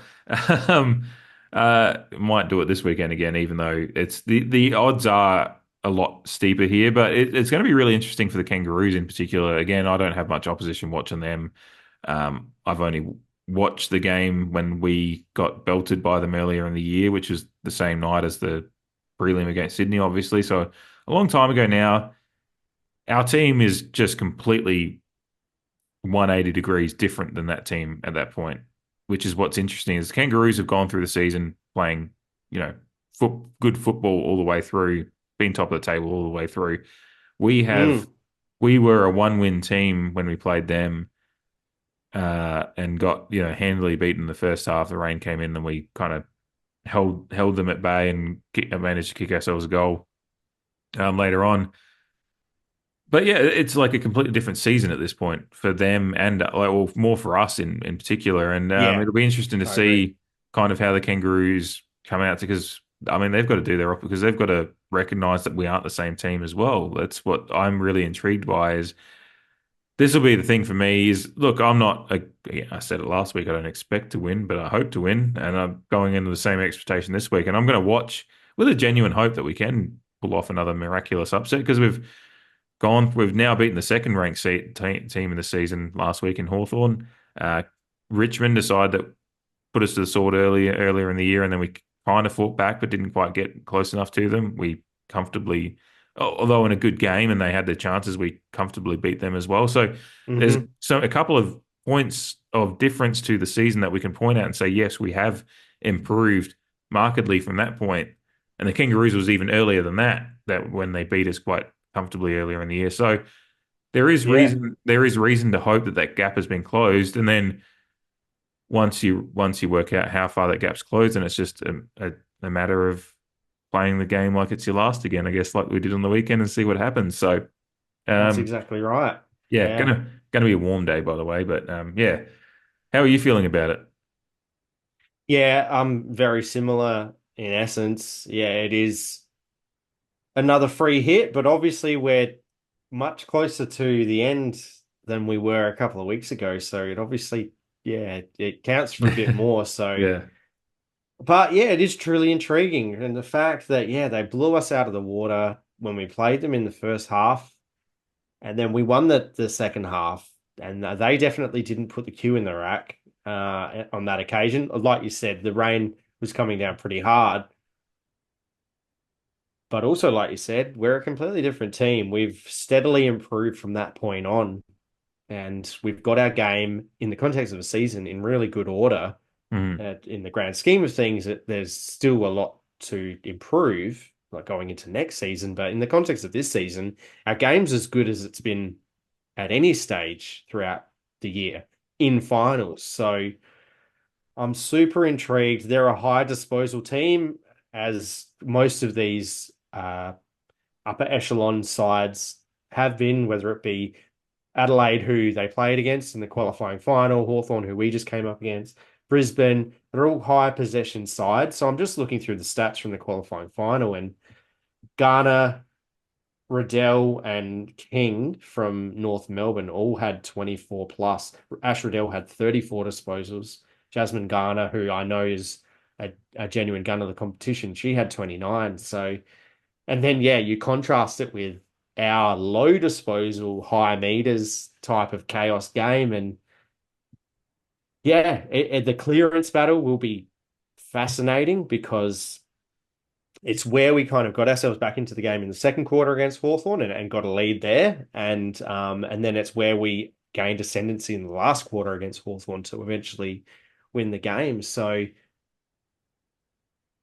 Might do it this weekend again, even though it's the odds are a lot steeper here. But it's going to be really interesting for the Kangaroos in particular. Again, I don't have much opposition watching them. I've only watched the game when we got belted by them earlier in the year, which was the same night as the prelim against Sydney, obviously. So a long time ago now. Our team is just completely 180 degrees different than that team at that point, which is what's interesting is the Kangaroos have gone through the season playing, good football all the way through, being top of the table all the way through. We were a 1-win team when we played them, and got, handily beaten in the first half. The rain came in and we kind of held them at bay and managed to kick ourselves a goal later on. But yeah, it's like a completely different season at this point for them and more for us in particular. And it'll be interesting to see kind of how the Kangaroos come out because they've got to do their because they've got to recognise that we aren't the same team as well. That's what I'm really intrigued by is this will be the thing for me is, look, I'm not, I said it last week, I don't expect to win, but I hope to win. And I'm going into the same expectation this week. And I'm going to watch with a genuine hope that we can pull off another miraculous upset because we've now beaten the second ranked team in the season last week in Hawthorn. Richmond decided that put us to the sword earlier in the year, and then we kind of fought back but didn't quite get close enough to them. We comfortably, although in a good game and they had their chances, we comfortably beat them as well. So there's a couple of points of difference to the season that we can point out and say, yes, we have improved markedly from that point. And the Kangaroos was even earlier than that when they beat us quite comfortably earlier in the year. So there is reason to hope that gap has been closed. And then once you work out how far that gap's closed, and it's just a matter of playing the game like it's your last again, I guess, like we did on the weekend, and see what happens. So that's exactly right. Yeah, gonna be a warm day, by the way. But yeah, how are you feeling about it? Yeah, I'm very similar in essence. Yeah, it is another free hit, but obviously we're much closer to the end than we were a couple of weeks ago. So it obviously, yeah, it counts for a bit more. So, Yeah. but yeah, it is truly intriguing. And the fact that, yeah, they blew us out of the water when we played them in the first half, and then we won the second half, and they definitely didn't put the cue in the rack on that occasion. Like you said, the rain was coming down pretty hard. But also, like you said, we're a completely different team. We've steadily improved from that point on, and we've got our game in the context of a season in really good order. In the grand scheme of things, there's still a lot to improve, like going into next season. But in the context of this season, our game's as good as it's been at any stage throughout the year in finals. So I'm super intrigued. They're a high disposal team, as most of these upper echelon sides have been, whether it be Adelaide, who they played against in the qualifying final, Hawthorn, who we just came up against, Brisbane. They're all high possession sides. So I'm just looking through the stats from the qualifying final, and Garner, Riddell, and King from North Melbourne all had 24 plus. Ash Riddell had 34 disposals. Jasmine Garner, who I know is a genuine gun of the competition, she had 29. So, and then, yeah, you contrast it with our low disposal, high meters type of chaos game. And yeah, the clearance battle will be fascinating because it's where we kind of got ourselves back into the game in the second quarter against Hawthorn and got a lead there. And then it's where we gained ascendancy in the last quarter against Hawthorn to eventually win the game. So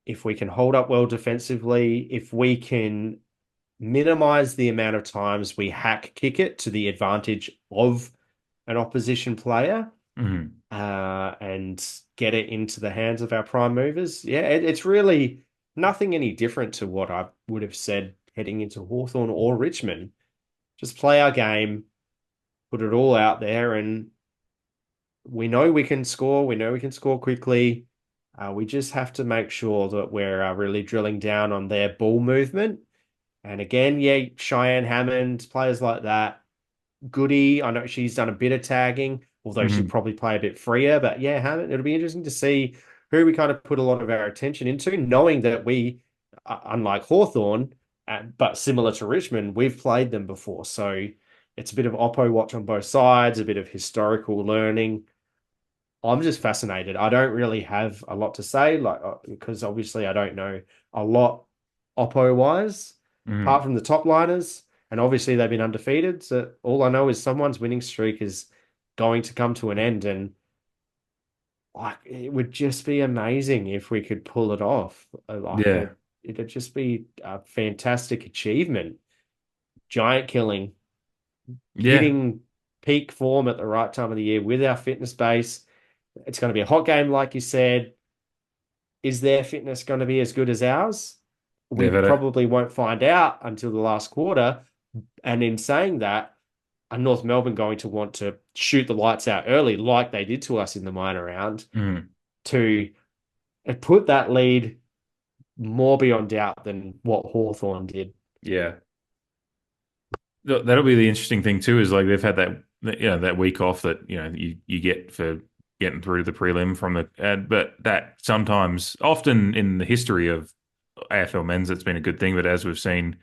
if we can hold up well defensively, if we can minimize the amount of times we hack kick it to the advantage of an opposition player, and get it into the hands of our prime movers. Yeah, it's really nothing any different to what I would have said heading into Hawthorn or Richmond. Just play our game, put it all out there, and we know we can score. We know we can score quickly. We just have to make sure that we're really drilling down on their ball movement. And again, yeah, Cheyenne Hammond, players like that. Goody, I know she's done a bit of tagging, although she'd probably play a bit freer. But yeah, Hammond, it'll be interesting to see who we kind of put a lot of our attention into, knowing that we, unlike Hawthorn, but similar to Richmond, we've played them before. So it's a bit of Oppo watch on both sides, a bit of historical learning. I'm just fascinated. I don't really have a lot to say, like, because obviously I don't know a lot Oppo wise, apart from the top liners, and obviously they've been undefeated. So all I know is someone's winning streak is going to come to an end, and like it would just be amazing if we could pull it off. It'd just be a fantastic achievement. Giant killing, hitting peak form at the right time of the year with our fitness base. It's going to be a hot game, like you said. Is their fitness going to be as good as ours? We probably won't find out until the last quarter. And in saying that, are North Melbourne going to want to shoot the lights out early, like they did to us in the minor round, to put that lead more beyond doubt than what Hawthorn did? Yeah. That'll be the interesting thing too, is like they've had that that week off that you get for getting through to the prelim from but that sometimes, often in the history of AFL men's, it's been a good thing. But as we've seen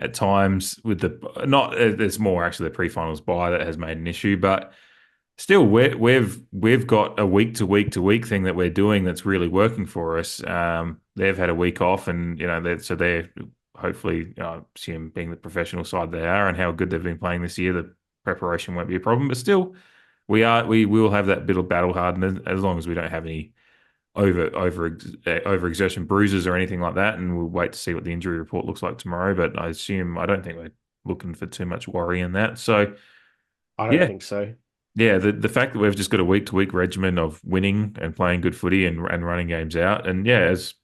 at times with it's more actually the pre-finals bye that has made an issue. But still, we've got a week to week to week thing that we're doing that's really working for us. They've had a week off, and they're hopefully, I assume, being the professional side they are and how good they've been playing this year, the preparation won't be a problem. But still, we will have that bit of battle hardened as long as we don't have any overexertion bruises or anything like that, and we'll wait to see what the injury report looks like tomorrow. But I don't think we're looking for too much worry in that. So I don't yeah, think so. yeah, the fact that we've just got a week to week regimen of winning and playing good footy and running games out, and yeah, as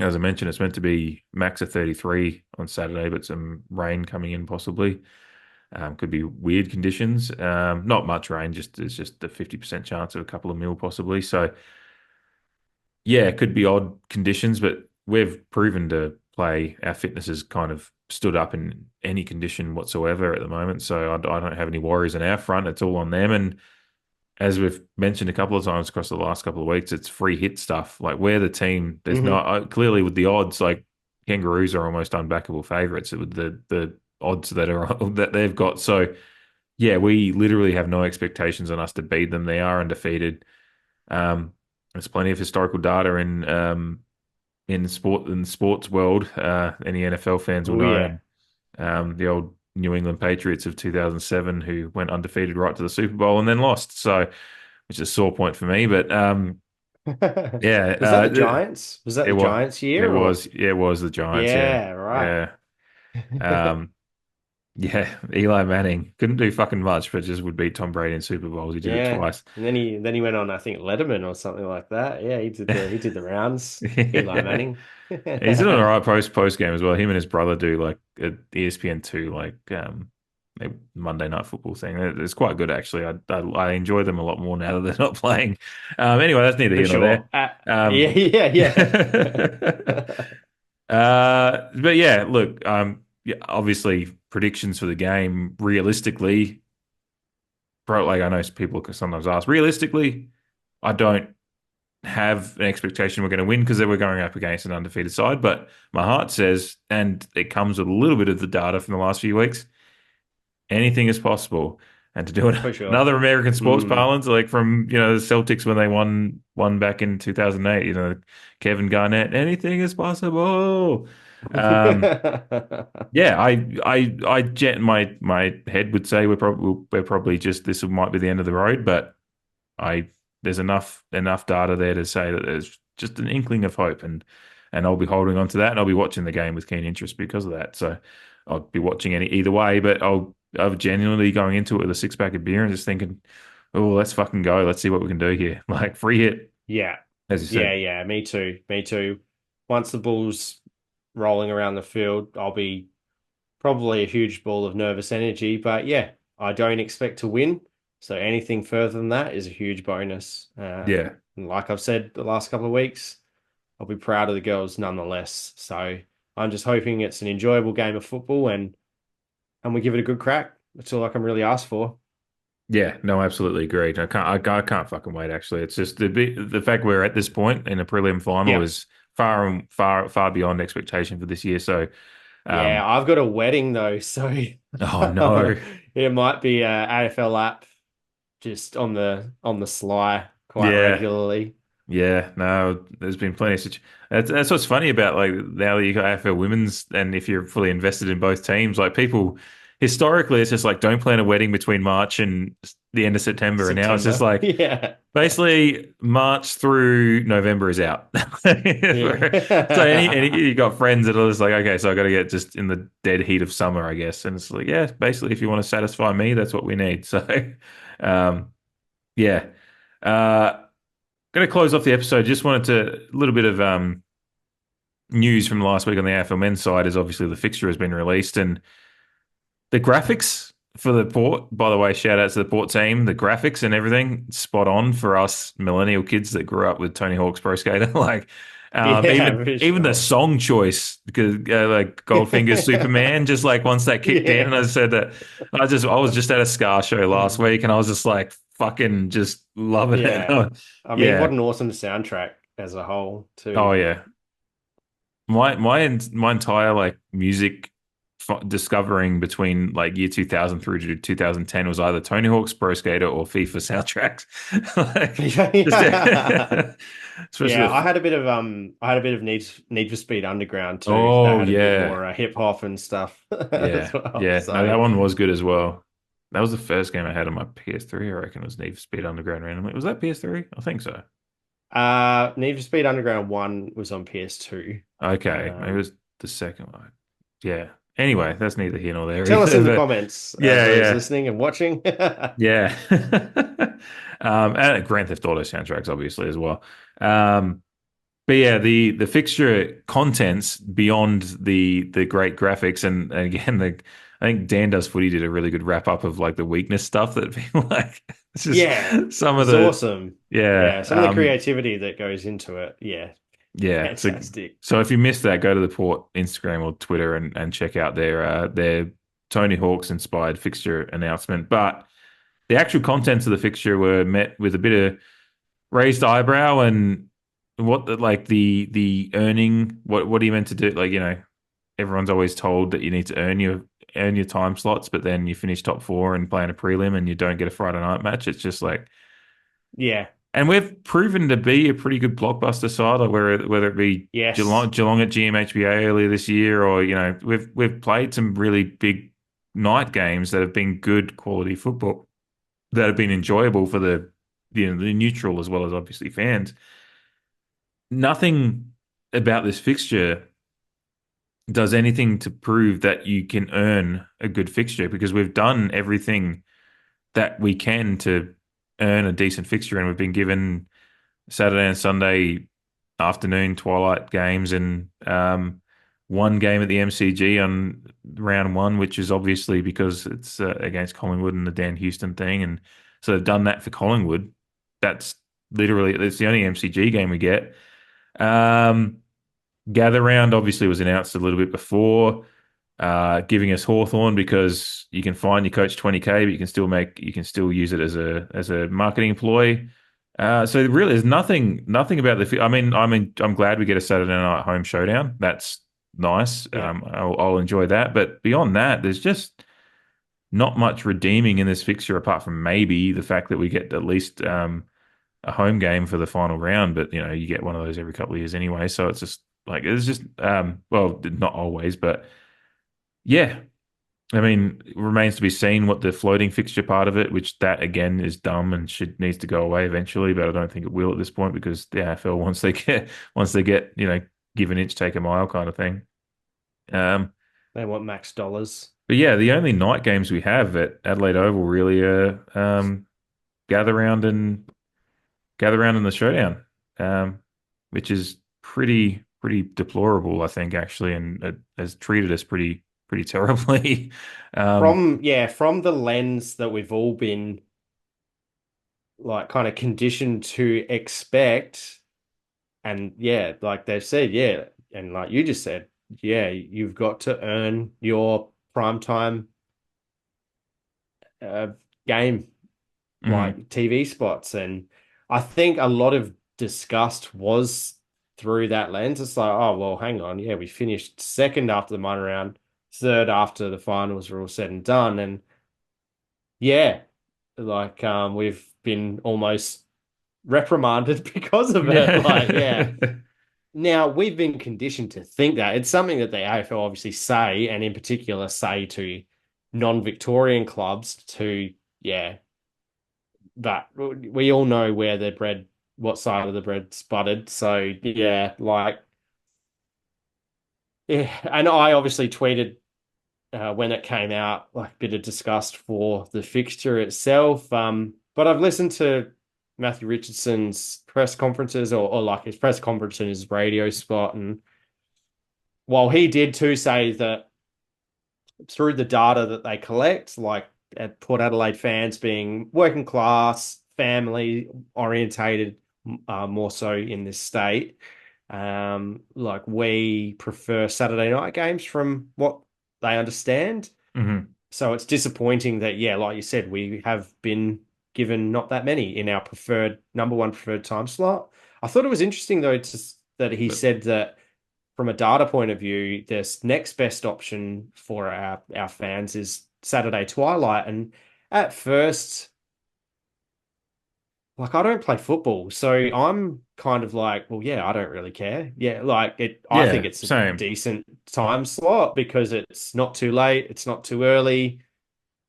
I mentioned, it's meant to be max of 33 on Saturday, but some rain coming in possibly. Could be weird conditions. Not much rain, it's just a 50% chance of a couple of mil possibly. So yeah, it could be odd conditions, but we've proven to play. Our fitness has kind of stood up in any condition whatsoever at the moment. So I don't have any worries on our front. It's all on them. And as we've mentioned a couple of times across the last couple of weeks, it's free hit stuff. Like, we're the team. There's not clearly with the odds, like Kangaroos are almost unbackable favourites with the odds that they've got. So yeah, we literally have no expectations on us to beat them. They are undefeated. There's plenty of historical data in the sports world. Any NFL fans will know. Yeah. The old New England Patriots of 2007, who went undefeated right to the Super Bowl and then lost. So, which is a sore point for me. But yeah, Was that the Giants? Was that the Giants year? It was the Giants. Yeah, right. Yeah. Yeah, Eli Manning couldn't do fucking much, but just would beat Tom Brady in Super Bowls. He did it twice. And then he went on, I think, Letterman or something like that. Yeah, he did the rounds. Eli Yeah. Manning. He's doing all right post game as well. Him and his brother do like a ESPN2 a Monday Night Football thing. It's quite good actually. I enjoy them a lot more now that they're not playing. Anyway, that's neither For here nor sure. there. Yeah. But yeah, look, yeah, obviously predictions for the game realistically, like I know people can sometimes ask, realistically, I don't have an expectation we're going to win because we're going up against an undefeated side. But my heart says, and it comes with a little bit of the data from the last few weeks, anything is possible. And to do it, For sure. another American sports parlance, like from the Celtics when they won back in 2008, Kevin Garnett, anything is possible. Yeah, my head would say we're probably just, this might be the end of the road, but there's enough data there to say that there's just an inkling of hope, and I'll be holding on to that, and I'll be watching the game with keen interest because of that. So I'll be watching either way, but I'm genuinely going into it with a 6-pack of beer and just thinking, oh, let's fucking go. Let's see what we can do here. Like, free hit. Yeah. As you said. Yeah. Me too. Once the ball's rolling around the field, I'll be probably a huge ball of nervous energy. But yeah, I don't expect to win. So anything further than that is a huge bonus. Yeah. And like I've said the last couple of weeks, I'll be proud of the girls nonetheless. So I'm just hoping it's an enjoyable game of football and we give it a good crack. That's all I can really ask for. Yeah, no, absolutely agreed. I can't fucking wait. Actually, it's just the fact we're at this point in a prelim final is far beyond expectation for this year. So, yeah, I've got a wedding though, so oh no, it might be a AFL app just on the sly quite regularly. Yeah, no, there's been plenty of such. That's what's funny about, like, now that you got AFL women's, and if you're fully invested in both teams, like, people historically, it's just like, don't plan a wedding between March and the end of September. And now it's just like, basically March through November is out. So you got friends that are just like, okay, so I got to get just in the dead heat of summer, I guess. And it's like, yeah, basically, if you want to satisfy me, that's what we need. So, yeah. Going to close off the episode. Just wanted a little bit of news from last week on the AFL men's side is obviously the fixture has been released, and the graphics for the Port, by the way, shout out to the Port team, the graphics and everything, spot on for us millennial kids that grew up with Tony Hawk's Pro Skater. Like, Yeah, Even for even the sure. song choice, because like Goldfinger's Superman, just like once that kicked in, and I Yeah. said that I was just at a Scar show last week, and I was just like fucking just loving Yeah. it. I mean, Yeah. what an awesome soundtrack as a whole, Oh too. yeah. My entire like music discovering between like year 2000 through to 2010 was either Tony Hawk's Pro Skater or FIFA soundtracks. Like, just Yeah. especially Yeah, with, I had a bit of Need for Speed Underground too. That oh had a bit yeah. more hip hop and stuff as Yeah. well. Yeah. No, that So, one was good as well. That was the first game I had on my PS3, I reckon. It was Need for Speed Underground randomly. Was that PS3? I think so. Need for Speed Underground 1 was on PS2. Okay. Maybe it Um, was the second one. Yeah. Anyway, that's neither here nor there Tell us in either. the But comments, yeah, those yeah. listening and watching. Yeah. And Grand Theft Auto soundtracks, obviously, as well. Um, but yeah, the fixture contents beyond the great graphics, and again, I think Dan Does Footy did a really good wrap up of like the weakness stuff that people like. It's just Yeah, some of it's the awesome. yeah, Yeah, some of the creativity that goes into it. Yeah, yeah. fantastic. So if you missed that, go to the Port Instagram or Twitter and check out their Tony Hawk's inspired fixture announcement. But the actual contents of the fixture were met with a bit of raised eyebrow, and what the earning, what are you meant to do? Like, everyone's always told that you need to earn your time slots, but then you finish top four and play in a prelim and you don't get a Friday night match. It's just like, Yeah, and we've proven to be a pretty good blockbuster side, like whether it be yes. Geelong at GMHBA earlier this year, or we've played some really big night games that have been good quality football that have been enjoyable for the neutral as well as obviously fans. Nothing about this fixture does anything to prove that you can earn a good fixture, because we've done everything that we can to earn a decent fixture, and we've been given Saturday and Sunday afternoon twilight games, and one game at the MCG on round one, which is obviously because it's against Collingwood and the Dan Houston thing, and so they've done that for Collingwood. That's it's the only MCG game we get. Um, Gather Round obviously was announced a little bit before, giving us Hawthorn because you can find your coach 20K, but you can still use it as a marketing ploy. So really, there's nothing about I'm glad we get a Saturday night home showdown. That's nice. Yeah. I'll enjoy that. But beyond that, there's just not much redeeming in this fixture apart from maybe the fact that we get at least a home game for the final round. But you get one of those every couple of years anyway. So it's just well, not always, but yeah. I mean, it remains to be seen what the floating fixture part of it, which that again is dumb and needs to go away eventually, but I don't think it will at this point because the AFL once they get give an inch, take a mile kind of thing. Um, They want max dollars. but yeah, the only night games we have at Adelaide Oval really are gather round and gather round in the showdown, um, which is pretty deplorable, I think, actually, and it has treated us pretty terribly. Um, From the lens that we've all been like kind of conditioned to expect, and yeah, like they've said, yeah, and like you just said, yeah, you've got to earn your primetime uh, game mhm. like TV spots. And I think a lot of disgust was through that lens. It's like, oh, well, hang on. Yeah, we finished second after the minor round, third after the finals were all said and done. And yeah, like we've been almost reprimanded because of it. Like, yeah. Now we've been conditioned to think that it's something that the AFL obviously say, and in particular say to non-Victorian clubs to, yeah, but we all know where the bread, what side of the bread's buttered. So yeah, like yeah, and I obviously tweeted when it came out, like a bit of disgust for the fixture itself. But I've listened to Matthew Richardson's press conferences or like his press conference in his radio spot, and while he did too say that through the data that they collect, like at Port Adelaide fans being working class, family orientated, more so in this state. Like we prefer Saturday night games from what they understand. Hmm. So it's disappointing that, yeah, like you said, we have been given not that many in our preferred number one preferred time slot. I thought it was interesting though that he But said that from a data point of view, this next best option for our fans is Saturday twilight. And at first, like I don't play football, so I'm kind of like, well, yeah, I don't really care. Yeah, like it, I think yeah, it's a same. decent time slot because it's not too late, it's not too early.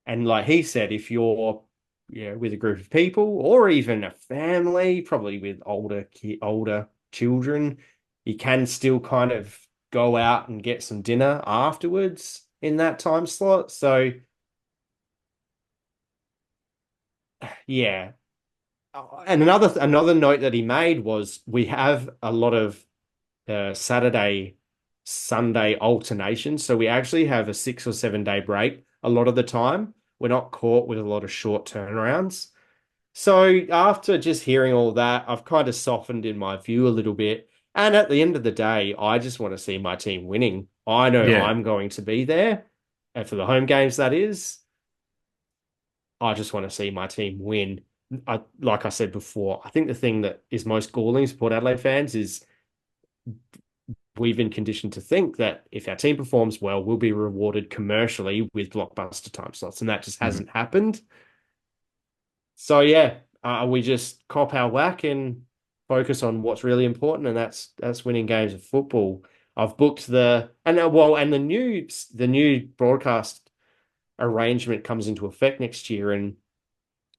And like he said, if you're with a group of people or even a family, probably with older children, you can still kind of go out and get some dinner afterwards in that time slot. So yeah. And another note that he made was we have a lot of Saturday Sunday alternation. So we actually have a 6 or 7 day break a lot of the time. We're not caught with a lot of short turnarounds. So after just hearing all that, I've kind of softened in my view a little bit. And at the end of the day, I just want to see my team winning. I know Yeah, I'm going to be there. And for the home games, that is, I just want to see my team win. Like I said before, I think the thing that is most galling to Port Adelaide fans is we've been conditioned to think that if our team performs well, we'll be rewarded commercially with blockbuster time slots, and that just mhm. hasn't happened. So yeah, we just cop our whack and focus on what's really important, and that's winning games of football. I've booked and the new broadcast arrangement comes into effect next year, and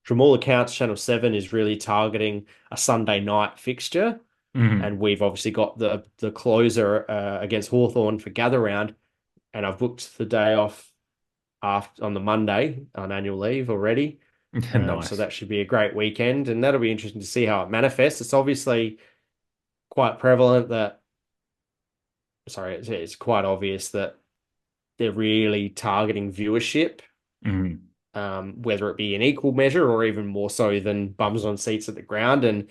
from all accounts, Channel 7 is really targeting a Sunday night fixture. Mhm. And we've obviously got the closer against Hawthorn for gather round, and I've booked the day off after on the Monday on annual leave already. So Nice. that should be a great weekend, and that'll be interesting to see how it manifests. It's obviously quite prevalent that, sorry, it's quite obvious that they're really targeting viewership, Mhm. whether it be in equal measure or even more so than bums on seats at the ground. And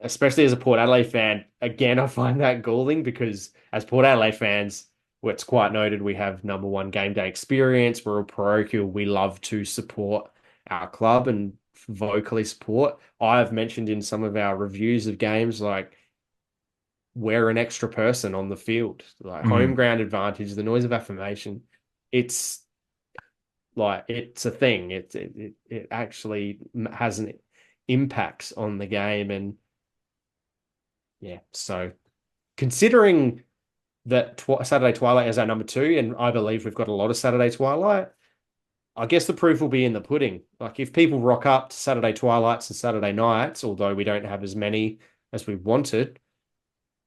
especially as a Port Adelaide fan, again, I find that galling because as Port Adelaide fans, it's quite noted we have number one game day experience. We're a parochial. We love to support our club and vocally support. I've mentioned in some of our reviews of games, like we're an extra person on the field, like home Mhm. ground advantage, the noise of affirmation. It's like it's a thing. It actually has an impacts on the game, and yeah, so considering that Saturday Twilight is our number two, and I believe we've got a lot of Saturday Twilight, I guess the proof will be in the pudding. Like if people rock up to Saturday Twilights and Saturday nights, although we don't have as many as we wanted,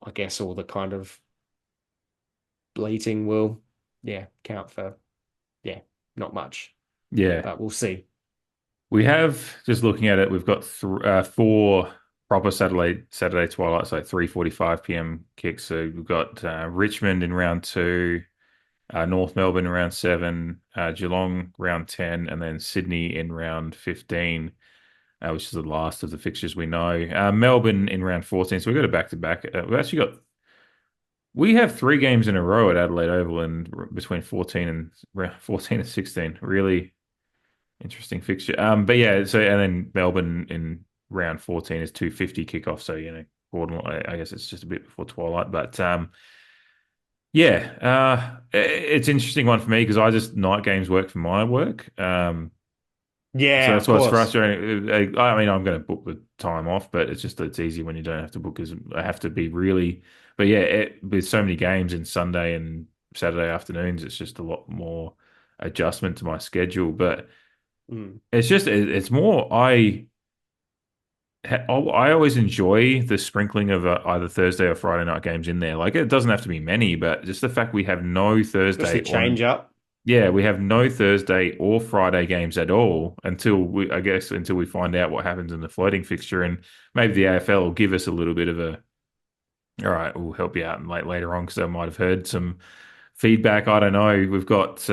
I guess all the kind of bleating will, yeah, count for, yeah, not much, Yeah. but we'll see. We have, just looking at it, we've got four proper Saturday twilights, like 3:45 p.m. kicks. So we've got Richmond in round two, North Melbourne in round seven, Geelong round 10, and then Sydney in round 15, which is the last of the fixtures we know. Melbourne in round 14. So we've got a back-to-back. We have three games in a row at Adelaide Oval and between 14 and 14 and 16. Really interesting fixture. But yeah, so and then Melbourne in round 14 is 2:50 kickoff. So, Gordon, I guess it's just a bit before twilight. But yeah, it's an interesting one for me because I just night games work for my work. So Yeah, that's of why it's course. frustrating. I mean, I'm going to book the time off, but it's easy when you don't have to book as I have to be really. But yeah, with so many games in Sunday and Saturday afternoons, it's just a lot more adjustment to my schedule. But Mm. it's more I always enjoy the sprinkling of either Thursday or Friday night games in there. Like it doesn't have to be many, but just the fact we have no Just the Thursday change up. we have no Thursday or Friday games at all I guess until we find out what happens in the floating fixture, and maybe the AFL will give us a little bit of a, all right, we'll help you out and later on because I might have heard some feedback. I don't know. We've got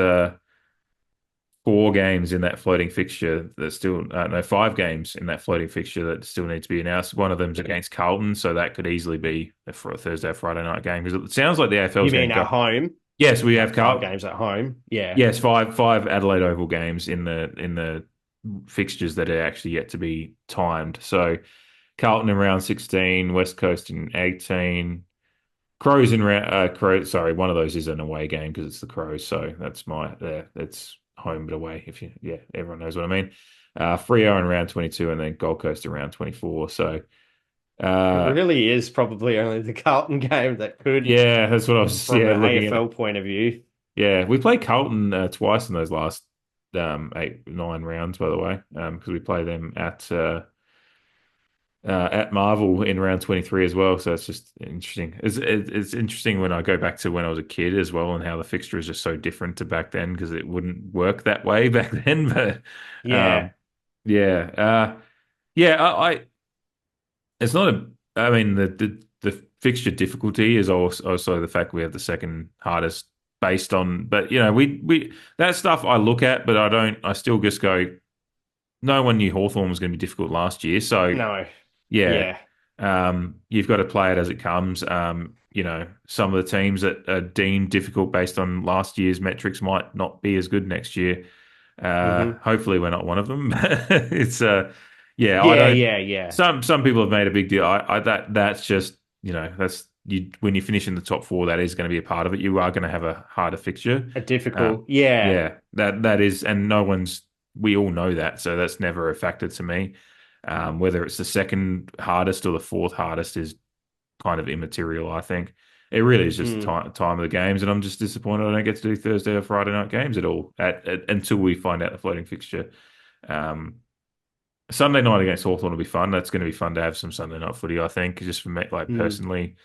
4 games in that floating fixture that still, no, 5 games in that floating fixture that still need to be announced. One of them's against Carlton, so that could easily be for a Thursday or Friday night game because it sounds like the AFL You is going mean to at go. home? Yes, we have Like 5 Carlton. games at home? Yeah. Yes, five Adelaide Oval games in the fixtures that are actually yet to be timed. So Carlton in round 16, West Coast in 18. Crows in round. Sorry, one of those is an away game because it's the Crows. So that's it's home but away. Everyone knows what I mean. Freo in round 22, and then Gold Coast in round 24. So, It uh, really is probably only the Carlton game that could, yeah, that's what I was from an looking at AFL it. point of view. Yeah, we played Carlton twice in those last 8, 9 rounds, by the way, because we play them at Marvel in round 23 as well. So it's just interesting. It's interesting when I go back to when I was a kid as well and how the fixture is just so different to back then because it wouldn't work that way back then. But Yeah. yeah, yeah, it's not I mean, the fixture difficulty is also the fact we have the second hardest based on, but we that stuff I look at, but I still just go, no one knew Hawthorn was going to be difficult last year. So No. yeah. Yeah. You've got to play it as it comes. Some of the teams that are deemed difficult based on last year's metrics might not be as good next year. Hmm. Hopefully we're not one of them. It's yeah, I Yeah, don't yeah, yeah. some people have made a big deal. That's just, that's you when you finish in the top 4, that is going to be a part of it. You are going to have a harder fixture. A Uh, difficult. Yeah. yeah, that is, and we all know that, so that's never a factor to me. Whether it's the second hardest or the fourth hardest is kind of immaterial, I think. It really is just the Mm. time of the games, and I'm just disappointed I don't get to do Thursday or Friday night games at all until we find out the floating fixture. Um, Sunday night against Hawthorn will be fun. That's going to be fun to have some Sunday night footy, I think, just for me, like Mm. personally.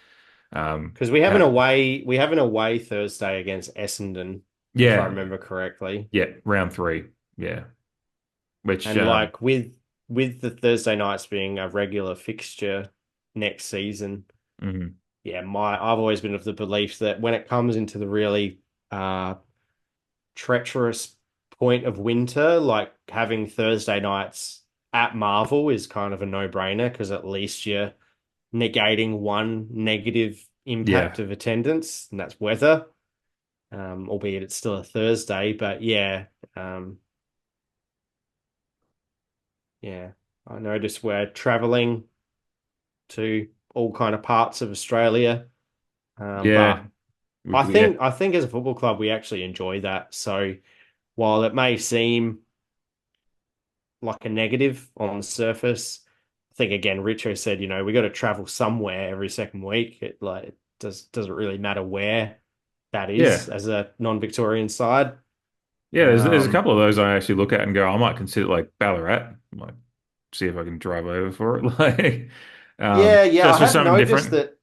Because Ha- we have an away Thursday against Essendon, if I yeah, remember correctly. yeah, round 3, yeah, which And like with the Thursday nights being a regular fixture next season, mhm. yeah, I've always been of the belief that when it comes into the really uh treacherous point of winter, like having Thursday nights at Marvel is kind of a no-brainer because at least you're negating one negative impact Yeah, of attendance, and that's weather. Albeit it's still a Thursday, but yeah, um, yeah, I noticed we're traveling to all kind of parts of Australia. yeah, But I yeah, think I think as a football club we actually enjoy that. So while it may seem like a negative on the surface, I think again Richo said, we got to travel somewhere every second week. It doesn't really matter where that is yeah. as a non-Victorian side. Yeah, there's a Um, couple of those I actually look at and go, I might consider like Ballarat, like see if I can drive over for it, like yeah, yeah, I just for have something noticed different. that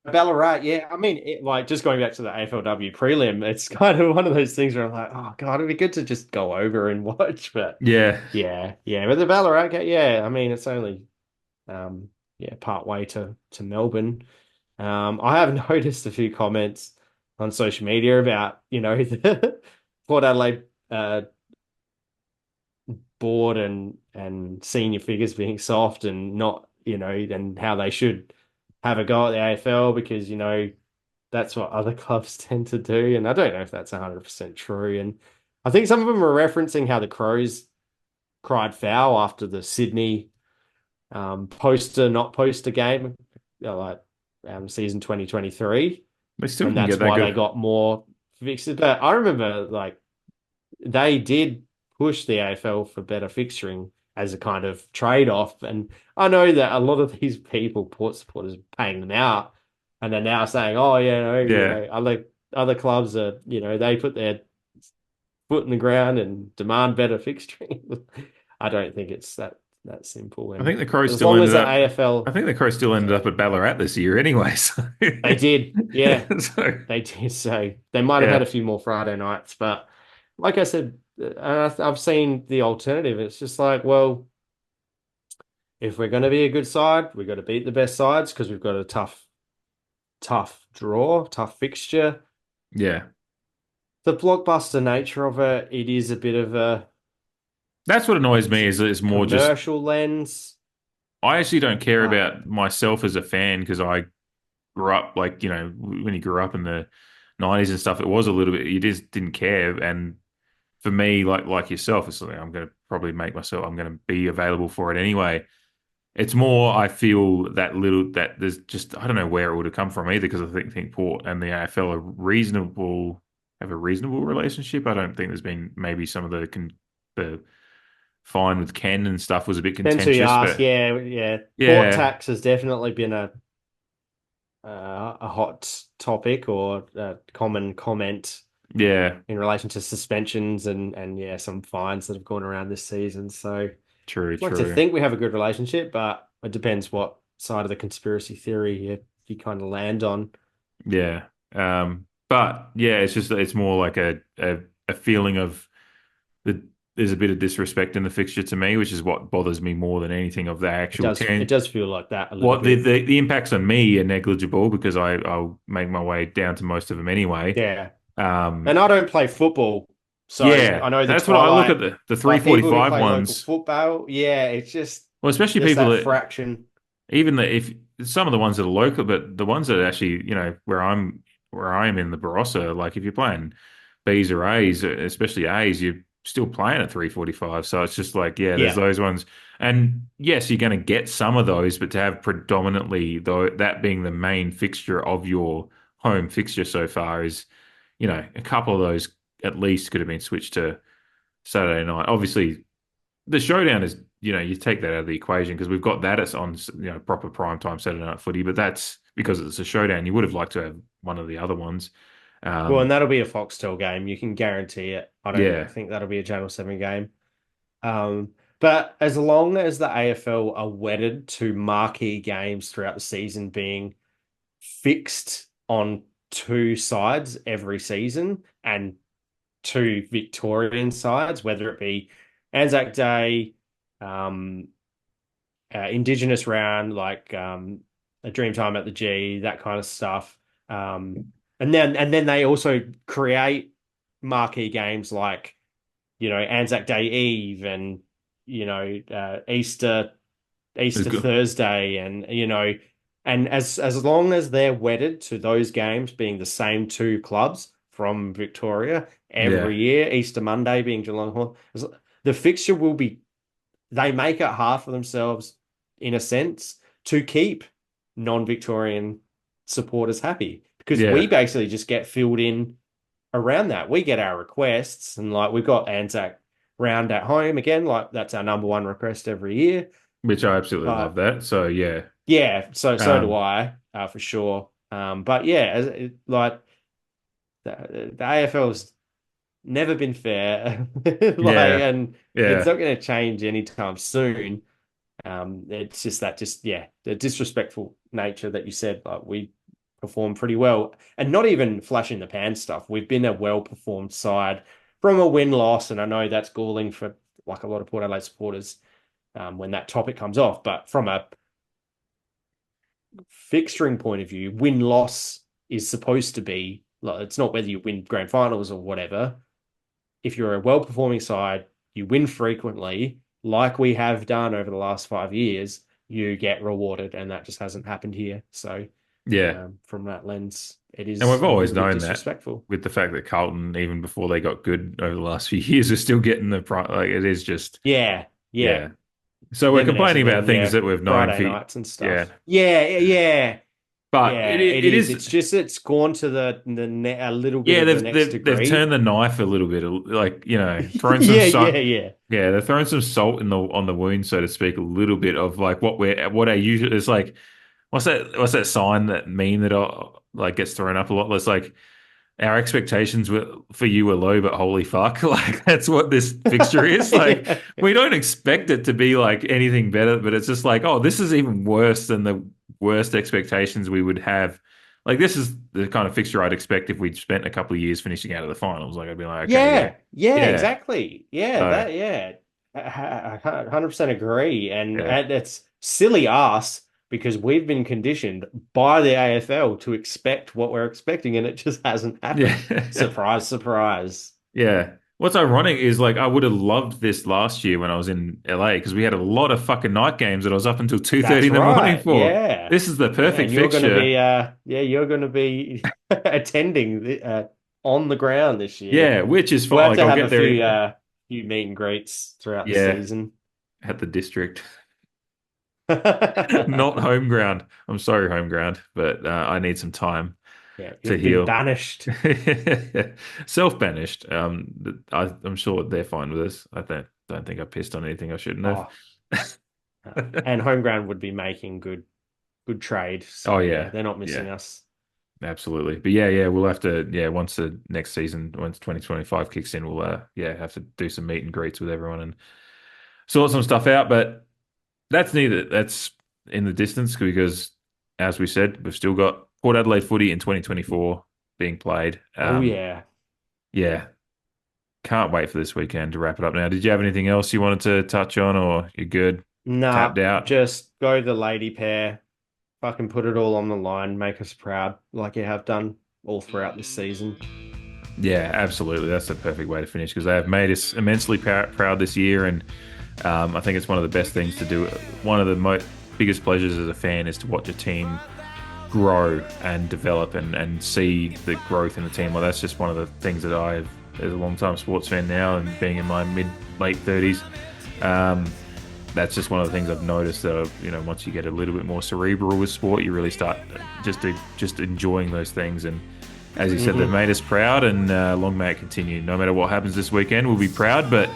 Ballarat, yeah. I mean, like just going back to the AFLW prelim, it's kind of one of those things where I'm like, oh God, it'd be good to just go over and watch. But Yeah, yeah, yeah. But the Ballarat, yeah. I mean, it's only part way to Melbourne. I have noticed a few comments on social media about the Port Adelaide board and senior figures being soft and not and how they should have a go at the AFL because that's what other clubs tend to do. And I don't know if that's 100% true. And I think some of them are referencing how the Crows cried foul after the Sydney poster, not poster game, like season 2023. they still And can get that's that why they good. got more fixes. But I remember like they did push the AFL for better fixturing as a kind of trade-off. And I know that a lot of these people, Port supporters, are paying them out, and they're now saying, "Oh, yeah, no, Yeah, other clubs are, they put their foot in the ground and demand better fixturing." I don't think it's that simple. I And think the Crows as still long as ended the up. I AFL, think the Crows still ended up at Ballarat this year anyway. So, they did, yeah, so they did. So they might have had a yeah, few more Friday nights, but like I said, and I've seen the alternative. It's just like, well, if we're going to be a good side, we've got to beat the best sides because we've got a tough draw, tough fixture. yeah, the blockbuster nature of it, it is a bit of a That's what annoys me is it's more just commercial lens. I actually don't care Uh, about myself as a fan because I grew up like, when you grew up in the 90s and stuff, it was a little bit, you just didn't care. And for me, like yourself, it's like I'm going to probably I'm going to be available for it anyway. It's more, I feel that there's just, I don't know where it would have come from either because I think Port and the AFL have a reasonable relationship. I don't think there's been maybe some of the fine with Ken and stuff was a bit Depends who you contentious, ask. but Yeah, yeah. Port yeah, tax has definitely been a hot topic or a common comment yeah, in relation to suspensions and yeah, some fines that have gone around this season. So I'd true, like to true. think we have a good relationship, but it depends what side of the conspiracy theory you kind of land on. Yeah. But yeah, it's more like a feeling of the there's a bit of disrespect in the fixture to me, which is what bothers me more than anything of the actual It 10. does feel like that a little What the, bit. the, the impacts on me are negligible because I'll make my way down to most of them anyway. Yeah. Um, And I don't play football, so I yeah, know the that's what I look at twilight, the but people who 345 play local ones. football, yeah, it's Well, especially just people that that fraction. even if some of the ones that are local, but the ones that are actually, where I am in the Barossa, like if you're playing Bs or As, especially As, you're still playing at 345. So it's just like, yeah, there's Yeah. those ones. And yes, you're going to get some of those, but to have predominantly though that being the main fixture of your home fixture so far is, a couple of those at least could have been switched to Saturday night. Obviously, the showdown is, you take that out of the equation because we've got that as on, proper prime time Saturday night footy, but that's because it's a showdown. You would have liked to have one of the other ones. Well, and Um, that'll be a Foxtel game. You can guarantee it. I don't yeah, think that'll be a Channel 7 game. But as long as the AFL are wedded to marquee games throughout the season being fixed on two sides every season and two Victorian sides, whether it be Anzac Day, um, Indigenous round, like a Dreamtime at the G, that kind of stuff. And then they also create marquee games like Anzac Day Eve and it's Easter good. Thursday, and and as long as they're wedded to those games being the same two clubs from Victoria Yeah, every year, Easter Monday being Geelong Hall, the fixture will be, they make it hard for themselves in a sense to keep non-Victorian supporters happy because we yeah, basically just get filled in around that. We get our requests and like we've got Anzac round at home again, like that's our number one request every year. which I absolutely love But that. So yeah, yeah, so do um, I, for sure. But yeah, like the AFL's never been fair, like, yeah, and it's yeah, not going to change anytime soon. It's just yeah, the disrespectful nature that you said. Like we perform pretty well, and not even flash in the pan stuff. We've been a well performed side from a win loss, and I know that's galling for like a lot of Port Adelaide supporters when that topic comes off. But from a fixturing point of view, win loss is supposed to be like, it's not whether you win grand finals or whatever. If you're a well performing side, you win frequently, like we have done over the last 5 years, you get rewarded, and that just hasn't happened here. So, yeah. from that lens, it And is we've it is always a bit known that disrespectful. with the fact that Carlton, even before they got good over the last few years, are still getting the prize. Like it is just, Yeah, yeah. yeah. So we're Them and complaining about Essendon, things yeah. that we've known Friday for, nights and yeah. stuff. Yeah, yeah, But yeah. It it is. is. It's just it's gone to a little bit Yeah, of the they've next they've they've degree. turned the knife a little bit, like thrown some Yeah, yeah, salt. yeah. Yeah, they're throwing some salt in the on the wound, so to speak, a little bit of like what I usually it's like. What's that sign that meme that like gets thrown up a lot? It's like our expectations for you were low, but holy fuck, like that's what this fixture is. Like Yeah. we don't expect it to be like anything better, but it's just like, oh, this is even worse than the worst expectations we would have. Like this is the kind of fixture I'd expect if we'd spent a couple of years finishing out of the finals. Like I'd be like, okay, yeah, Yeah, yeah, yeah. exactly. Yeah, So that, yeah. 100% agree. And, yeah, and it's silly ass, because we've been conditioned by the AFL to expect what we're expecting, and it just hasn't happened. Yeah. Surprise, surprise. Yeah. What's ironic is like I would have loved this last year when I was in LA because we had a lot of fucking night games that I was up until 2:30 That's in the morning right. for. Yeah. This is the perfect And you're going to fixture. be, you're going to be attending on the ground this year. Yeah, which is We'll fine. have Like to I'll have get a there. few meet and greets throughout the Yeah, season. at the district. Not home ground. I'm sorry, home ground, but I need some time Yeah, to you've been heal. banished. Self-banished. I'm sure they're fine with this. I don't think I pissed on anything I shouldn't Oh, have. and home ground would be making good trade. So Oh yeah, yeah, they're not missing yeah, us. absolutely. But yeah, we'll have to. Yeah, once the next season, once 2025 kicks in, we'll have to do some meet and greets with everyone and sort some stuff out. But that's in the distance because, as we said, we've still got Port Adelaide footy in 2024 being played. Oh yeah. Yeah, can't wait for this weekend to wrap it up. Now, did you have anything else you wanted to touch on, or you're good? Nah, Tapped out? just go the Lady Pear. Fucking put it all on the line. Make us proud like you have done all throughout this season. Yeah, absolutely. That's the perfect way to finish because they have made us immensely proud this year, and I think it's one of the best things to do. One of the biggest pleasures as a fan is to watch a team grow and develop and see the growth in the team. Well, that's just one of the things that I've, as a long-time sports fan now and being in my late 30s, that's just one of the things I've noticed that, once you get a little bit more cerebral with sport, you really start just enjoying those things. And as you said, they've made us proud, and long may it continue. No matter what happens this weekend, we'll be proud, but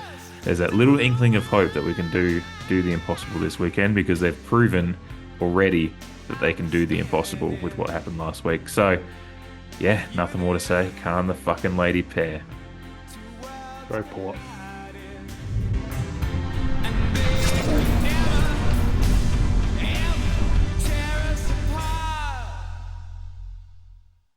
there's that little inkling of hope that we can do the impossible this weekend because they've proven already that they can do the impossible with what happened last week. So, yeah, nothing more to say. Calm the fucking Lady Pear. Go Port.